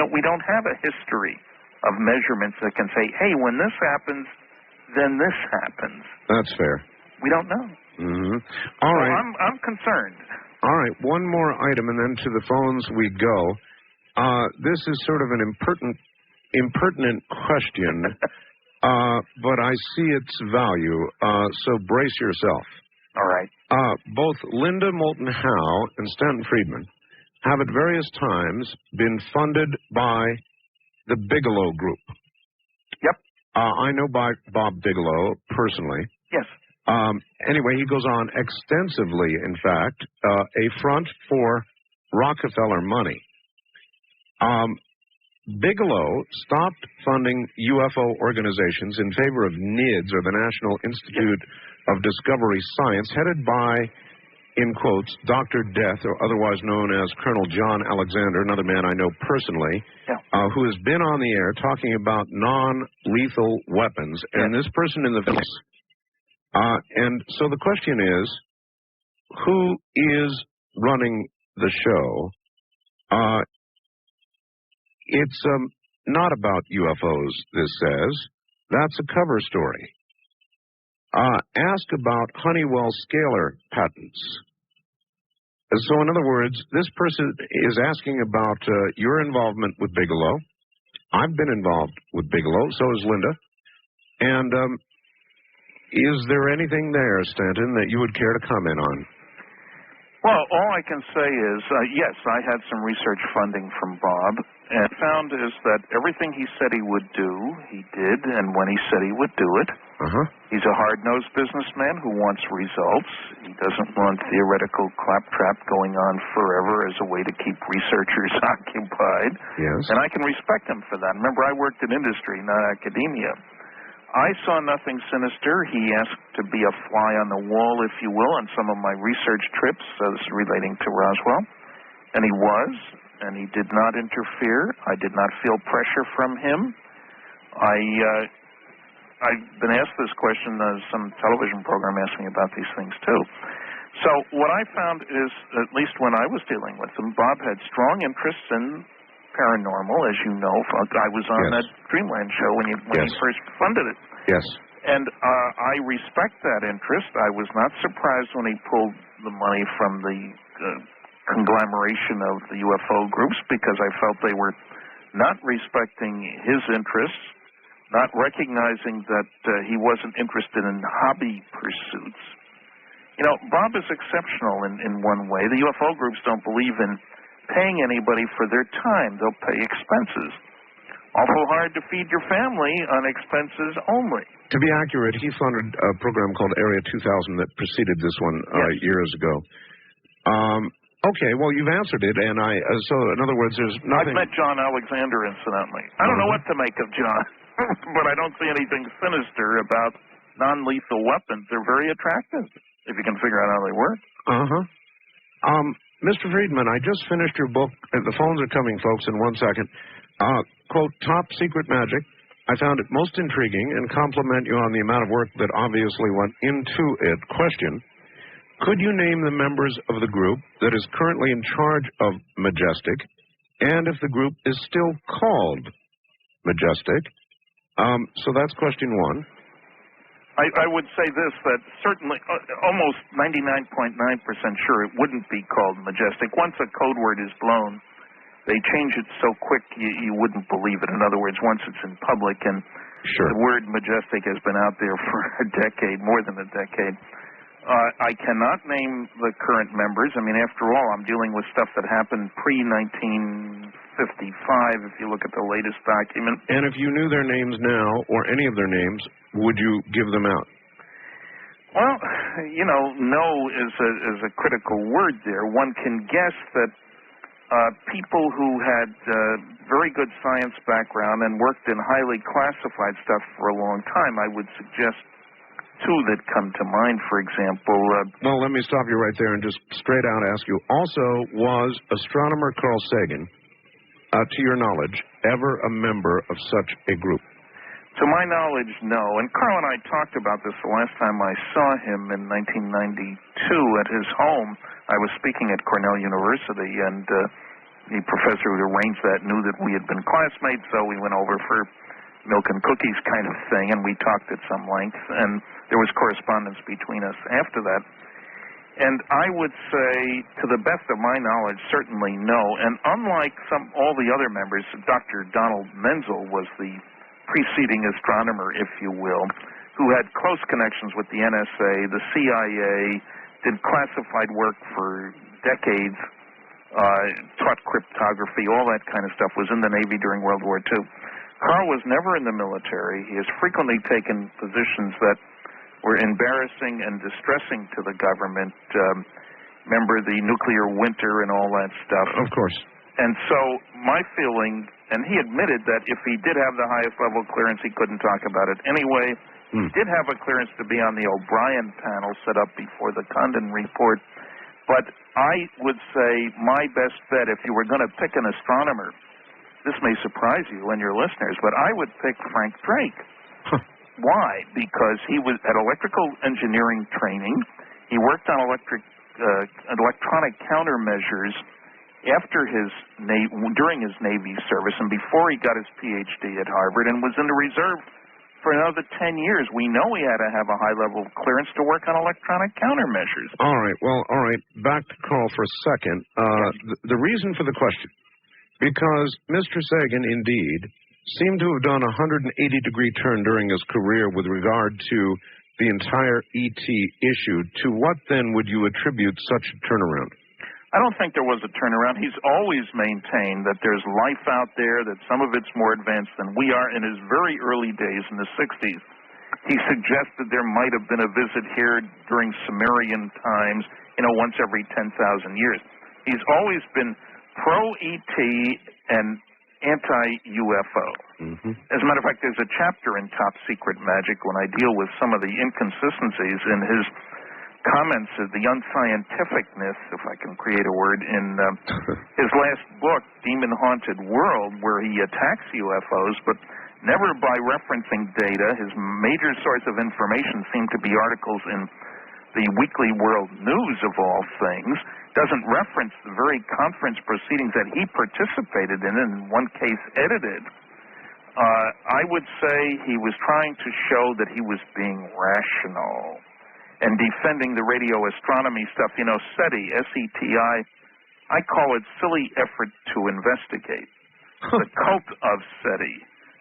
We don't have a history of measurements that can say, hey, when this happens, then this happens. That's fair. We don't know. Mm-hmm. All right. I'm concerned. All right, one more item, and then to the phones we go. This is sort of an impertinent question, but I see its value, so brace yourself. All right. Both Linda Moulton Howe and Stanton Friedman have at various times been funded by the Bigelow Group. Yep. I know Bob Bigelow personally. Yes. Anyway, he goes on extensively, in fact, a front for Rockefeller money. Bigelow stopped funding UFO organizations in favor of NIDS, or the National Institute of Discovery Science, headed by, in quotes, Dr. Death, or otherwise known as Colonel John Alexander, another man I know personally, who has been on the air talking about non-lethal weapons, and this person in the face. And so the question is, who is running the show? It's not about UFOs, this says. That's a cover story. Ask about Honeywell scalar patents. So in other words, this person is asking about your involvement with Bigelow. I've been involved with Bigelow, so is Linda. And is there anything there, Stanton, that you would care to comment on? Well, all I can say is, yes, I had some research funding from Bob, and found is that everything he said he would do, he did, and when he said he would do it. He's a hard-nosed businessman who wants results. He doesn't want theoretical claptrap going on forever as a way to keep researchers occupied. Yes. And I can respect him for that. Remember, I worked in industry, not academia. I saw nothing sinister. He asked to be a fly on the wall, if you will, on some of my research trips relating to Roswell. And he was, and he did not interfere. I did not feel pressure from him. I've been asked this question, some television program asked me about these things too. So what I found is, at least when I was dealing with him, Bob had strong interests in paranormal, as you know. I was on that Dreamland show when he first funded it. Yes. And I respect that interest. I was not surprised when he pulled the money from the conglomeration of the UFO groups, because I felt they were not respecting his interests, not recognizing that he wasn't interested in hobby pursuits. You know, Bob is exceptional in one way. The UFO groups don't believe in paying anybody for their time. They'll pay expenses. Awful hard to feed your family on expenses only. To be accurate, he funded a program called Area 2000 that preceded this one years ago. Okay, well, you've answered it, and so in other words, there's nothing... I've met John Alexander, incidentally. I don't know what to make of John, but I don't see anything sinister about non-lethal weapons. They're very attractive, if you can figure out how they work. Mr. Friedman, I just finished your book. The phones are coming, folks, in 1 second. Quote, Top Secret Magic. I found it most intriguing and compliment you on the amount of work that obviously went into it. Question, could you name the members of the group that is currently in charge of Majestic, and if the group is still called Majestic? So that's question one. I would say this, that certainly, almost 99.9% sure it wouldn't be called Majestic. Once a code word is blown, they change it so quick you wouldn't believe it. In other words, once it's in public, and the word Majestic has been out there for a decade, more than a decade. I cannot name the current members. I mean, after all, I'm dealing with stuff that happened pre-1955, if you look at the latest document. And if you knew their names now, or any of their names, would you give them out? Well, you know, no is a critical word there. One can guess that people who had very good science background and worked in highly classified stuff for a long time, I would suggest two that come to mind, for example. Well, let me stop you right there and just straight out ask you. Also, was astronomer Carl Sagan, to your knowledge, ever a member of such a group? To my knowledge, no. And Carl and I talked about this the last time I saw him in 1992 at his home. I was speaking at Cornell University, and the professor who arranged that knew that we had been classmates, so we went over for milk and cookies kind of thing, and we talked at some length, and there was correspondence between us after that. And I would say, to the best of my knowledge, certainly no. And unlike all the other members, Dr. Donald Menzel was the preceding astronomer, if you will, who had close connections with the NSA, the CIA, did classified work for decades, taught cryptography, all that kind of stuff, was in the Navy during World War II. Carl was never in the military. He has frequently taken positions that were embarrassing and distressing to the government. Remember the nuclear winter and all that stuff? Of course. And so my feeling, and he admitted that if he did have the highest level clearance, he couldn't talk about it anyway. He did have a clearance to be on the O'Brien panel set up before the Condon report. But I would say my best bet, if you were going to pick an astronomer, this may surprise you and your listeners, but I would pick Frank Drake. Why? Because he had electrical engineering training. He worked on electronic countermeasures during his Navy service and before he got his PhD at Harvard, and was in the reserve for another 10 years. We know he had to have a high level of clearance to work on electronic countermeasures. All right. Well, all right. Back to Carl for a second. The reason for the question, because Mr. Sagan indeed seemed to have done a 180-degree turn during his career with regard to the entire ET issue. To what then would you attribute such a turnaround? I don't think there was a turnaround. He's always maintained that there's life out there, that some of it's more advanced than we are. In his very early days in the 60s, he suggested there might have been a visit here during Sumerian times, once every 10,000 years. He's always been pro-ET and anti-UFO. As a matter of fact, there's a chapter in Top Secret Magic when I deal with some of the inconsistencies in his comments of the unscientificness, if I can create a word, in his last book, Demon Haunted World, where he attacks UFOs, but never by referencing data. His major source of information seemed to be articles in the Weekly World News, of all things. Doesn't reference the very conference proceedings that he participated in one case edited. I would say he was trying to show that he was being rational and defending the radio astronomy stuff. SETI, S-E-T-I, I call it silly effort to investigate. The cult of SETI.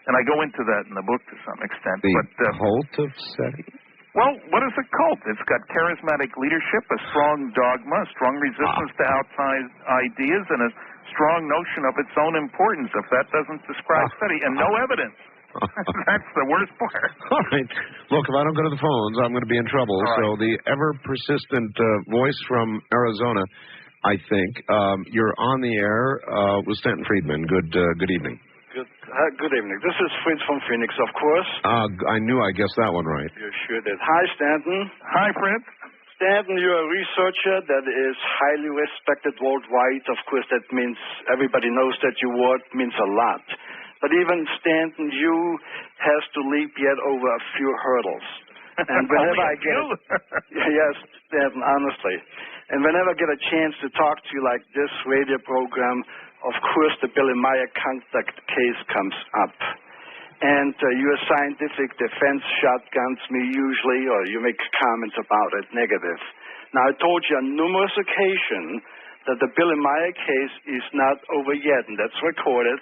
And I go into that in the book to some extent. The cult of SETI? Well, what is a cult? It's got charismatic leadership, a strong dogma, a strong resistance to outside ideas, and a strong notion of its own importance, if that doesn't describe SETI, and no evidence. That's the worst part. All right. Look, if I don't go to the phones, I'm going to be in trouble. Right. So the ever-persistent voice from Arizona, I think, you're on the air with Stanton Friedman. Good evening. Good evening. This is Fritz from Phoenix, of course. I knew I guessed that one right. You sure did. Hi, Stanton. Hi, Fritz. Stanton, you're a researcher that is highly respected worldwide. Of course, that means everybody knows that your word means a lot. But even, Stanton, you has to leap yet over a few hurdles. And whenever I get yes, Stanton, honestly. And whenever I get a chance to talk to you like this radio program, of course the Billy Meyer contact case comes up. And your scientific defense shotguns me usually, or you make comments about it, negative. Now, I told you on numerous occasions that the Billy Meyer case is not over yet, and that's recorded.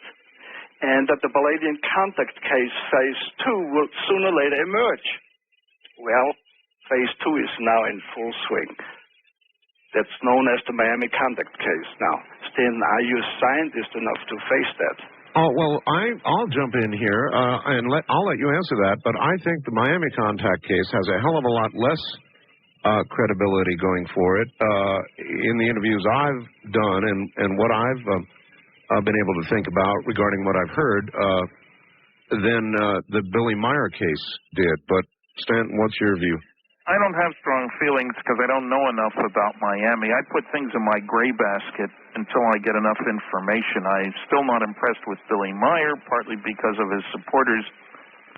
And that the Palladian contact case, phase 2, will sooner or later emerge. Well, phase 2 is now in full swing. That's known as the Miami contact case. Now, Stanton, are you a scientist enough to face that? Oh, well, I'll jump in here, and I'll let you answer that, but I think the Miami contact case has a hell of a lot less credibility going for it in the interviews I've done and what I've been able to think about regarding what I've heard than the Billy Meyer case did. But, Stanton, what's your view? I don't have strong feelings because I don't know enough about Miami. I put things in my gray basket until I get enough information. I'm still not impressed with Billy Meyer, partly because of his supporters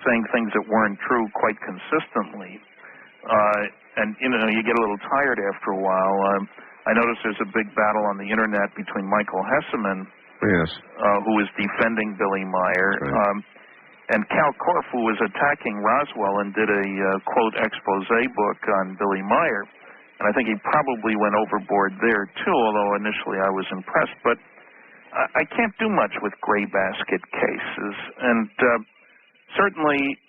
saying things that weren't true quite consistently. And, you get a little tired after a while. I notice there's a big battle on the Internet between Michael Hesseman, yes, who is defending Billy Meyer. Right. And Cal Corfu was attacking Roswell and did a, quote, expose book on Billy Meyer. And I think he probably went overboard there, too, although initially I was impressed. But I can't do much with gray basket cases. And certainly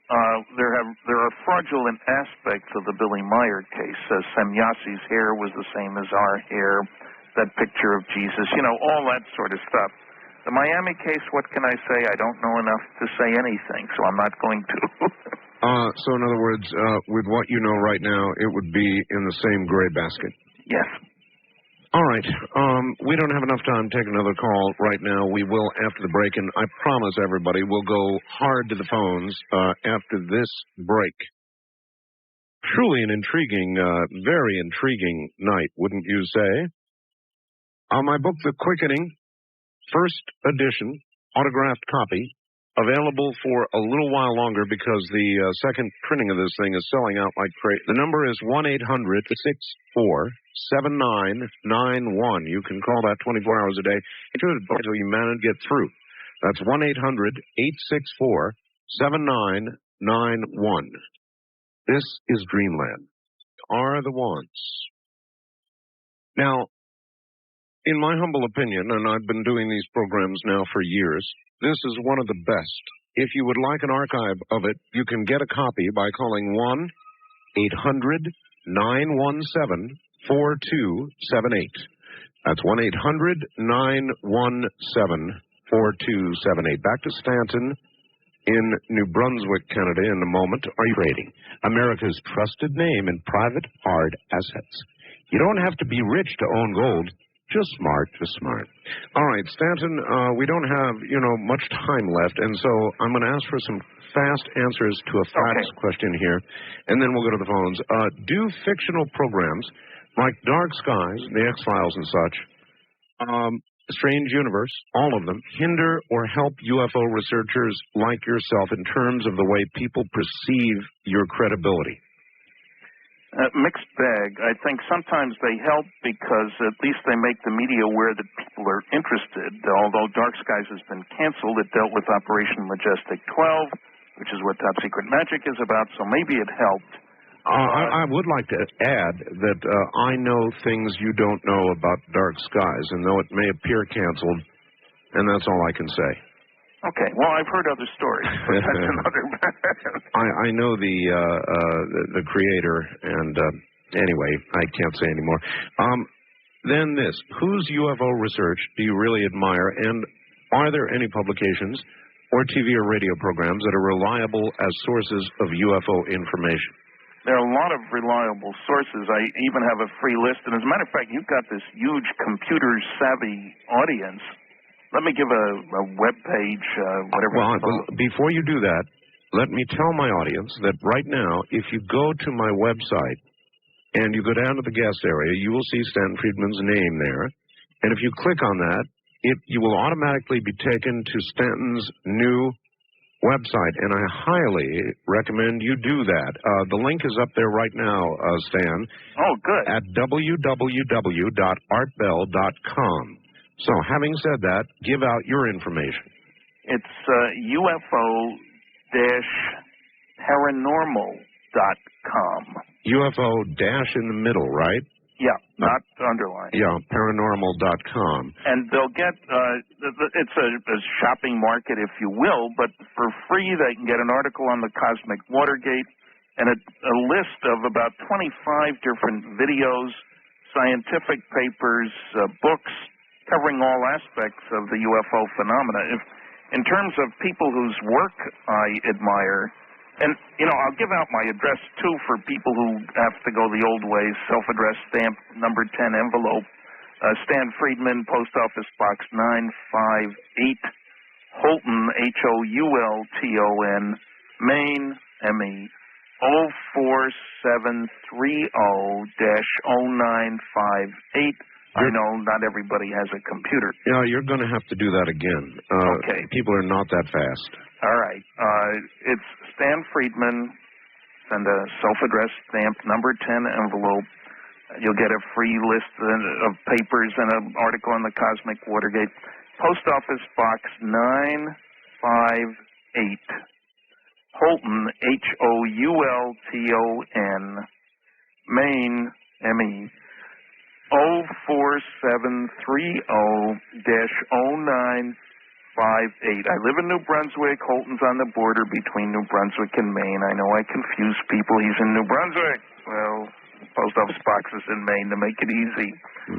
there are fraudulent aspects of the Billy Meyer case. Semyasi's hair was the same as our hair, that picture of Jesus, all that sort of stuff. The Miami case, what can I say? I don't know enough to say anything, so I'm not going to. So in other words, with what you know right now, it would be in the same gray basket? Yes. All right. We don't have enough time to take another call right now. We will after the break, and I promise everybody we'll go hard to the phones after this break. Truly an intriguing, very intriguing night, wouldn't you say? My book, The Quickening, first edition, autographed copy, available for a little while longer because the second printing of this thing is selling out like crazy. The number is 1-800-64-7991. You can call that 24 hours a day until you manage to get through. That's 1-800-864-7991. This is Dreamland. Are the ones. Now, in my humble opinion, and I've been doing these programs now for years, this is one of the best. If you would like an archive of it, you can get a copy by calling 1-800-917-4278. That's 1-800-917-4278. Back to Stanton in New Brunswick, Canada in a moment. Are you rating America's trusted name in private hard assets? You don't have to be rich to own gold. Just smart. All right, Stanton, we don't have, much time left, and so I'm going to ask for some fast answers to a fast question here, and then we'll go to the phones. Do fictional programs like Dark Skies, The X-Files and such, Strange Universe, all of them, hinder or help UFO researchers like yourself in terms of the way people perceive your credibility? Mixed bag. I think sometimes they help because at least they make the media aware that people are interested. Although Dark Skies has been canceled, it dealt with Operation Majestic 12, which is what Top Secret Magic is about, so maybe it helped. I would like to add that I know things you don't know about Dark Skies, and though it may appear canceled, and that's all I can say. Okay, well, I've heard other stories, but that's another matter. I know the creator, and anyway, I can't say anymore. Then this, whose UFO research do you really admire, and are there any publications or TV or radio programs that are reliable as sources of UFO information? There are a lot of reliable sources. I even have a free list, and as a matter of fact, you've got this huge computer-savvy audience. Let me give a web page, whatever. Well, before you do that, let me tell my audience that right now, if you go to my website and you go down to the guest area, you will see Stanton Friedman's name there. And if you click on that, you will automatically be taken to Stanton's new website. And I highly recommend you do that. The link is up there right now, Stan. Oh, good. At www.artbell.com. So, having said that, give out your information. It's UFO-paranormal.com. UFO dash in the middle, right? Yeah, not underlined. Yeah, paranormal.com. And they'll get, it's a shopping market, if you will, but for free they can get an article on the Cosmic Watergate and a list of about 25 different videos, scientific papers, books, covering all aspects of the UFO phenomena. In terms of people whose work I admire, and, I'll give out my address, too, for people who have to go the old ways, self-addressed stamp, number 10 envelope, Stan Friedman, Post Office Box 958, Houlton, Houlton, Maine, ME, 04730-0958. I know not everybody has a computer. Yeah, you're going to have to do that again. Okay. People are not that fast. All right. It's Stan Friedman. Send a self-addressed stamped number 10 envelope. You'll get a free list of papers and an article on the Cosmic Watergate. Post Office Box 958, Houlton, Houlton, Maine, ME, 04730-0958. I live in New Brunswick. Houlton's on the border between New Brunswick and Maine. I know I confuse people. He's in New Brunswick. Well, post office box is in Maine to make it easy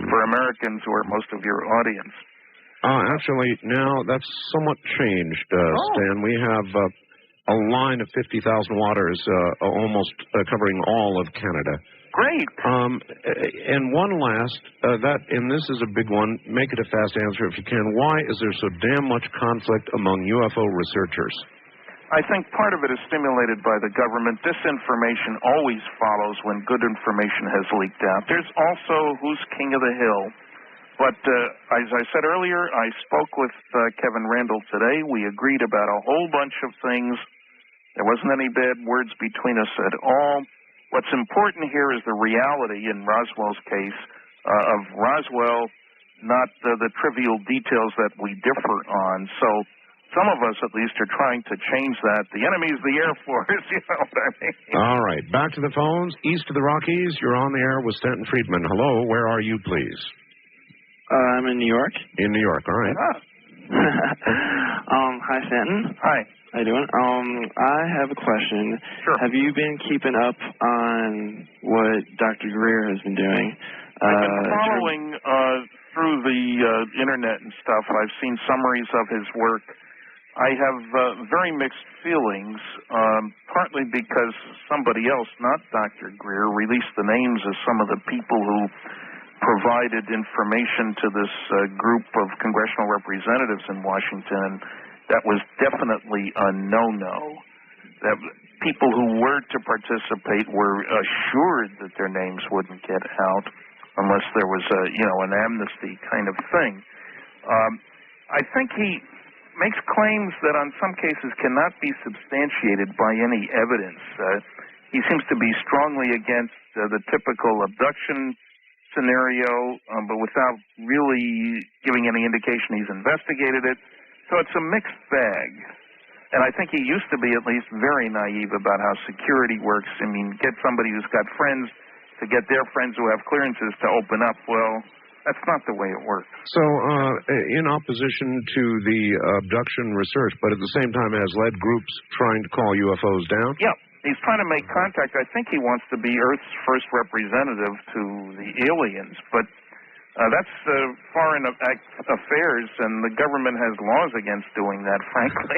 for Americans who are most of your audience. Actually, now that's somewhat changed, Stan. We have a line of 50,000 waters almost covering all of Canada. Great. And one last, and this is a big one, make it a fast answer if you can. Why is there so damn much conflict among UFO researchers? I think part of it is stimulated by the government. Disinformation always follows when good information has leaked out. There's also who's king of the hill. But as I said earlier, I spoke with Kevin Randall today. We agreed about a whole bunch of things. There wasn't any bad words between us at all. What's important here is the reality in Roswell's case of Roswell, not the trivial details that we differ on. So some of us, at least, are trying to change that. The enemy's the Air Force, you know what I mean? All right, back to the phones. East of the Rockies, you're on the air with Stanton Friedman. Hello, where are you, please? I'm in New York. In New York, all right. Hi, Stanton. Hi. How you doing? I have a question. Sure. Have you been keeping up on what Dr. Greer has been doing? I've been following through the internet and stuff. I've seen summaries of his work. I have very mixed feelings, partly because somebody else, not Dr. Greer, released the names of some of the people who provided information to this group of congressional representatives in Washington, and that was definitely a no-no. That people who were to participate were assured that their names wouldn't get out unless there was an amnesty kind of thing. I think he makes claims that on some cases cannot be substantiated by any evidence. He seems to be strongly against the typical abduction scenario, but without really giving any indication he's investigated it. So it's a mixed bag. And I think he used to be at least very naive about how security works. I mean, get somebody who's got friends to get their friends who have clearances to open up. Well, that's not the way it works. So, in opposition to the abduction research, but at the same time has led groups trying to call UFOs down? Yeah. He's trying to make contact. I think he wants to be Earth's first representative to the aliens, but that's foreign affairs, and the government has laws against doing that, frankly.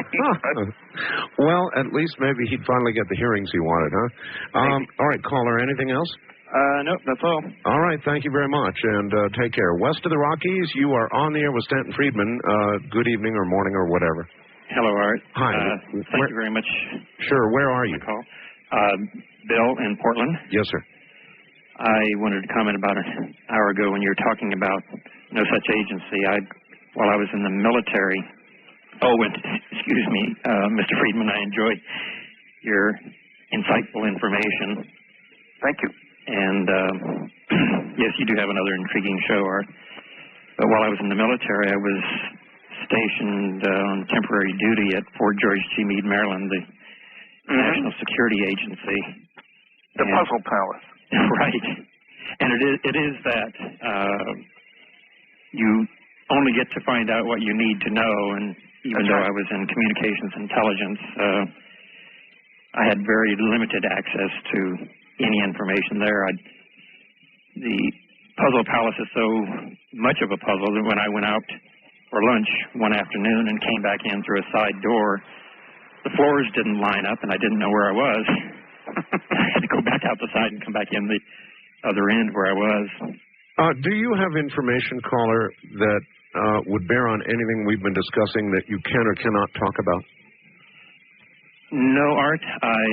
Well, at least maybe he'd finally get the hearings he wanted, huh? All right, caller, anything else? Nope, that's all. All right, thank you very much, and take care. West of the Rockies, you are on the air with Stanton Friedman. Good evening or morning or whatever. Hello, Art. Hi. Thank you very much. Sure, where are you? Bill in Portland. Yes, sir. I wanted to comment about an hour ago when you were talking about no such agency. While I was in the military, excuse me, Mr. Friedman, I enjoy your insightful information. Thank you. And yes, you do have another intriguing show, Art. But while I was in the military, I was stationed on temporary duty at Fort George G. Meade, Maryland, the National Security Agency. The Puzzle Palace. Right. And it is that you only get to find out what you need to know, and even though I was in communications intelligence, I had very limited access to any information there. The Puzzle Palace is so much of a puzzle that when I went out for lunch one afternoon and came back in through a side door, the floors didn't line up and I didn't know where I was. I had to go back out the side and come back in the other end where I was. Do you have information, caller, that would bear on anything we've been discussing that you can or cannot talk about? No, Art, I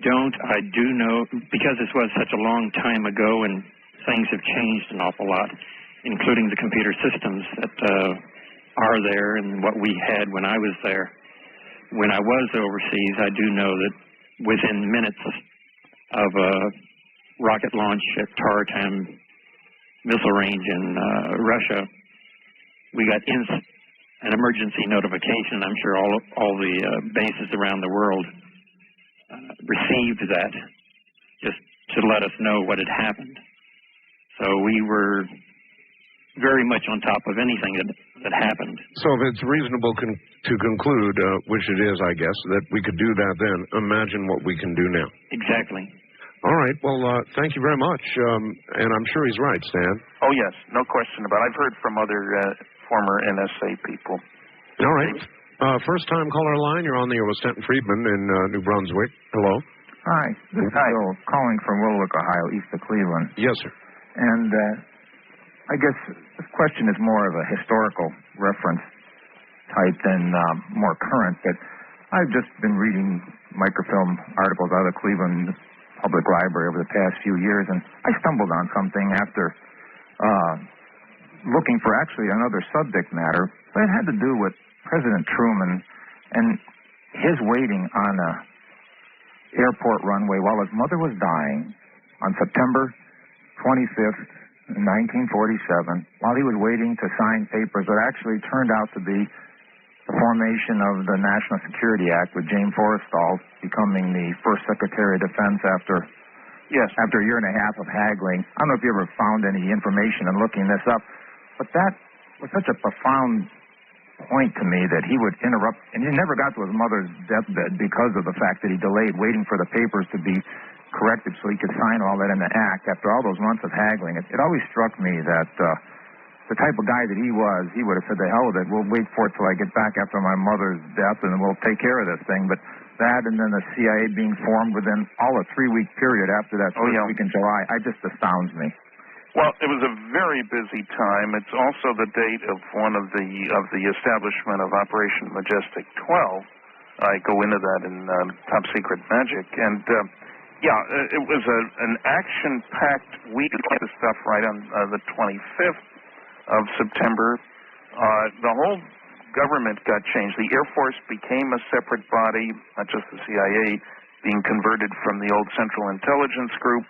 don't. I do know, because this was such a long time ago and things have changed an awful lot, including the computer systems that are there and what we had when I was there. When I was overseas, I do know that within minutes of a rocket launch at Tartam missile range in Russia, we got an emergency notification. I'm sure all the bases around the world received that just to let us know what had happened. So we were very much on top of anything that happened. So if it's reasonable to conclude, which it is, I guess, that we could do that then, imagine what we can do now. Exactly. All right. Well, thank you very much. And I'm sure he's right, Stan. Oh, yes. No question about it. I've heard from other former NSA people. All right. First-time caller line. You're on the air with Stanton Friedman in New Brunswick. Hello. Hi. This is Bill calling from Willowick, Ohio, east of Cleveland. Yes, sir. And I guess this question is more of a historical reference type than more current, but I've just been reading microfilm articles out of the Cleveland Public Library over the past few years, and I stumbled on something after looking for actually another subject matter, but it had to do with President Truman and his waiting on a airport runway while his mother was dying on September 25th, 1947, while he was waiting to sign papers that actually turned out to be the formation of the National Security Act, with James Forrestal becoming the first Secretary of Defense after a year and a half of haggling. I don't know if you ever found any information in looking this up, but that was such a profound point to me that he would interrupt, and he never got to his mother's deathbed because of the fact that he delayed waiting for the papers to be corrected so he could sign all that in the act after all those months of haggling. It always struck me that the type of guy that he would have said, the hell with it, we'll wait for it till I get back after my mother's death and we'll take care of this thing. But that and then the CIA being formed within all a 3-week period after that first week in July, it just astounds me. Well, it was a very busy time. It's also the date of one of the establishment of Operation Majestic 12. I go into that in Top Secret Magic, and it was an action-packed week of stuff right on the 25th of September. The whole government got changed. The Air Force became a separate body, not just the CIA, being converted from the old Central Intelligence Group.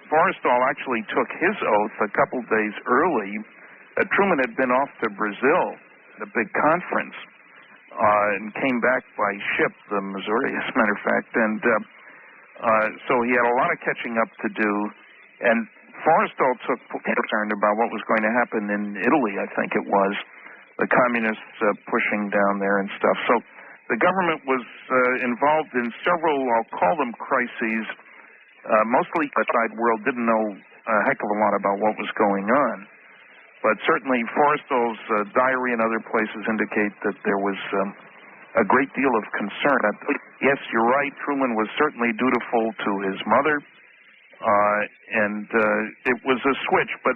Forrestal actually took his oath a couple days early. Truman had been off to Brazil at a big conference and came back by ship, the Missouri, as a matter of fact. And so he had a lot of catching up to do. And Forrestal took concern about what was going to happen in Italy, I think it was, the communists pushing down there and stuff. So the government was involved in several, I'll call them crises. Mostly the outside world didn't know a heck of a lot about what was going on. But certainly Forrestal's diary and other places indicate that there was a great deal of concern. Yes, you're right, Truman was certainly dutiful to his mother, and it was a switch. But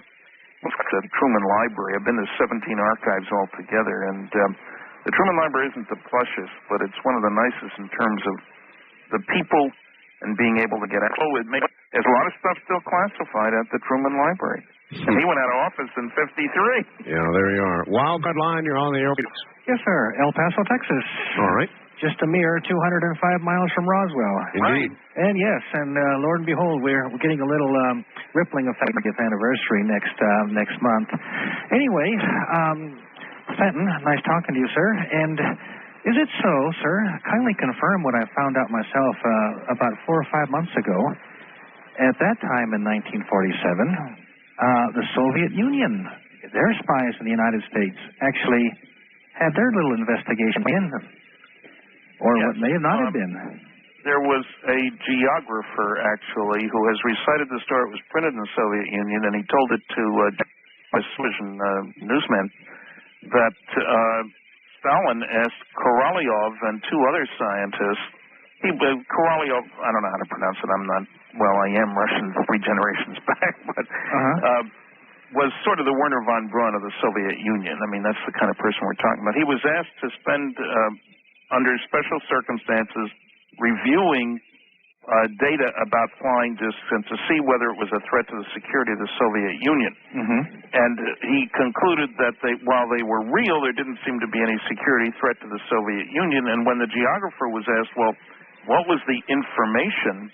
the Truman Library, I've been to 17 archives altogether, and the Truman Library isn't the plushest, but it's one of the nicest in terms of the people and being able to get out. There's a lot of stuff still classified at the Truman Library. And he went out of office in 53. Yeah, there you are. Wildcard line, you're on the air. Yes, sir. El Paso, Texas. All right. Just a mere 205 miles from Roswell. Indeed. And yes, and Lord and behold, we're getting a little rippling of 50th anniversary next month. Anyway, Stanton, nice talking to you, sir. And is it so, sir? Kindly confirm what I found out myself about 4 or 5 months ago. At that time in 1947, the Soviet Union, their spies in the United States, actually had their little investigation in them. Or what may not have been. There was a geographer, actually, who has recited the story. It was printed in the Soviet Union, and he told it to a television newsman that Stalin asked Korolev and 2 other scientists. Korolev, I don't know how to pronounce it. I am Russian 3 generations back, but was sort of the Werner von Braun of the Soviet Union. I mean, that's the kind of person we're talking about. He was asked to spend, under special circumstances, reviewing data about flying discs and to see whether it was a threat to the security of the Soviet Union. And he concluded that while they were real, there didn't seem to be any security threat to the Soviet Union. And when the geographer was asked, well, what was the information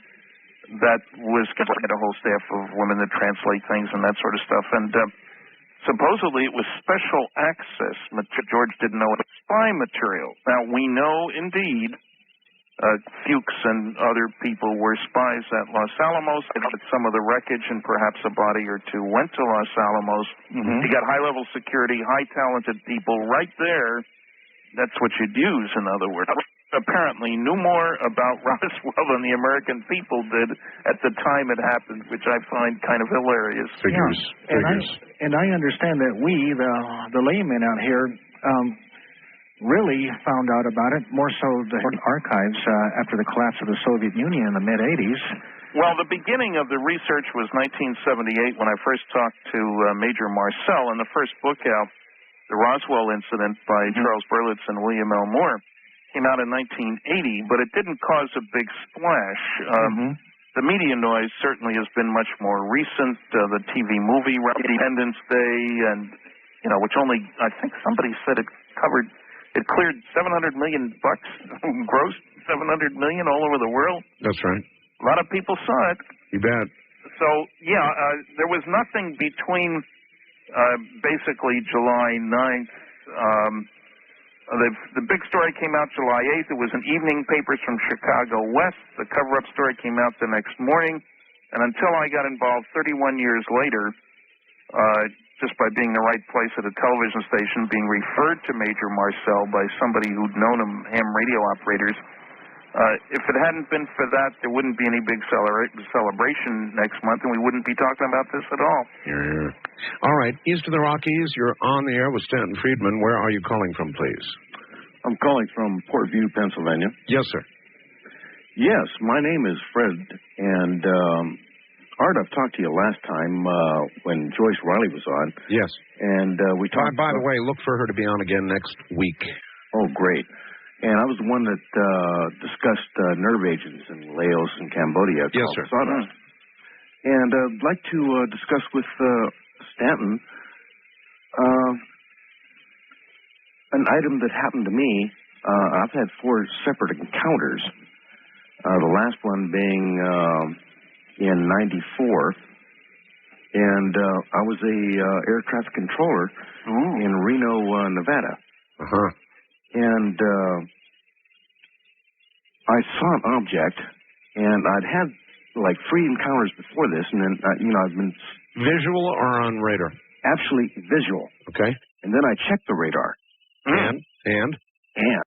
that was given to a whole staff of women that translate things and that sort of stuff, and supposedly it was special access. George didn't know it was spy material. Now, we know, indeed, Fuchs and other people were spies at Los Alamos. They got some of the wreckage, and perhaps a body or two went to Los Alamos. You got high-level security, high-talented people right there. That's what you'd use, in other words. Apparently knew more about Roswell than the American people did at the time it happened, which I find kind of hilarious. Figures. And I understand that we, the laymen out here, really found out about it, more so the archives after the collapse of the Soviet Union in the mid-'80s. Well, the beginning of the research was 1978 when I first talked to Major Marcel, and the first book out, The Roswell Incident by Charles Berlitz and William L. Moore, came out in 1980, but it didn't cause a big splash. The media noise certainly has been much more recent. The TV movie Independence Day, and which only, I think somebody said it cleared $700 million bucks, grossed $700 million all over the world. That's right. A lot of people saw it. You bet. So there was nothing between basically July 9th. The big story came out July 8th. It was in evening papers from Chicago West. The cover-up story came out the next morning. And until I got involved 31 years later, just by being in the right place at a television station, being referred to Major Marcel by somebody who'd known him, ham radio operators, if it hadn't been for that, there wouldn't be any big celebration next month, and we wouldn't be talking about this at all. Yeah. All right. East of the Rockies, you're on the air with Stanton Friedman. Where are you calling from, please? I'm calling from Port View, Pennsylvania. Yes, sir. Yes, my name is Fred, and Art, I've talked to you last time when Joyce Riley was on. Yes. And we talked By the way, look for her to be on again next week. Oh, great. And I was the one that discussed nerve agents in Laos and Cambodia. Yes, sir. Sawdust. And I'd like to discuss with Stanton an item that happened to me. I've had 4 separate encounters. The last one being in '94, and I was a air traffic controller in Reno, Nevada. And I saw an object, and I'd had like 3 encounters before this, and then I've been visual or on radar. Absolutely visual. Okay. And then I checked the radar. And